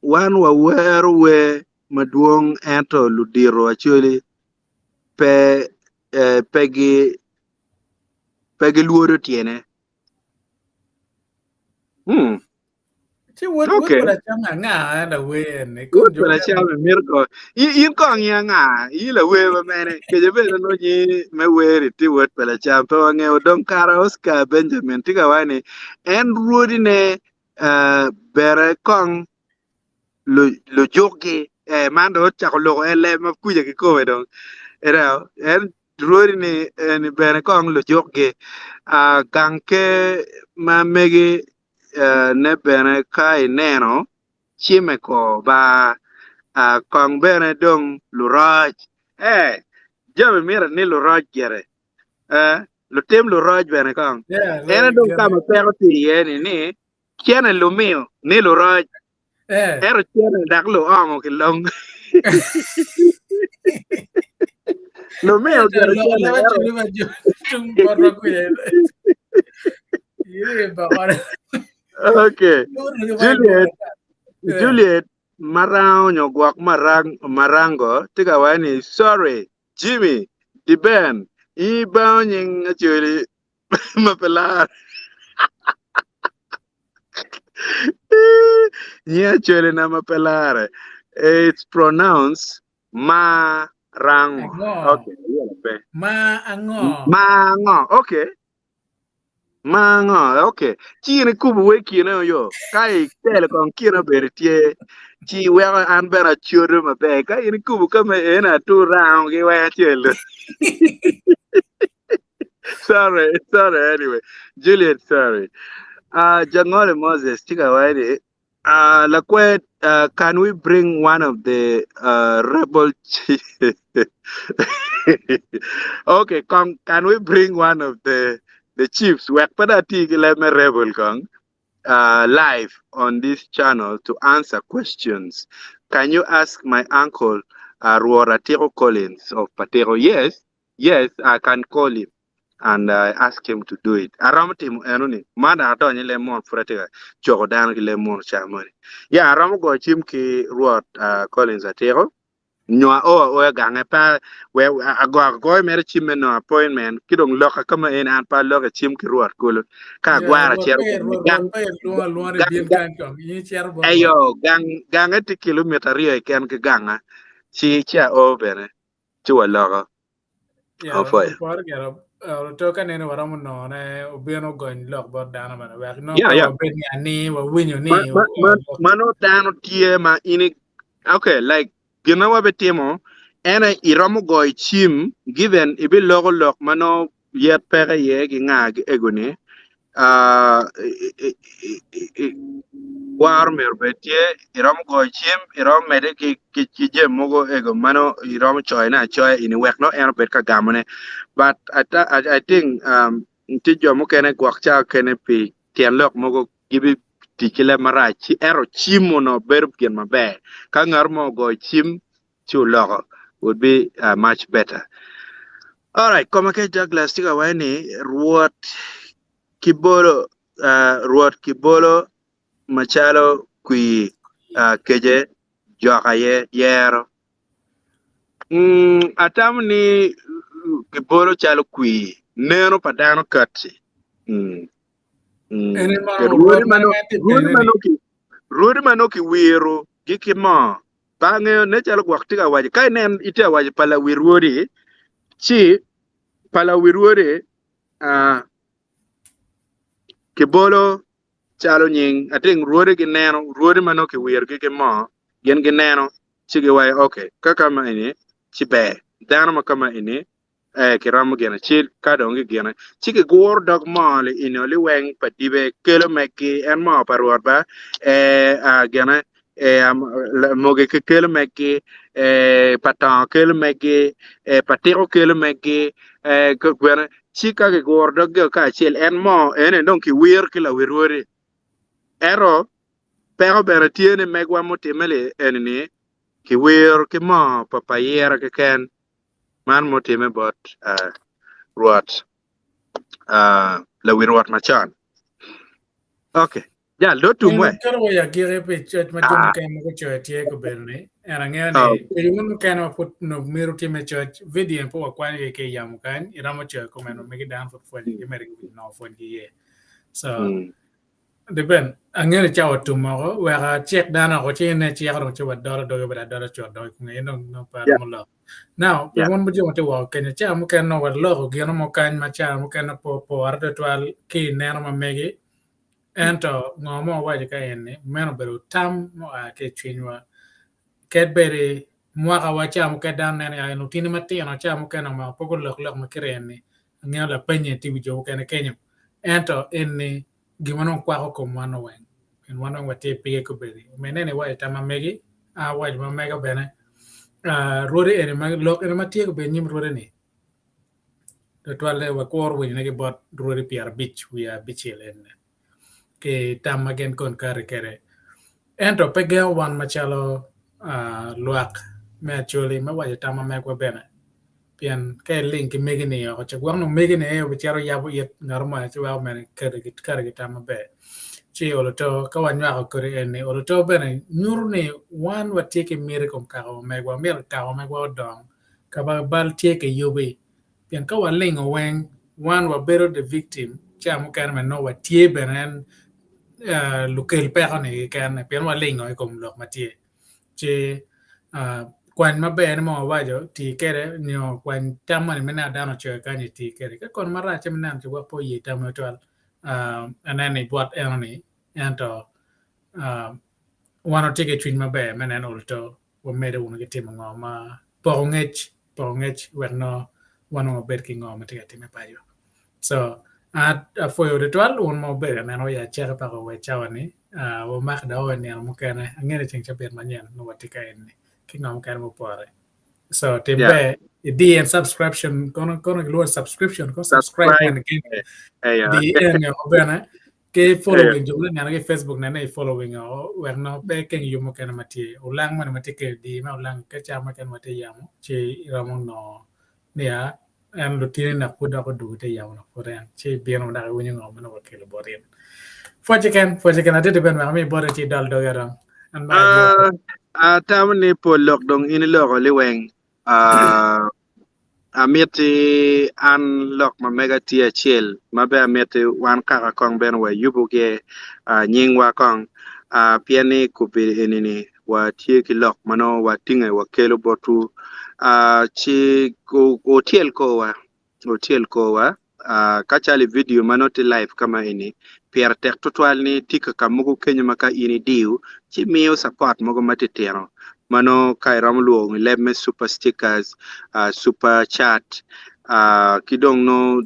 wa we maduong ento ludiro actually pegi luoro tiene. Okay. Palacham nga la we ne Wood palacham mirko. In kong nga ila we ba mene kejebe no ni me we ti wood palacham to nge odong kara Oscar Benjamin Tigawani en ruodi ne bere kong lo joke mando chako lo ele ma kuja ki ko dong era en ruori ni bere kong lo joke kanke ma megi ne bere kai neno chime ko ba kong bere dong lo raj jabe mira ni lo raj gere lo tem lo raj bere kong ena dong kama pero ti yeni ni kiana lo mio ni lo raj ero tiene dak lo amo que long lo mio que ero tiene okay Juliet marao nyogwak marango tiga wani sorry Jimmy the Ben iba nying actually mapelar actually na mapelar it's pronounced marango. Okay, mango. Okay. Mango. Okay. Chini kubu weki na yo. Kai tele kon kina bertie. Chi wera an bera churu mabe. Kai ini kubu kama ena tu round ki wera chelu. Sorry. Anyway, Juliet, sorry. Jangole Moses, chica wadi. Can we bring one of the rebel okay, can we bring one of the chiefs rebel live on this channel to answer questions? Can you ask my uncle Ruoratiro Collins of Patero? Yes, I can call him and ask him to do it. Around him, man, I don't lemon fretega, Jordan lemon chamoni. Yeah, around go chim ki Ruot Collins Atero. No, gange pa where I go mere chim no appointment. Kidong loka kama in and pa loka chim ki Ruot Kulu. Ka gwara chero. Ayo, gang at kilometer rio can ganga. Chia over. Chua logo. Yeah, toka nene waramu no ne obiano going lock but down man we no ni wa winyo ni mano dano tie ma ini okay like gina wa betemo ena iramu go chim given ibi logo lok mano yet pere ye gi ngag egone war mer betie irom go chiem irom mede ki je mogo ego mano irom choy na choy ini wek no en bet ka gamone but I think ti jo mo kene gwak cha kene pi tien lok mogo gibi tikile mara chi ero chimo no berb gen mabe ka ngar mo go chim chu logo would be much better. All right, como que Douglas tiga wani ruot kibolo machalo kui keje jokaye yero atam ni kibolo chalo kui neno padano kati Ene ma ruodi ruot man mano ngati ruodi bene ni. mano ki ruodi mano ki wiro gikimo bange ne chalo gwak tiga waje kai nen ite waje pala wiruodi chi pala wiruodi kibolo chalo nying ating ruodi gi neno ruodi mano ki wir gi mo gen gi neno chi gi wai okay kaka ma ini chi be dano ma kama ini ki ramu gena chi ka dongi gena chi gi gor dog mo li ino li weng patibe kelo meki en mo parwar ba gena moge ke kelo meki patan kelo meki patiro kelo meki ko gena chi ka gi gor dog ka chiel en mo ene don ki wir ki la wirwori ero pero bere tiene megwa motimele enni ki wir ki mo papayera ki ken man motime bot ruat la wir ruat machan okay ya lo tumwe En karo ya gire pe chat ma jomo ah kan mo cho tie ko belne. Era oh ngene pe yun kan ma put no miru ti me church video po kwa ni ke yam kan ira mo cho ko meno me dan for fo ni me no fo ni ye. So mm depend angere chawo tomorrow we ga check dana ko che ne che ga cho dollar do ba dollar cho do ko no no pa yeah mo lo. Now pe yeah won mo jomo te wa ken cha mo kan no wa lo ko no mo kan ma cha mo kan po arde twal ki ne no ma megi ento ngomo waje ka enne meno bero tam mo a ke chinwa ket bere mwaka wacha mo ke dan ne ya no tini mati no cha mo ke no ma pogo lok lok ma kirene ngea la penye ti jo ke ne kenyo ento enne gimano kwa ko mano wen en wano wate pige ko bere menene waje tama megi a waje ma mega bene rode ene ma lok ene mati ko be nyim rode ni to twale wa kor wen ne ke bot rode piar bich we are bichel enne ke tam again kon kare kere ento pege wan machalo luak me Acholi me waje tama me ko bene pian ke link megini o che gwang no megini e o charo yabu yet normal che wa men kare gi tama be chi o to ka wan ya ko re ene o to bene nyur ne wan wa teke mere kon ka o me gwa mer ka o me gwa dong ka ba bal teke yobe pian ka wa ling o wen wan wa bero the victim cha mo kan me no wa tie benen lukel pero ni kan pian wa ling o kom lok matie che kwan maber mo wajo ti kere nyo kwan tamani mena dano che ka ni ti kere ka kon mara che mena che wa po yi tamo to anani bot enoni ento wano tike twin maber mena no to wa mede uno ke timo ngoma pongech werno wano ber ki ngoma tike time payo so at foyo de twal un mo ber neno ya chere pa ko we chawani wo mak da o ne mo kana ngene ching chaber manyen no watika en ki ngam kan mo pore so yeah tembe di and subscription kono glo subscription ko subscribe subscribe man again eh di en yo bena ke eh following jo na ke Facebook na na following o wer no be ken yo mo kana mati ulang man mati ke di ma ulang ke cha ma kan mati yamo chi ramon no nia en lo tiri na kuda ko du te yaw na ko ren che bieno na wonyo ngom na ko le borin foje ken ate de ben ma mi bore ti dal do yaram an ba dio tam ni po lok dong ini lok li weng amieti an lok ma mega ti achiel ma be amieti wan kaka kong ben we yubu ke nying wa kong piani kupi enini wa tie ki lok mano wa tinga wa kelo botu chi hotel ko wa kachali video mano ti live kama ini pier tek tutwal ni tika kamugo kenya maka ini diu chi miyo support mogo matitino mano kai ram luong lemme super stickers super chat kidong no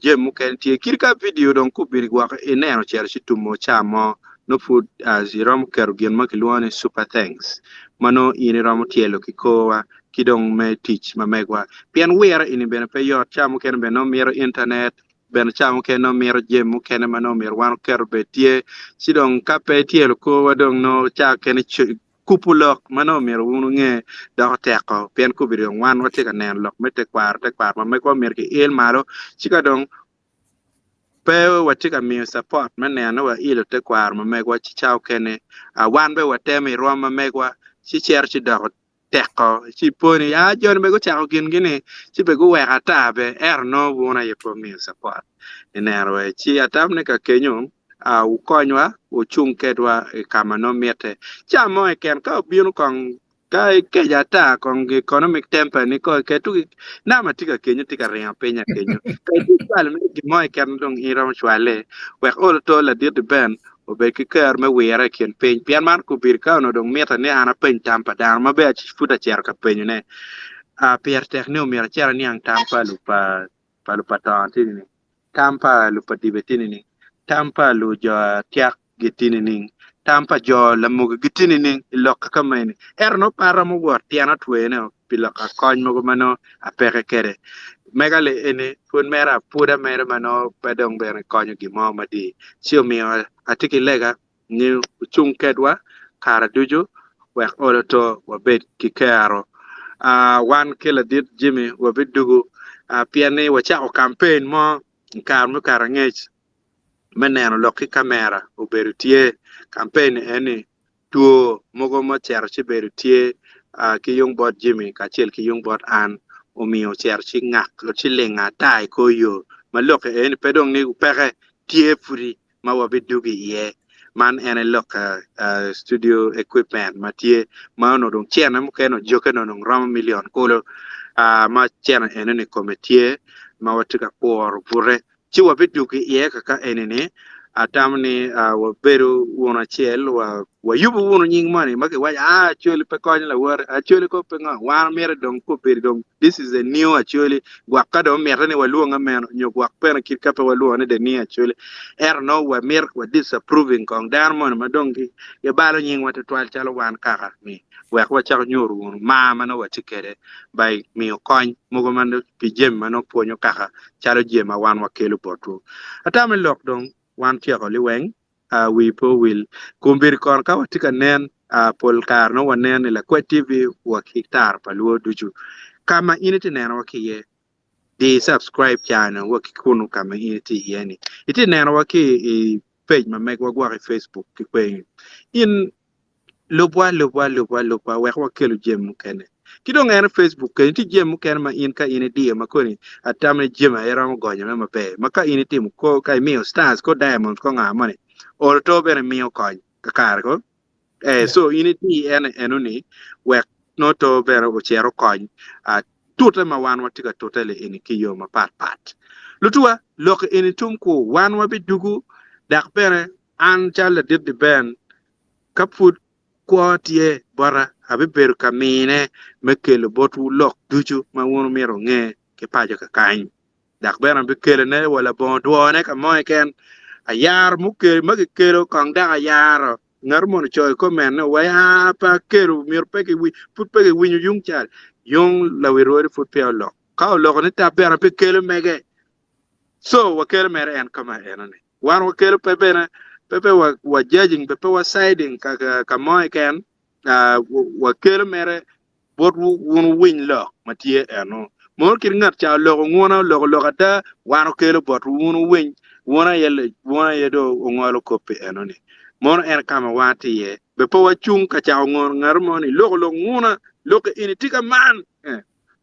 jem mu ken tie kirka video don ku bir gwa ineno cher chi tumo chamo no food zirom kerugien makilwane super thanks mano ini rom tielo kikowa kidong me teach mamegwa pian wera ini bene pe yot chamo ken bene no miro internet ben chamo ken no miro jem mu ken mano miro wan kerbe tie sidong kape tielo ko wadong no cha ken kupulok mano miro unu nge da teko pian ku bir wan wate ka nen lok mete kwar mamegwa mir ki el maro chika dong pe watika mi support maneno wa ilo te kwar mamegwa chichao kene wan be wateme ro mamegwa chi cher chi do teko chi poni ya jon be go chao gini chi be go weka tabe no wona ye po mi support enero chi atam ne ka kenyo ukonywa uchung kedwa kama no miete chamo ken ka binu kong kai ke jata kong economic temper ni ko ke tu na matika kenyo tika ria penya kenyo kai tu pal me ki moy ken dong iram chwale we all to la dir de ben o be ki ker me wera ken pen pian man ku bir ka no dong meta ne ana pen tampa dar ma be chi futa cher ka penyo ne pier techno mi cher ni ang tampa lupa ta tini tampa lupa dibetini ni tampa lu jo tiak gitini ni tampa jo la mugo gitini ni lok ka maini no para mo wor tiana twene pila ka kon mo mano apere kere megale ene fun mera puda mera mano pedong bere konyo gi mo madi sio mi atiki lega ni chung kedwa kara duju we oloto wabet kikaro wan kila dit jimmy wabet dugu piane wacha o campaign mo karmu karangech meneno lokki kamera oberutie campaign eni tuo mogo mo cher chi berutie ki yung bot jimmy ka chel ki yung bot an omiyo cher chi ngak chi lenga tai ko yo malok eni pedong ni pere tie furi ma wabidugi ye man ene loka studio equipment matie ma no dong chena mo keno joke no rom million kolo ma chena ene ni kometie ma watuka por pure chi wabidugi ye kaka ene ne atamni waberu wona chel wa yubu wono nying mani make wa actually pe ko la war actually ko pe nga wan mere dong ko per dong this is a new actually gwa ka do mere ne walu nga men nyo gwa pe na kit ka pe walu ne de ni actually no wa mer wa disapproving kong dan mon ma dong ki ye balo nying wa twal chalo wan ka mi wa ko cha nyoru wono ma no wa tikere bay mi ko mo man pi jem mano ponyo ka chalo jema wan wa kelu potu atame lok dong wan tiako liweng we po will kumbir kon ka watika nen pol kar no wanen la kwa tv wa hektar paluo duju kama initi neno wakiye di subscribe channel wa kikunu kama initi yani iti neno waki page ma meg wa facebook kikwen in lobwa wa kelu jem kene kidong en facebook ke ti jem ken ma in ka in di ma koni atame jem era mo gonya ma be ma ka in tim ko ka mi stars ko diamond ko nga mane or to bere mi ko ka kar ko so in ti en enuni we no to bere o chero ko tuta ma wan watika totally in ki yo ma pat lutua lok in tum ko wan wa bi dugu dak bere an chala dit the ben kaput ko tie bara abi ber kamine mekelo botu lok duju ma wono mero nge ke pajo ka kan dak beran be kele ne wala bon duone ka moy ken ayar muke magkelo kang da ayar ngar mon choy ko men wa ya pa kero mir pe ke wi put pe ke wi yung chal yung la wi ro fut pe lo ka lo ne ta beran be kele mege so wa kele mer en kama enane wan wa kele pe bena pepe wa judging pepe wa siding ka moy ken wa kele mere bot won win lo matie eno mor kir ngat cha lo ngona lo kata wano kele bot won win wona yedo ngolo kopi eno ni mor en kama wati ye pepe wa chung ka cha ngon ngar moni lo ngona lo ke initika man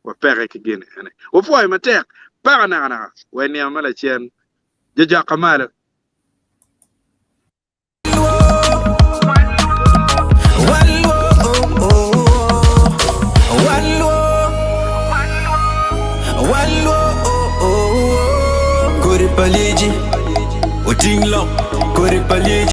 wa pere ke gene ene o foi matek para na wa ni amala chen jaja kamala Paliji, Otinglo, Kori Paliji.